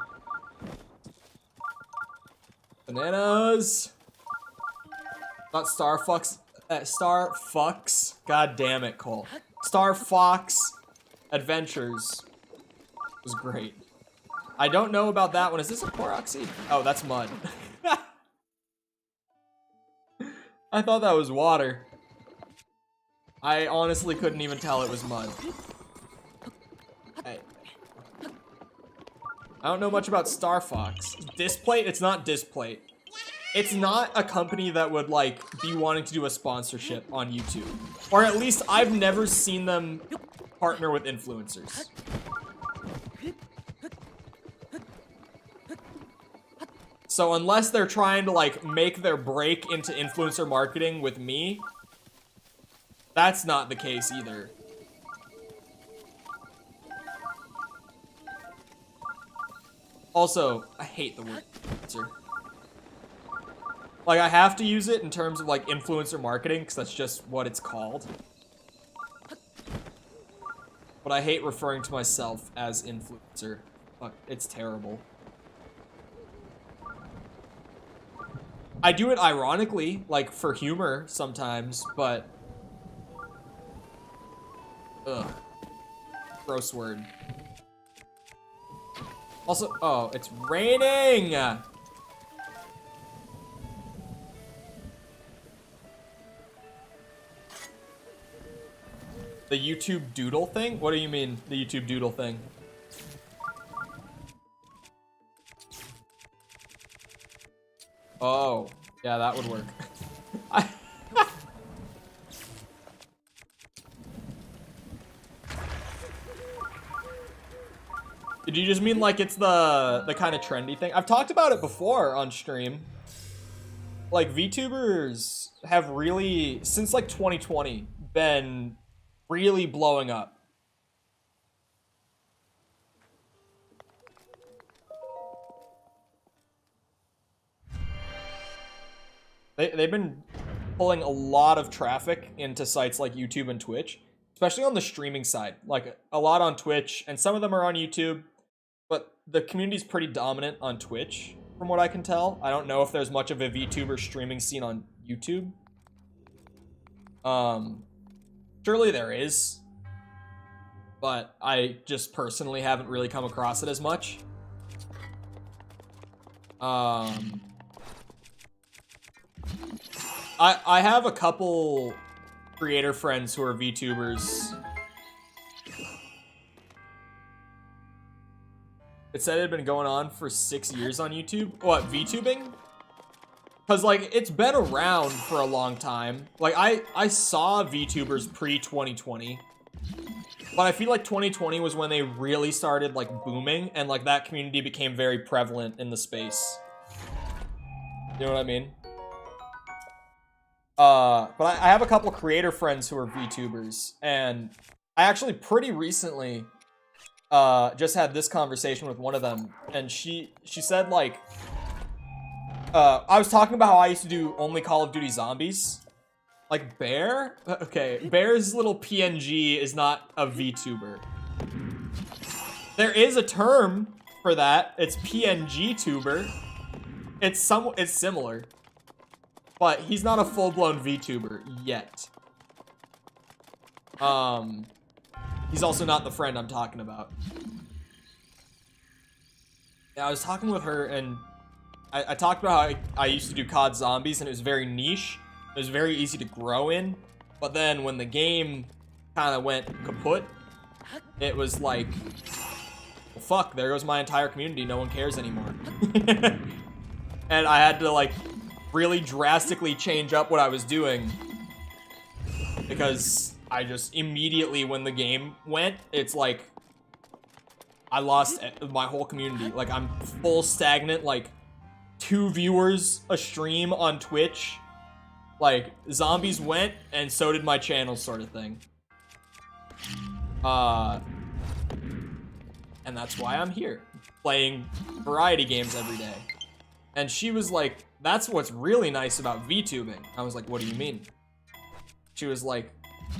A: Bananas! Not Star Fox. Star Fox. God damn it, Cole. Star Fox Adventures was great. I don't know about that one. Is this a Korok seed? Oh, that's mud. I thought that was water. I honestly couldn't even tell it was mud. Hey. I don't know much about Star Fox. Displate? It's not Displate. It's not a company that would, like, be wanting to do a sponsorship on YouTube. Or at least I've never seen them partner with influencers. So unless they're trying to, like, make their break into influencer marketing with me, that's not the case either. Also, I hate the word influencer. Like, I have to use it in terms of, like, influencer marketing, because that's just what it's called. But I hate referring to myself as influencer. Fuck, it's terrible. I do it ironically, like, for humor sometimes, but... Ugh. Gross word. Also, oh, it's raining! The YouTube doodle thing? What do you mean, the YouTube doodle thing? Oh, yeah, that would work. Did you just mean like it's the kind of trendy thing? I've talked about it before on stream. Like, VTubers have really, since like 2020, been really blowing up. They've been pulling a lot of traffic into sites like YouTube and Twitch, especially on the streaming side. Like, a lot on Twitch, and some of them are on YouTube, but the community's pretty dominant on Twitch, from what I can tell. I don't know if there's much of a VTuber streaming scene on YouTube. Surely there is, but I just personally haven't really come across it as much. I have a couple creator friends who are VTubers. It said it had been going on for 6 years on YouTube. What, VTubing? Because, like, it's been around for a long time. Like, I saw VTubers pre-2020. But I feel like 2020 was when they really started, like, booming. And, like, that community became very prevalent in the space. You know what I mean? But I have a couple creator friends who are VTubers. And I actually pretty recently... just had this conversation with one of them, and she said, like, I was talking about how I used to do only Call of Duty Zombies. Like, Bear? Okay, Bear's little PNG is not a VTuber. There is a term for that. It's PNG tuber. It's similar. But he's not a full-blown VTuber yet. He's also not the friend I'm talking about. Yeah, I was talking with her, and I talked about how I used to do COD Zombies, and it was very niche. It was very easy to grow in. But then when the game kind of went kaput, it was like, well, fuck, there goes my entire community. No one cares anymore. And I had to, like, really drastically change up what I was doing. Because... I just immediately, when the game went, it's like I lost my whole community. Like, I'm full stagnant, like 2 viewers a stream on Twitch. Like, zombies went, and so did my channel, sort of thing. And that's why I'm here, playing variety games every day. And she was like, that's what's really nice about VTubing. I was like, what do you mean? She was like,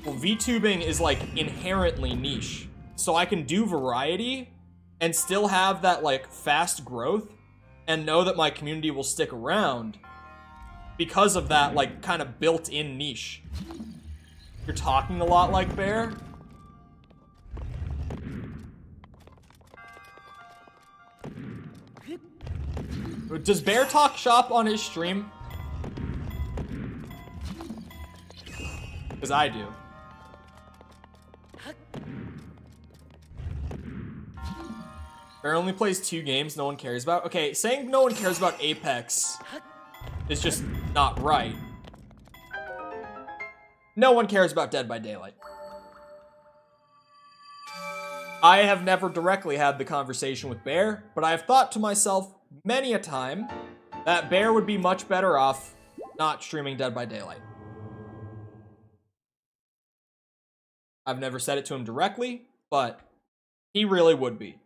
A: well, VTubing is, like, inherently niche. So I can do variety and still have that, like, fast growth and know that my community will stick around because of that, like, kind of built-in niche. You're talking a lot like Bear. Does Bear talk shop on his stream? Because I do. Bear only plays 2 games no one cares about. Okay, saying no one cares about Apex is just not right. No one cares about Dead by Daylight. I have never directly had the conversation with Bear, but I have thought to myself many a time that Bear would be much better off not streaming Dead by Daylight. I've never said it to him directly, but he really would be.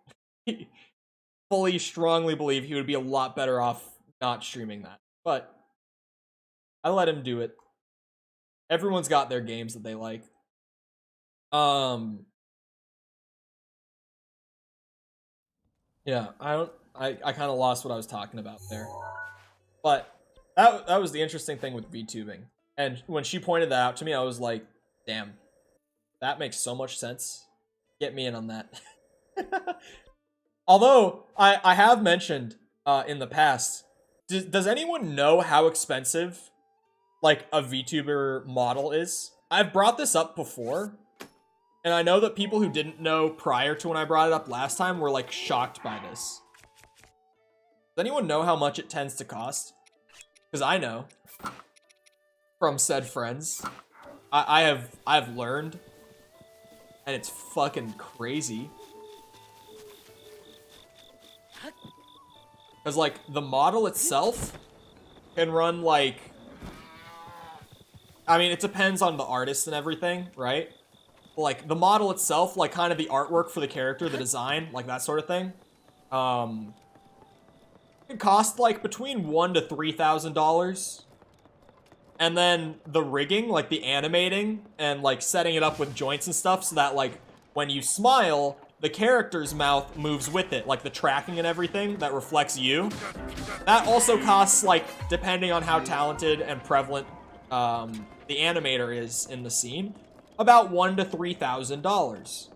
A: fully, strongly believe he would be a lot better off not streaming that. But I let him do it. Everyone's got their games that they like. Yeah, I kind of lost what I was talking about there. But that was the interesting thing with VTubing. And when she pointed that out to me, I was like, damn, that makes so much sense. Get me in on that. Although, I have mentioned in the past, does anyone know how expensive, like, a VTuber model is? I've brought this up before, and I know that people who didn't know prior to when I brought it up last time were, like, shocked by this. Does anyone know how much it tends to cost? Because I know from said friends. I've learned, and it's fucking crazy. Because, like, the model itself can run, like... I mean, it depends on the artist and everything, right? But, like, the model itself, like, kind of the artwork for the character, the design, like, that sort of thing. It cost, like, between $1,000 to $3,000. And then the rigging, like, the animating, and, like, setting it up with joints and stuff so that, like, when you smile... the character's mouth moves with it, like the tracking and everything that reflects you. That also costs, like, depending on how talented and prevalent the animator is in the scene, about $1,000 to $3,000.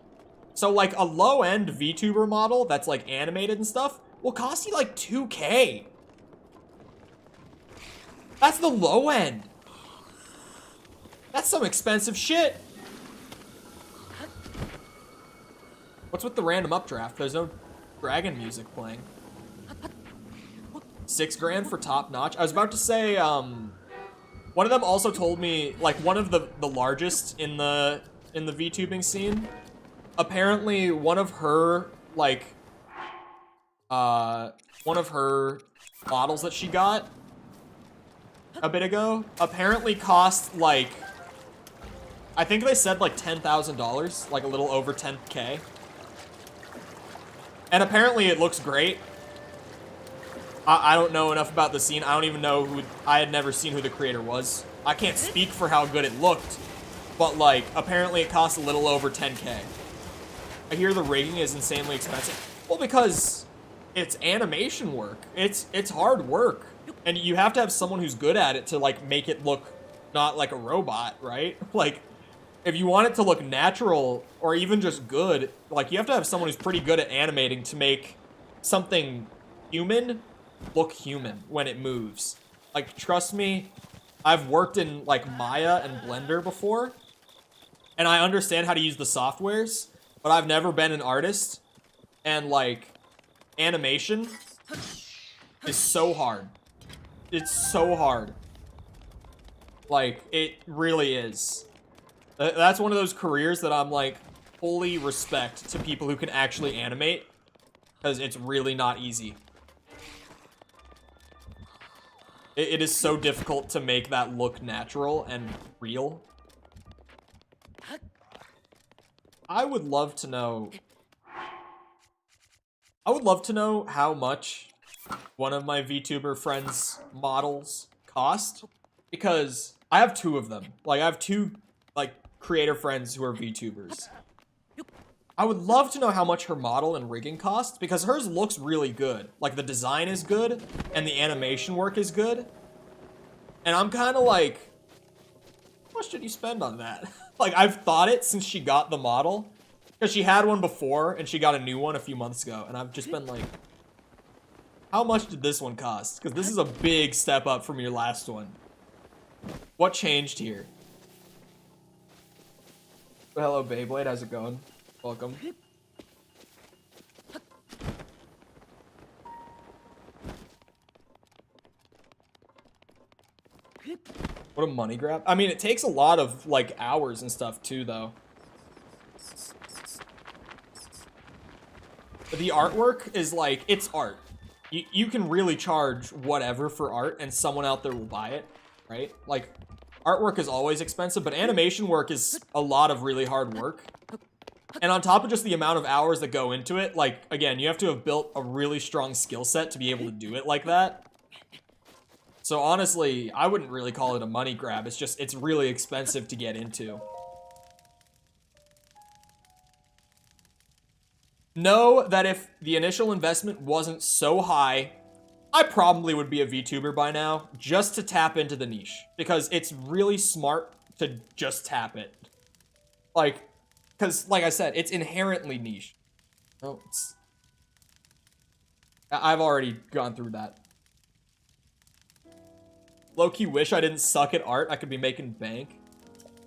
A: So, like, a low-end VTuber model that's, like, animated and stuff will cost you, like, $2K. That's the low end. That's some expensive shit. What's with the random updraft? There's no dragon music playing. $6,000 for top notch. I was about to say, one of them also told me, like, one of the largest in the VTubing scene. Apparently, one of her, like, one of her models that she got a bit ago apparently cost, like, I think they said, like, $10,000, like a little over 10K. And apparently it looks great. I don't know enough about the scene. I don't even know who... I had never seen who the creator was. I can't speak for how good it looked. But, like, apparently it costs a little over 10K. I hear the rigging is insanely expensive. Well, because it's animation work. It's hard work. And you have to have someone who's good at it to, like, make it look not like a robot, right? Like... if you want it to look natural, or even just good, like, you have to have someone who's pretty good at animating to make something human look human when it moves. Like, trust me, I've worked in, like, Maya and Blender before, and I understand how to use the softwares, but I've never been an artist, and, like, animation is so hard. It's so hard. Like, it really is. That's one of those careers that I'm, like, fully respect to people who can actually animate, because it's really not easy. It is so difficult to make that look natural and real. I would love to know how much one of my VTuber friends' models cost, because I have two of them. Like, I have two, like, creator friends who are VTubers. I would love to know how much her model and rigging costs, because hers looks really good. Like, the design is good, and the animation work is good. And I'm kind of like, how much did you spend on that? Like, I've thought it since she got the model, because she had one before, and she got a new one a few months ago, and I've just been like, how much did this one cost? Because this is a big step up from your last one. What changed here? Hello, Beyblade. How's it going? Welcome. What a money grab. I mean, it takes a lot of, like, hours and stuff, too, though. The artwork is, like, it's art. You can really charge whatever for art, and someone out there will buy it, right? Like, artwork is always expensive, but animation work is a lot of really hard work. And on top of just the amount of hours that go into it, like, again, you have to have built a really strong skill set to be able to do it like that. So honestly, I wouldn't really call it a money grab. It's just, it's really expensive to get into. Know that if the initial investment wasn't so high, I probably would be a VTuber by now, just to tap into the niche. Because it's really smart to just tap it. Like, because, like I said, it's inherently niche. Oh, I've already gone through that. Low-key wish I didn't suck at art. I could be making bank.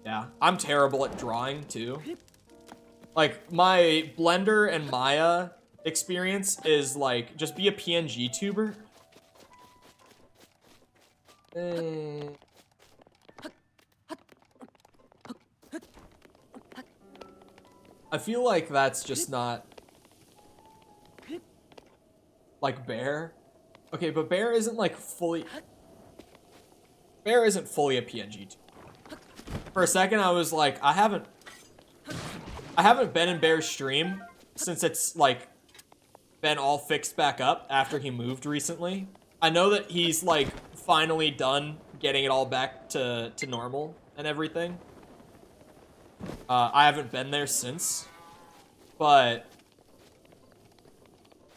A: Yeah, I'm terrible at drawing, too. Like, my Blender and Maya experience is, like, just be a PNG tuber. I feel like that's just not... Like, Bear. Okay, but Bear isn't, like, fully... Bear isn't fully a PNG tuber. For a second, I was like, I haven't been in Bear's stream since it's, like, been all fixed back up after he moved recently. I know that he's, like, finally done getting it all back to normal and everything. I haven't been there since. But,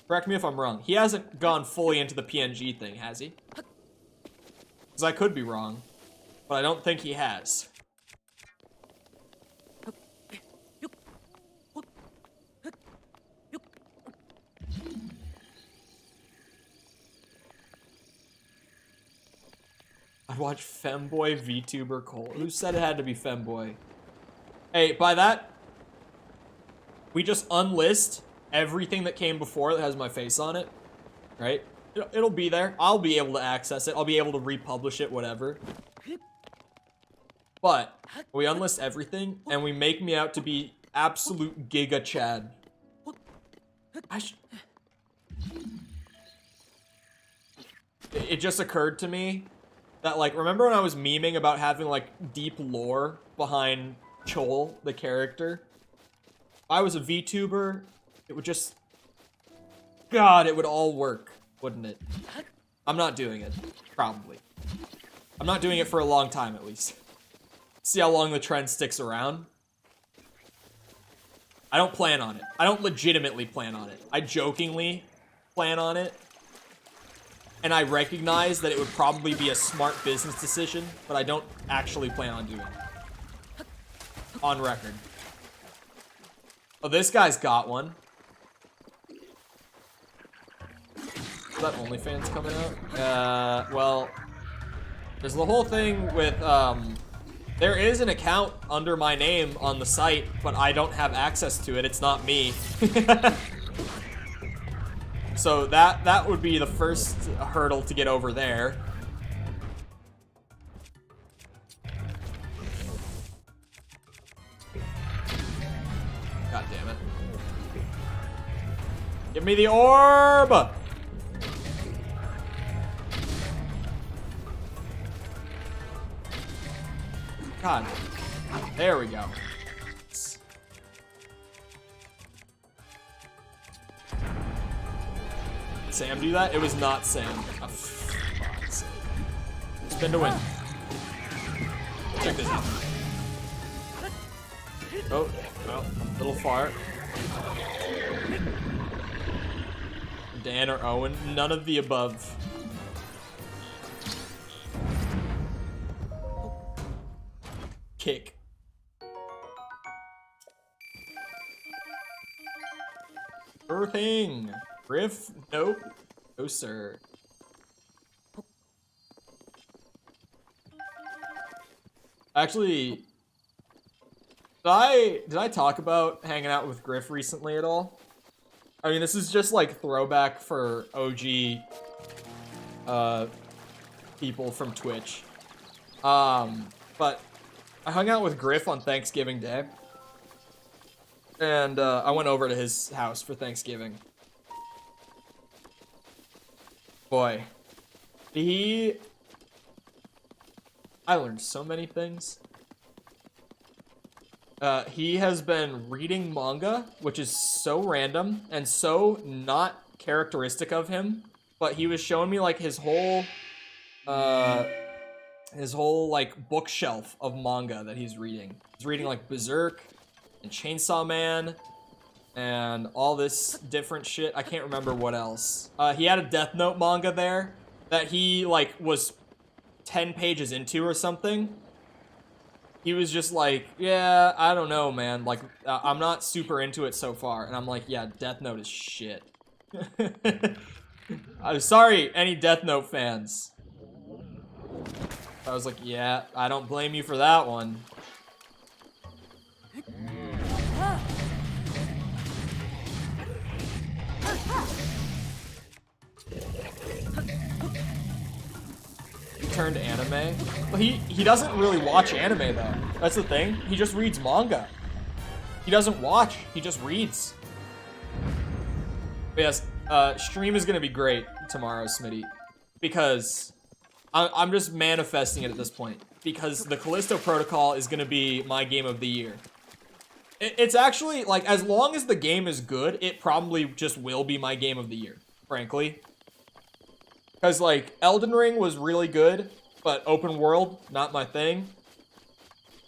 A: correct me if I'm wrong, he hasn't gone fully into the PNG thing, has he? Because I could be wrong, but I don't think he has. I'd watch Femboy VTuber Cole. Who said it had to be Femboy? Hey, by that, we just unlist everything that came before that has my face on it, right? It'll be there. I'll be able to access it. I'll be able to republish it, whatever. But we unlist everything, and we make me out to be absolute Giga Chad. It just occurred to me that, like, remember when I was memeing about having, like, deep lore behind Chol, the character? If I was a VTuber, it would just... God, it would all work, wouldn't it? I'm not doing it. Probably. I'm not doing it for a long time, at least. See how long the trend sticks around. I don't plan on it. I don't legitimately plan on it. I jokingly plan on it. And I recognize that it would probably be a smart business decision, but I don't actually plan on doing it. On record. Oh, this guy's got one. Is that OnlyFans coming out? Well, there's the whole thing with, there is an account under my name on the site, but I don't have access to it. It's not me. So that would be the first hurdle to get over there. God damn it. Give me the orb! God. There we go. Sam do that? It was not Sam. Oh, fuck's sake. Spin to win. Check this out. Oh, well, a little far. Dan or Owen, none of the above. Kick. Earthing. Griff? Nope. No, sir. Actually, did I talk about hanging out with Griff recently at all? I mean, this is just like throwback for OG people from Twitch. But I hung out with Griff on Thanksgiving Day. And I went over to his house for Thanksgiving. Boy, I learned so many things. He has been reading manga, which is so random and so not characteristic of him. But he was showing me like his whole like bookshelf of manga that he's reading. He's reading like Berserk and Chainsaw Man and all this different shit. I can't remember what else. He had a Death Note manga there that he like was 10 pages into or something. He was just like, yeah, I don't know, man. Like, I'm not super into it so far. And I'm like, yeah, Death Note is shit. I'm sorry, any Death Note fans. I was like, yeah, I don't blame you for that one. He turned anime. Well, he doesn't really watch anime though. That's the thing. He just reads manga. He doesn't watch. He just reads. But yes, stream is gonna be great tomorrow, Smitty, because I'm just manifesting it at this point. Because the Callisto Protocol is gonna be my game of the year. It's actually, like, as long as the game is good, it probably just will be my game of the year, frankly. Because, like, Elden Ring was really good, but open world, not my thing.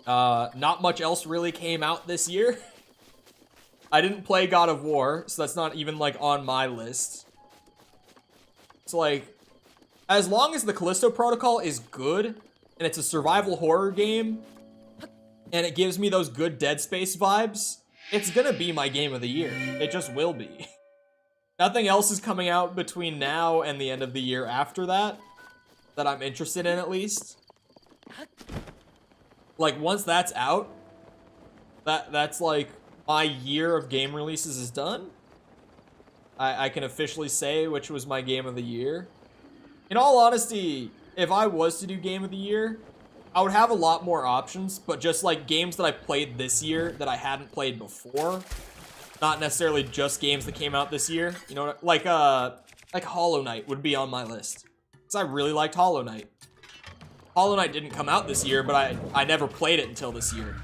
A: Not much else really came out this year. I didn't play God of War, so that's not even, like, on my list. It's like, as long as the Callisto Protocol is good, and it's a survival horror game, and it gives me those good Dead Space vibes, it's gonna be my game of the year. It just will be. Nothing else is coming out between now and the end of the year after that I'm interested in, at least. Like, once that's out, that's like, my year of game releases is done. I can officially say which was my game of the year. In all honesty, if I was to do game of the year, I would have a lot more options, but just like games that I played this year that I hadn't played before. Not necessarily just games that came out this year. You know, like Hollow Knight would be on my list. Because I really liked Hollow Knight. Hollow Knight didn't come out this year, but I never played it until this year.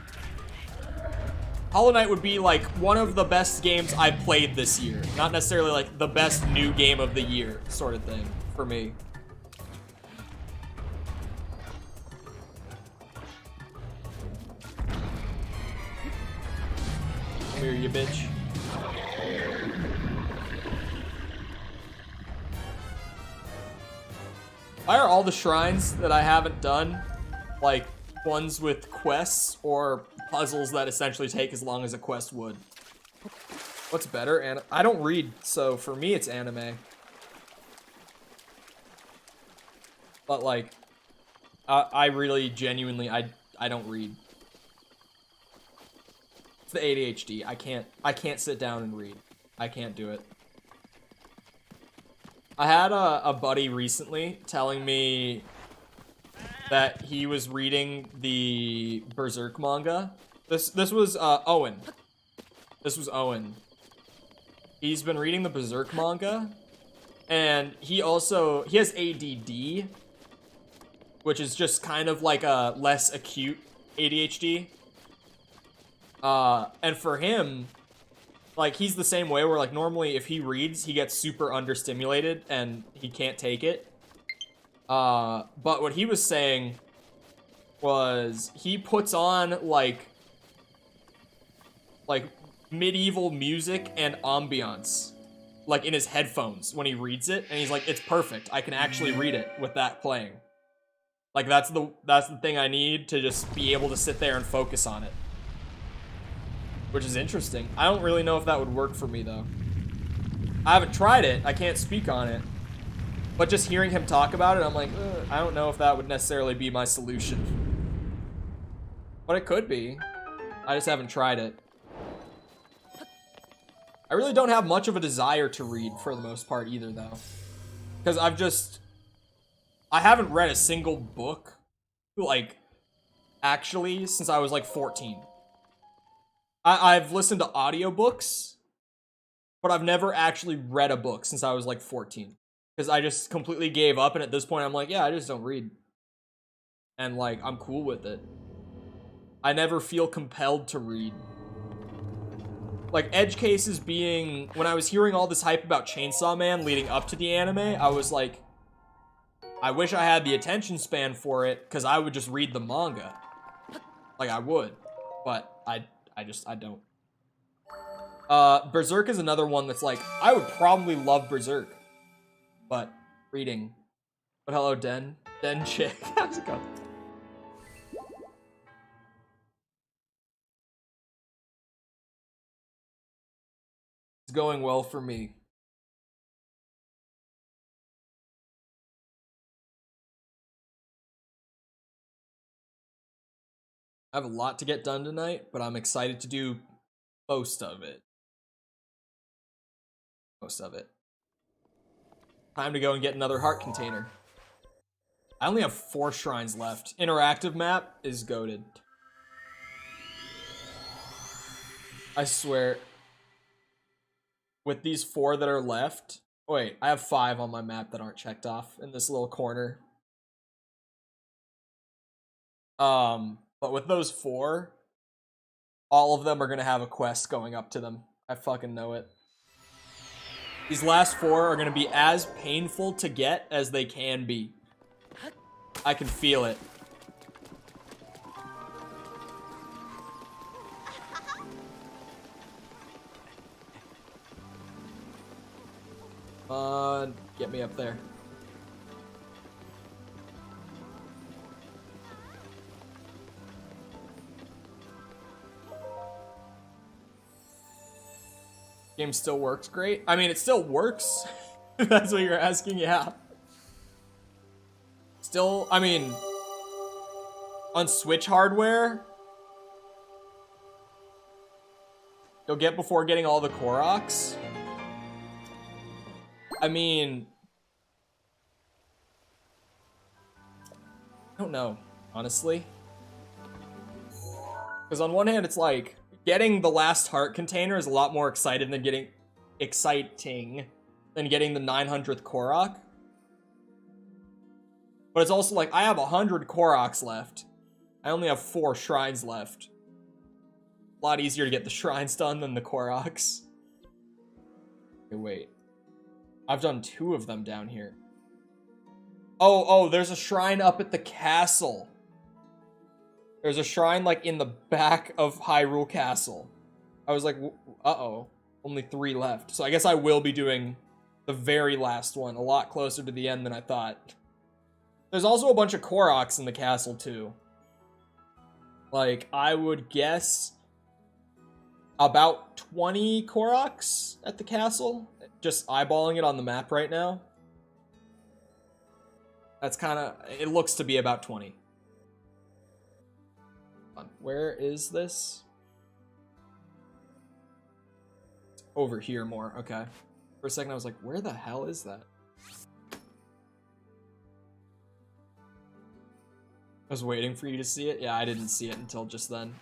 A: Hollow Knight would be like one of the best games I played this year. Not necessarily like the best new game of the year sort of thing for me. Come here, you bitch. Why are all the shrines that I haven't done, like, ones with quests or puzzles that essentially take as long as a quest would? What's better? And I don't read, so for me it's anime. But, like, I really genuinely, I don't read. It's the ADHD. I can't sit down and read. I can't do it. I had a buddy recently telling me that he was reading the Berserk manga. This was Owen. This was Owen. He's been reading the Berserk manga, and he has ADD, which is just kind of like a less acute ADHD. And for him, like, he's the same way where, like, normally if he reads, he gets super understimulated and he can't take it. But what he was saying was he puts on, like medieval music and ambiance, like, in his headphones when he reads it, and he's like, it's perfect. I can actually read it with that playing. Like, that's the thing I need to just be able to sit there and focus on it. Which is interesting. I don't really know if that would work for me, though. I haven't tried it. I can't speak on it. But just hearing him talk about it, I'm like, I don't know if that would necessarily be my solution. But it could be. I just haven't tried it. I really don't have much of a desire to read for the most part either, though. Because I haven't read a single book, like, actually, since I was, like, 14. I've listened to audiobooks, but I've never actually read a book since I was like 14. Because I just completely gave up, and at this point I'm like, yeah, I just don't read. And, like, I'm cool with it. I never feel compelled to read. Like, edge cases being... When I was hearing all this hype about Chainsaw Man leading up to the anime, I was like, I wish I had the attention span for it, because I would just read the manga. Like, I would. But I don't. Berserk is another one that's like, I would probably love Berserk. But, reading. But hello, Den. Den Chick. How's it going? It's going well for me. I have a lot to get done tonight, but I'm excited to do most of it. Most of it. Time to go and get another heart container. I only have 4 shrines left. Interactive map is goated. I swear. With these 4 that are left... Wait, I have 5 on my map that aren't checked off in this little corner. But with those 4, all of them are gonna have a quest going up to them. I fucking know it. These last 4 are gonna be as painful to get as they can be. I can feel it. Get me up there. Game still works great. I mean, it still works. If that's what you're asking, yeah. Still, I mean, on Switch hardware, you'll get before getting all the Koroks. I mean, I don't know, honestly. Because on one hand, it's like, getting the last heart container is a lot more exciting than getting the 900th Korok. But it's also like, I have 100 Koroks left. I only have 4 shrines left. A lot easier to get the shrines done than the Koroks. Okay, wait. I've done 2 of them down here. Oh, there's a shrine up at the castle. There's a shrine, like, in the back of Hyrule Castle. I was like, uh-oh. Only 3 left. So I guess I will be doing the very last one. A lot closer to the end than I thought. There's also a bunch of Koroks in the castle, too. Like, I would guess about 20 Koroks at the castle. Just eyeballing it on the map right now. That's kind of... It looks to be about 20. Where is this? It's over here more. Okay. For a second I was like, where the hell is that? I was waiting for you to see it. Yeah, I didn't see it until just then.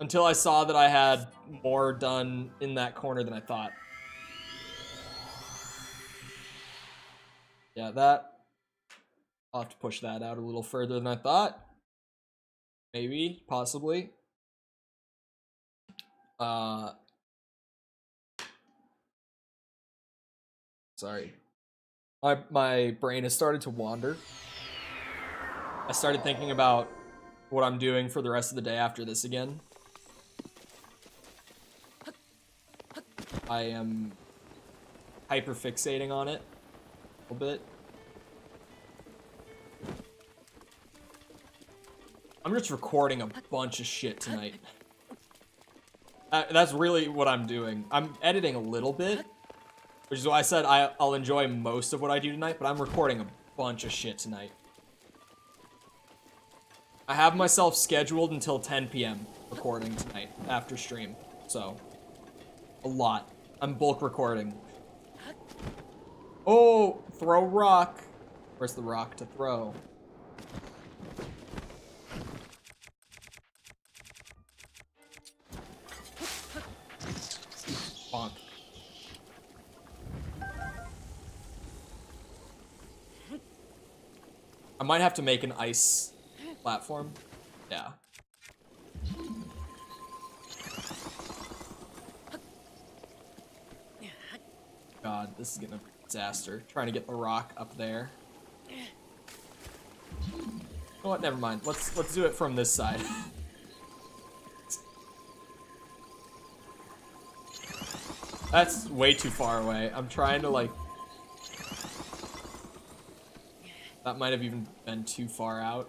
A: Until I saw that I had more done in that corner than I thought. Yeah, that... I'll have to push that out a little further than I thought. Maybe, possibly. Sorry. My brain has started to wander. I started thinking about what I'm doing for the rest of the day after this again. I am hyperfixating on it a little bit. I'm just recording a bunch of shit tonight. That's really what I'm doing. I'm editing a little bit, which is why I said I'll enjoy most of what I do tonight, but I'm recording a bunch of shit tonight. I have myself scheduled until 10 p.m. recording tonight after stream, so a lot. I'm bulk recording. Oh, throw rock. Where's the rock to throw? Bonk. I might have to make an ice platform. Yeah. God, this is gonna be a disaster. Trying to get the rock up there. You know what? Never mind. Let's do it from this side. That's way too far away. I'm trying to like. That might have even been too far out.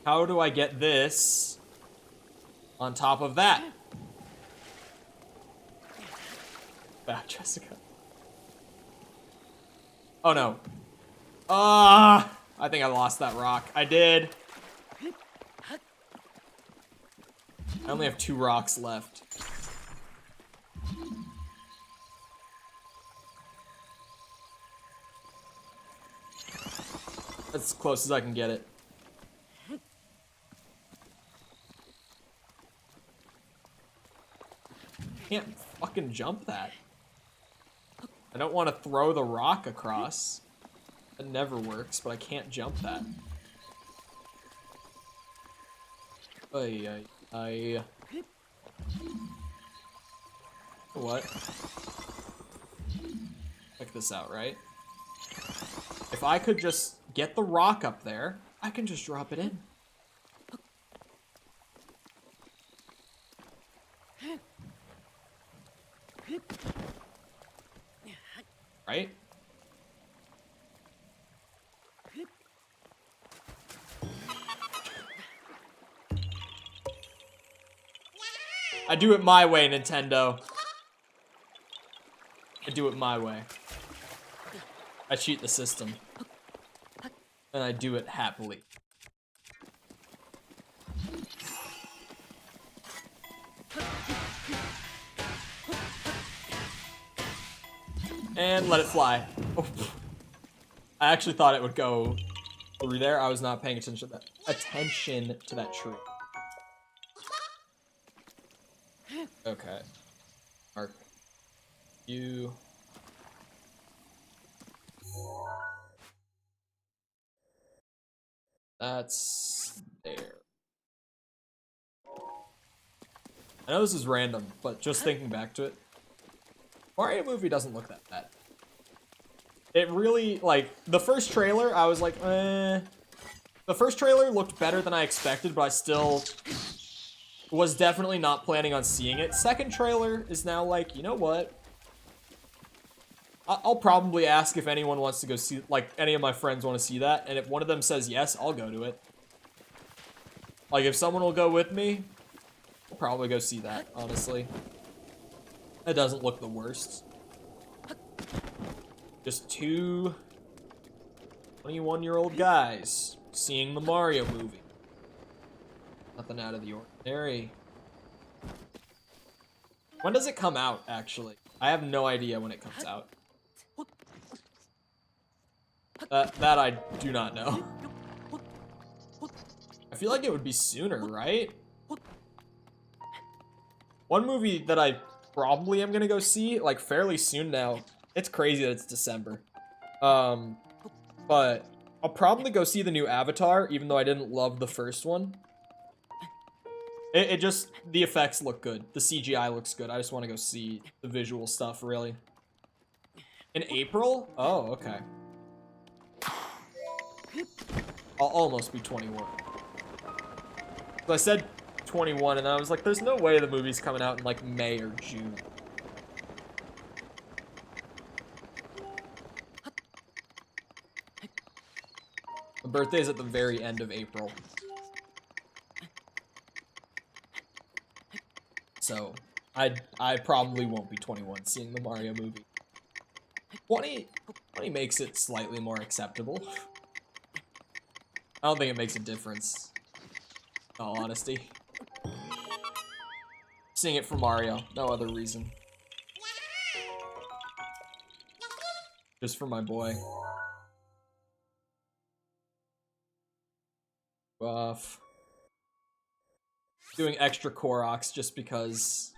A: How do I get this on top of that? Back, Jessica. Oh no. I think I lost that rock. I did. I only have 2 rocks left. That's as close as I can get it. Can't fucking jump that. I don't want to throw the rock across. It never works, but I can't jump that. What? Check this out, right? If I could just get the rock up there, I can just drop it in. Right? I do it my way, Nintendo. I do it my way. I cheat the system. And I do it happily. And let it fly. Oh. I actually thought it would go through there. I was not paying attention to that tree. Okay. Mark. You. That's there. I know this is random, but just thinking back to it, Mario movie doesn't look that bad. It really, like, the first trailer, I was like, eh. The first trailer looked better than I expected, but I still was definitely not planning on seeing it. Second trailer is now like, you know what? I'll probably ask if anyone wants to go see, like, any of my friends want to see that, and if one of them says yes, I'll go to it. Like, if someone will go with me, I'll probably go see that, honestly. It doesn't look the worst. Just 2 21-year-old guys seeing the Mario movie. Nothing out of the ordinary. When does it come out, actually? I have no idea when it comes out. That I do not know. I feel like it would be sooner, right? One movie that I probably am gonna go see, like, fairly soon now. It's crazy that it's December. But I'll probably go see the new Avatar, even though I didn't love the first one. It just, the effects look good. The CGI looks good. I just want to go see the visual stuff, really. In April? Oh, okay. I'll almost be 21. So I said 21, and I was like, there's no way the movie's coming out in, like, May or June. My birthday's at the very end of April. So, I probably won't be 21 seeing the Mario movie. 20 makes it slightly more acceptable. I don't think it makes a difference, in all honesty. Seeing it for Mario, no other reason. Just for my boy. Buff. Doing extra Koroks just because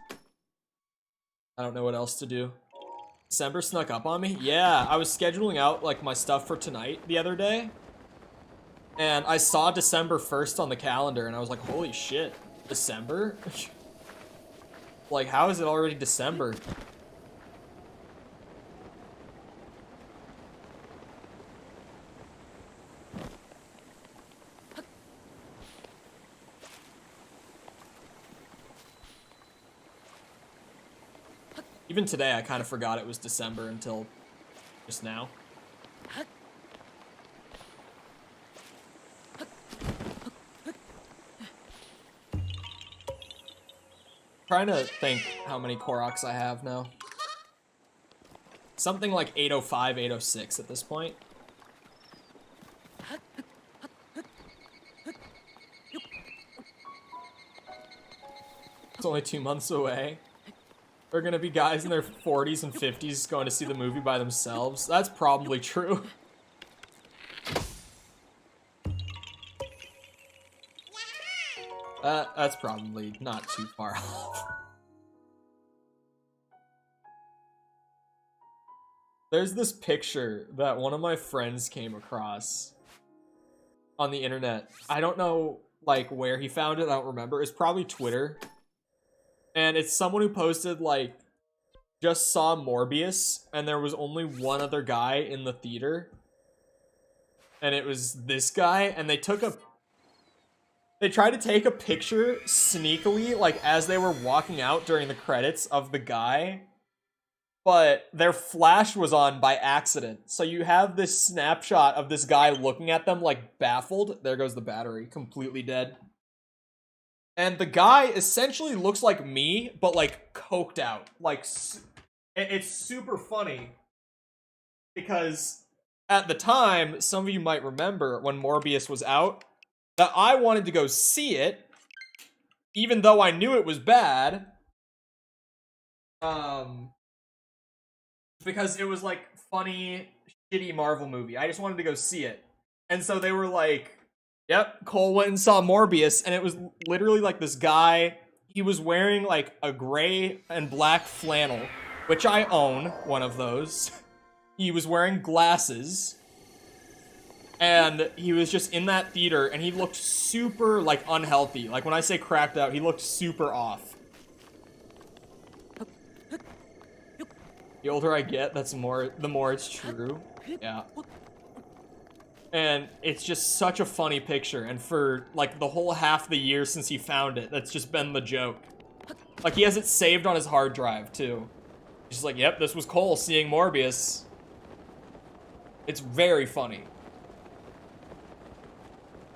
A: I don't know what else to do. December snuck up on me? Yeah, I was scheduling out, like, my stuff for tonight the other day. And I saw December 1st on the calendar, and I was like, holy shit, December? Like, how is it already December? Even today, I kind of forgot it was December until just now. Trying to think how many Koroks I have now. Something like 805, 806 at this point. It's only 2 months away. There are gonna be guys in their 40s and 50s going to see the movie by themselves. That's probably true. That's probably not too far off. There's this picture that one of my friends came across on the internet. I don't know, like, where he found it. I don't remember. It's probably Twitter. And it's someone who posted, like, just saw Morbius, and there was only one other guy in the theater. And it was this guy, and they tried to take a picture sneakily, like, as they were walking out during the credits of the guy. But their flash was on by accident. So you have this snapshot of this guy looking at them, like, baffled. There goes the battery, completely dead. And the guy essentially looks like me, but, like, coked out. Like, it's super funny. Because at the time, some of you might remember when Morbius was out, that I wanted to go see it, even though I knew it was bad. Because it was, like, funny, shitty Marvel movie. I just wanted to go see it. And so they were like, yep, Cole went and saw Morbius, and it was literally like this guy, he was wearing like a gray and black flannel, which I own one of those. He was wearing glasses, and he was just in that theater, and he looked super, like, unhealthy. Like, when I say cracked out, he looked super off. The older I get, the more it's true. Yeah. And it's just such a funny picture, and for, like, the whole half the year since he found it, that's just been the joke. Like, he has it saved on his hard drive, too. He's just like, yep, this was Cole seeing Morbius. It's very funny.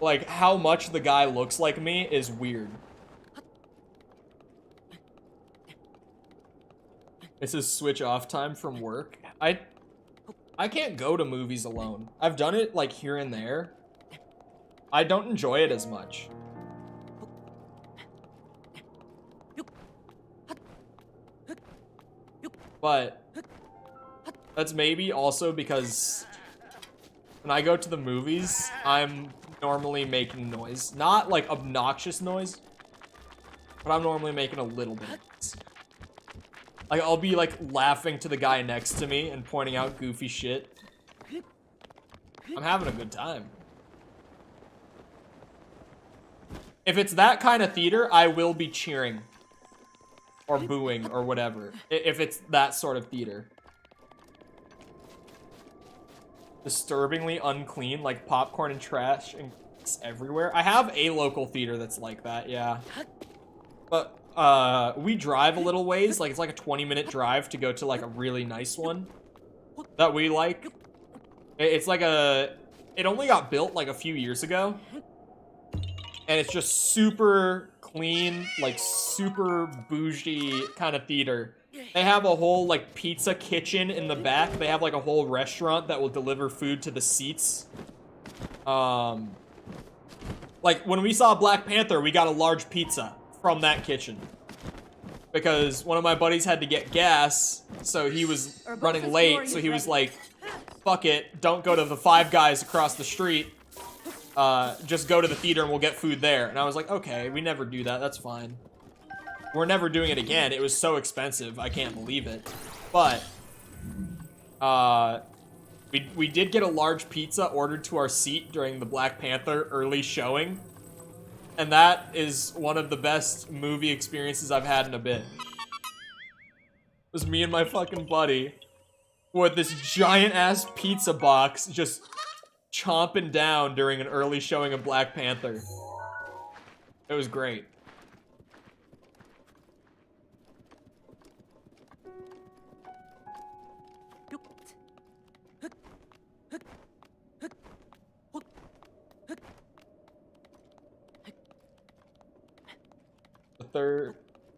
A: Like, how much the guy looks like me is weird. It's his switch off time from work. I can't go to movies alone. I've done it, like, here and there. I don't enjoy it as much. But that's maybe also because when I go to the movies, I'm normally making noise. Not, like, obnoxious noise, but I'm normally making a little bit of noise. Like, I'll be, like, laughing to the guy next to me and pointing out goofy shit. I'm having a good time. If it's that kind of theater, I will be cheering. Or booing, or whatever. If it's that sort of theater. Disturbingly unclean, like popcorn and trash and it's everywhere. I have a local theater that's like that, yeah. But, we drive a little ways, like, it's like a 20-minute drive to go to, like, a really nice one that we like. It's like it only got built, like, a few years ago, and it's just super clean, like, super bougie kind of theater. They have a whole, like, pizza kitchen in the back. They have, like, a whole restaurant that will deliver food to the seats. Like, when we saw Black Panther, we got a large pizza from that kitchen. Because one of my buddies had to get gas, so he was running late, so he was like, fuck it, don't go to the Five Guys across the street. Just go to the theater and we'll get food there. And I was like, okay, we never do that, that's fine. We're never doing it again, it was so expensive, I can't believe it. But, we did get a large pizza ordered to our seat during the Black Panther early showing. And that is one of the best movie experiences I've had in a bit. was me and my fucking buddy with this giant ass pizza box just chomping down during an early showing of Black Panther. It was great. The third...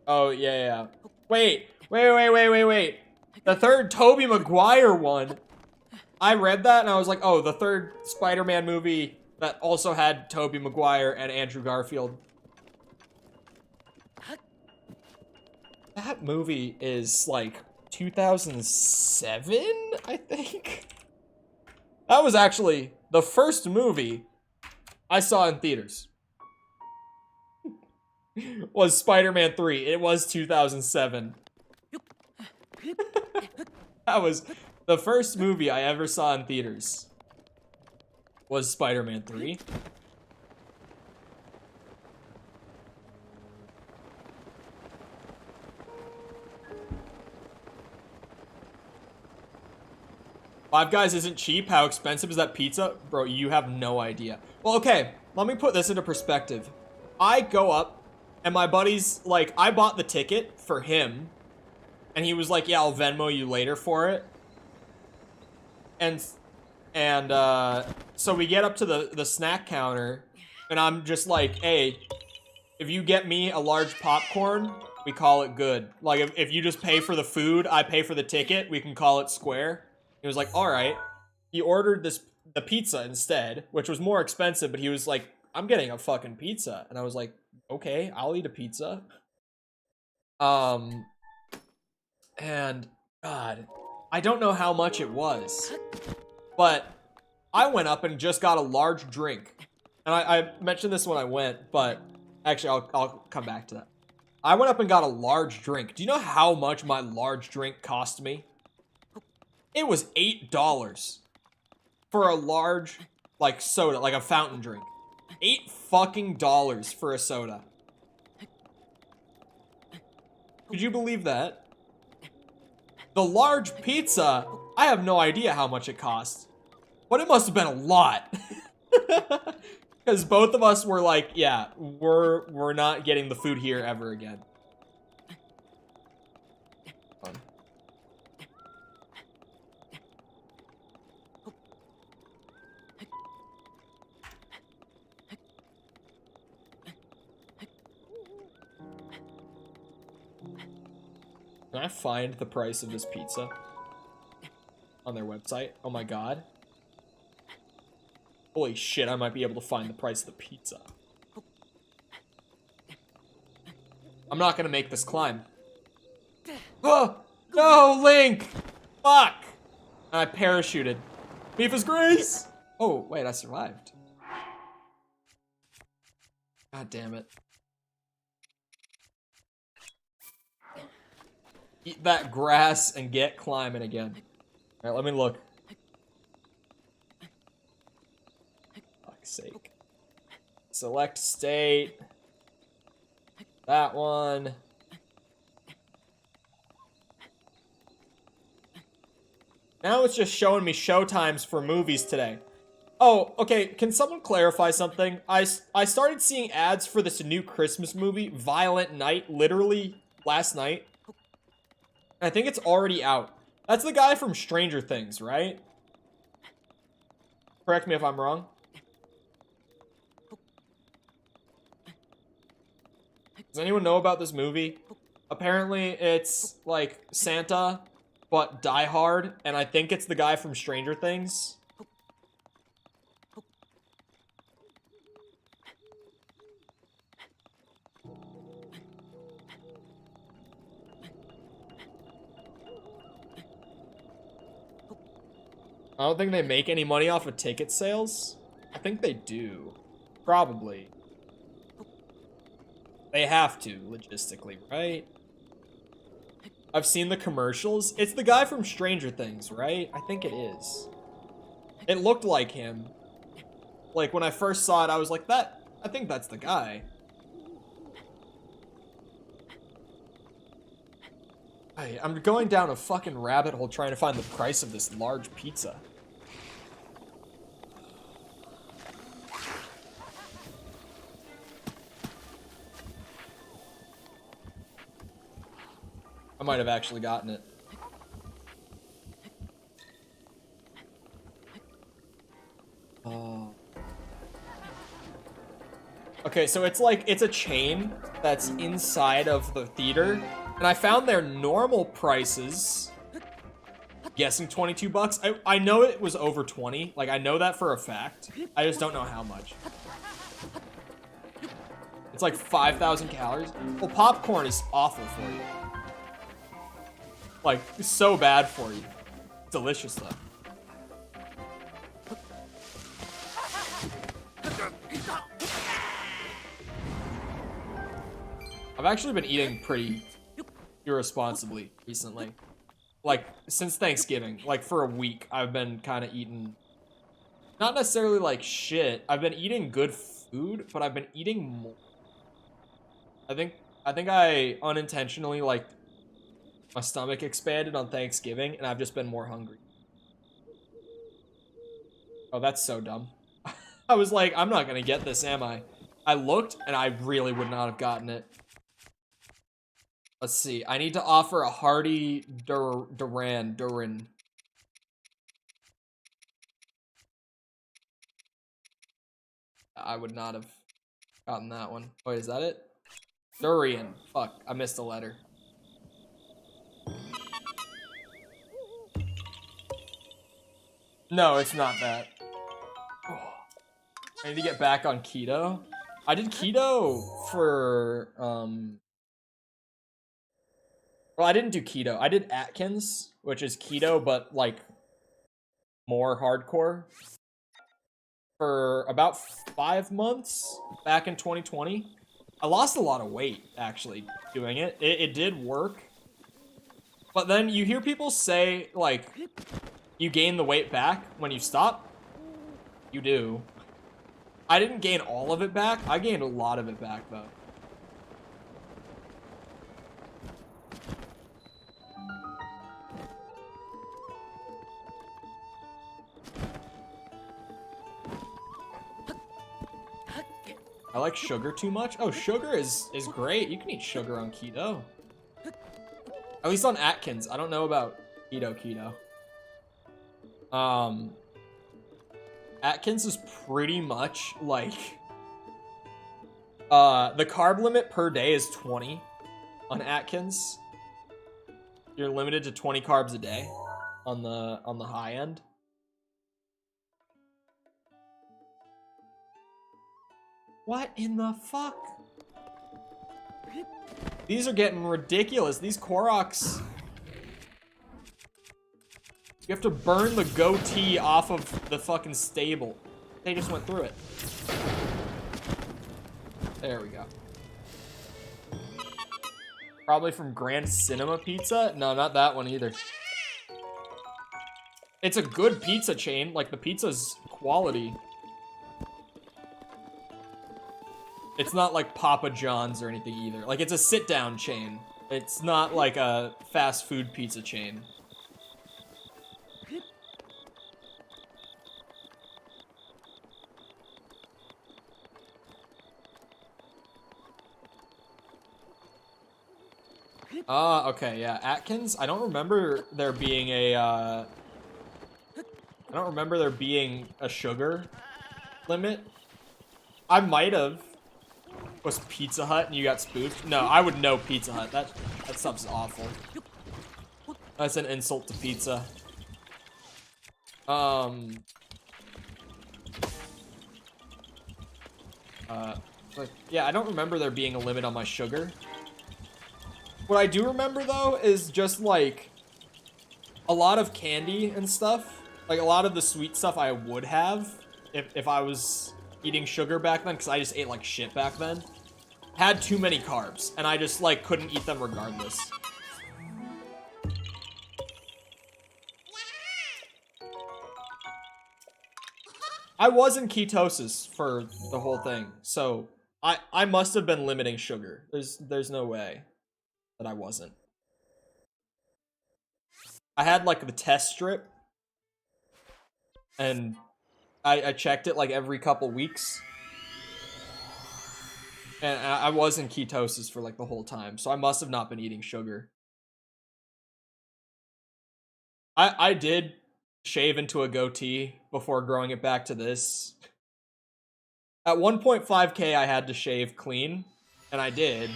A: Oh, yeah. Wait. The third Tobey Maguire one. I read that and I was like, oh, the third Spider-Man movie that also had Tobey Maguire and Andrew Garfield. That movie is like 2007, I think. That was actually the first movie I saw in theaters. Was Spider-Man 3. It was 2007. That was the first movie I ever saw in theaters. Was Spider-Man 3. Five Guys isn't cheap. How expensive is that pizza? Bro, you have no idea. Well, okay, let me put this into perspective. I go up, and my buddy's like, I bought the ticket for him, and he was like, yeah, I'll Venmo you later for it. And so we get up to the snack counter, and I'm just like, hey, if you get me a large popcorn, we call it good. Like, if you just pay for the food, I pay for the ticket, we can call it square. He was like, all right. He ordered the pizza instead, which was more expensive, but he was like, I'm getting a fucking pizza. And I was like, okay, I'll eat a pizza. And God, I don't know how much it was, but I went up and just got a large drink. And I mentioned this when I went, but actually I'll come back to that. I went up and got a large drink. Do you know how much my large drink cost me? It was $8 for a large, like, soda, like a fountain drink. $8 fucking for a soda. Could you believe that? The large pizza, I have no idea how much it cost, but it must have been a lot. Because both of us were like, yeah, we're not getting the food here ever again. Can I find the price of this pizza on their website? Oh my god. Holy shit, I might be able to find the price of the pizza. I'm not gonna make this climb. Oh! No, Link! Fuck! And I parachuted. Mifa's Grace! Oh, wait, I survived. God damn it. Eat that grass and get climbing again. Alright, let me look. Fuck's sake. Select state. That one. Now it's just showing me showtimes for movies today. Oh, okay, can someone clarify something? I started seeing ads for this new Christmas movie, Violent Night, literally last night. I think it's already out. That's the guy from Stranger Things, right? Correct me if I'm wrong. Does anyone know about this movie? Apparently it's like Santa, but Die Hard, and I think it's the guy from Stranger Things. I don't think they make any money off of ticket sales. I think they do. Probably. They have to, logistically, right? I've seen the commercials. It's the guy from Stranger Things, right? I think it is. It looked like him. Like, when I first saw it, I was like, I think that's the guy. I'm going down a fucking rabbit hole trying to find the price of this large pizza. I might have actually gotten it. Okay, so it's like, it's a chain that's inside of the theater, and I found their normal prices, guessing 22 bucks. I know it was over 20, like I know that for a fact. I just don't know how much. It's like 5,000 calories. Well, popcorn is awful for you. Like, so bad for you. Delicious though. I've actually been eating pretty irresponsibly recently. Like, since Thanksgiving, like for a week, I've been kind of eating, not necessarily like shit. I've been eating good food, but I've been eating more. I think I unintentionally, like, my stomach expanded on Thanksgiving, and I've just been more hungry. Oh, that's so dumb. I was like, I'm not gonna get this, am I? I looked, and I really would not have gotten it. Let's see. I need to offer a hearty Durin. I would not have gotten that one. Wait, is that it? Durian. Fuck, I missed a letter. No, it's not that. Oh, I need to get back on keto. I did keto for, well, I didn't do keto. I did Atkins, which is keto, but, like, more hardcore, for about 5 months back in 2020. I lost a lot of weight, actually, doing it. It did work. But then you hear people say, like, you gain the weight back when you stop. You do. I didn't gain all of it back. I gained a lot of it back, though. I like sugar too much. Oh, sugar is great. You can eat sugar on keto. At least on Atkins. I don't know about keto. Atkins is pretty much like, the carb limit per day is 20 on Atkins. You're limited to 20 carbs a day on the high end. What in the fuck? These are getting ridiculous. These Koroks. You have to burn the goatee off of the fucking stable. They just went through it. There we go. Probably from Grand Cinema Pizza? No, not that one either. It's a good pizza chain. Like, the pizza's quality. It's not like Papa John's or anything either. Like, it's a sit-down chain. It's not like a fast food pizza chain. Okay, yeah. Atkins, I don't remember there being a, I don't remember there being a sugar limit. I might have. Was Pizza Hut and you got spoofed? No, I would know Pizza Hut. That stuff's awful. That's an insult to pizza. But yeah, I don't remember there being a limit on my sugar. What I do remember, though, is just, like, a lot of candy and stuff. Like, a lot of the sweet stuff I would have if I was eating sugar back then, because I just ate like shit back then, had too many carbs, and I just, like, couldn't eat them regardless. I was in ketosis for the whole thing, so I must have been limiting sugar. There's no way that I wasn't. I had like the test strip, and I checked it like every couple weeks, and I was in ketosis for like the whole time, so I must have not been eating sugar. I did shave into a goatee before growing it back to this. At 1.5k I had to shave clean, and I did.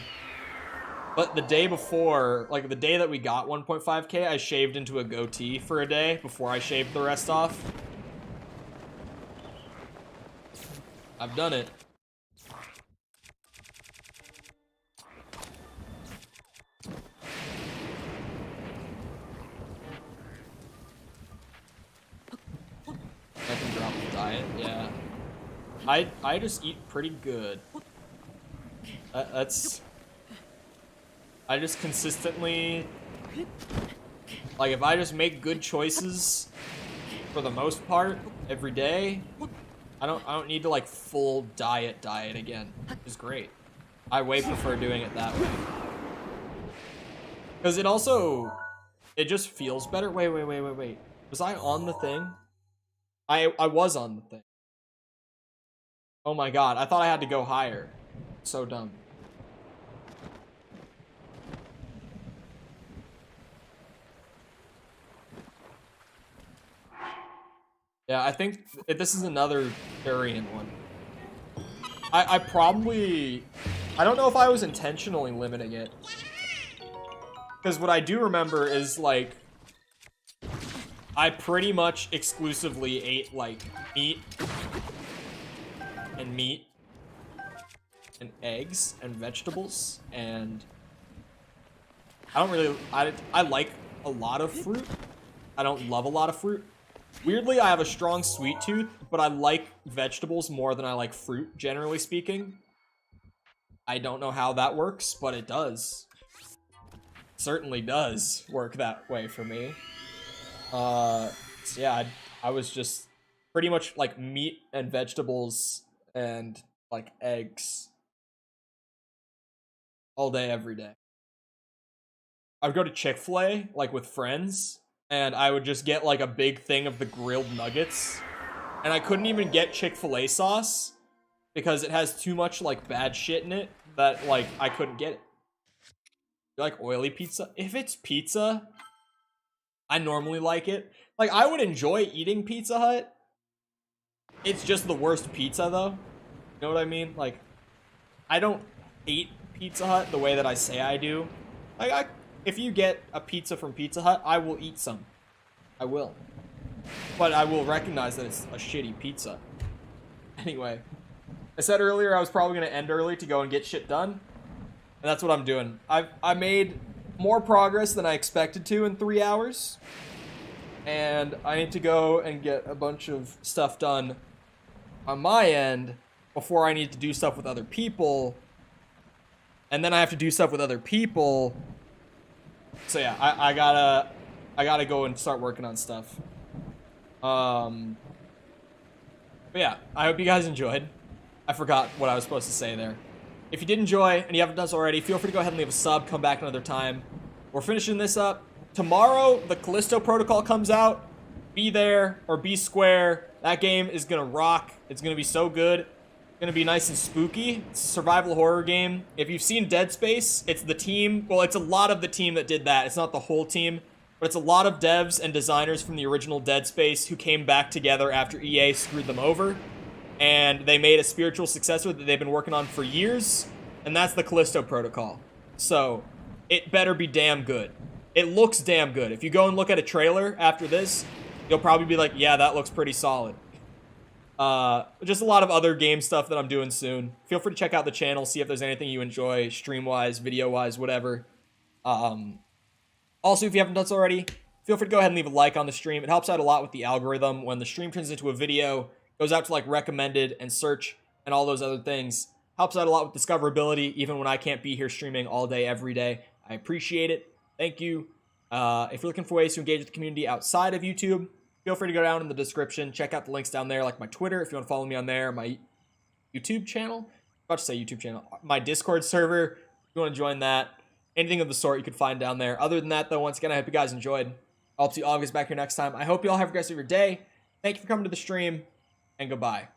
A: But the day before, like the day that we got 1.5k, I shaved into a goatee for a day before I shaved the rest off. I've done it. I can drop the diet, yeah. I just eat pretty good. That's... I just consistently... Like, if I just make good choices, for the most part, every day, I don't need to, like, full diet again. It's great. I way prefer doing it that way. Because it also... It just feels better. Wait. Was I on the thing? I was on the thing. Oh my god, I thought I had to go higher. So dumb. Yeah, I think this is another variant one. I probably... I don't know if I was intentionally limiting it. Because what I do remember is, like... I pretty much exclusively ate, like, meat. And eggs and vegetables. And... I don't really... I like a lot of fruit. I don't love a lot of fruit. Weirdly, I have a strong sweet tooth, but I like vegetables more than I like fruit, generally speaking. I don't know how that works, but it does. It certainly does work that way for me. So yeah, I was just pretty much like meat and vegetables and like eggs all day, every day. I would go to Chick-fil-A, like with friends, and I would just get like a big thing of the grilled nuggets. And I couldn't even get Chick-fil-A sauce because it has too much like bad shit in it that like I couldn't get it. You like oily pizza? If it's pizza, I normally like it. Like I would enjoy eating Pizza Hut. It's just the worst pizza though. You know what I mean? Like I don't hate Pizza Hut the way that I say I do. Like if you get a pizza from Pizza Hut, I will eat some. I will. But I will recognize that it's a shitty pizza. Anyway, I said earlier I was probably going to end early to go and get shit done. And that's what I'm doing. I made more progress than I expected to in 3 hours. And I need to go and get a bunch of stuff done on my end before I need to do stuff with other people. And then I have to do stuff with other people. So yeah, I gotta go and start working on stuff. But yeah, I hope you guys enjoyed. I forgot what I was supposed to say there. If you did enjoy, and you haven't done so already, feel free to go ahead and leave a sub, come back another time. We're finishing this up. Tomorrow, the Callisto Protocol comes out. Be there, or be square. That game is gonna rock. It's gonna be so good. It's gonna be nice and spooky. It's a survival horror game. If you've seen Dead Space, it's the team, well, it's a lot of the team that did that. It's not the whole team, but it's a lot of devs and designers from the original Dead Space who came back together after EA screwed them over. And they made a spiritual successor that they've been working on for years, and that's the Callisto Protocol. So, it better be damn good. It looks damn good. If you go and look at a trailer after this, you'll probably be like, yeah, that looks pretty solid. Just a lot of other game stuff that I'm doing soon. Feel free to check out the channel, see if there's anything you enjoy, stream-wise, video-wise, whatever. Also, if you haven't done so already, feel free to go ahead and leave a like on the stream. It helps out a lot with the algorithm. When the stream turns into a video, goes out to like recommended and search and all those other things. Helps out a lot with discoverability, even when I can't be here streaming all day, every day. I appreciate it. Thank you. If you're looking for ways to engage with the community outside of YouTube, feel free to go down in the description. Check out the links down there, like my Twitter, if you want to follow me on there, my YouTube channel. I'm about to say YouTube channel. My Discord server, if you want to join that. Anything of the sort you could find down there. Other than that, though, once again, I hope you guys enjoyed. I'll see all of you guys back here next time. I hope you all have a great rest of your day. Thank you for coming to the stream, and goodbye.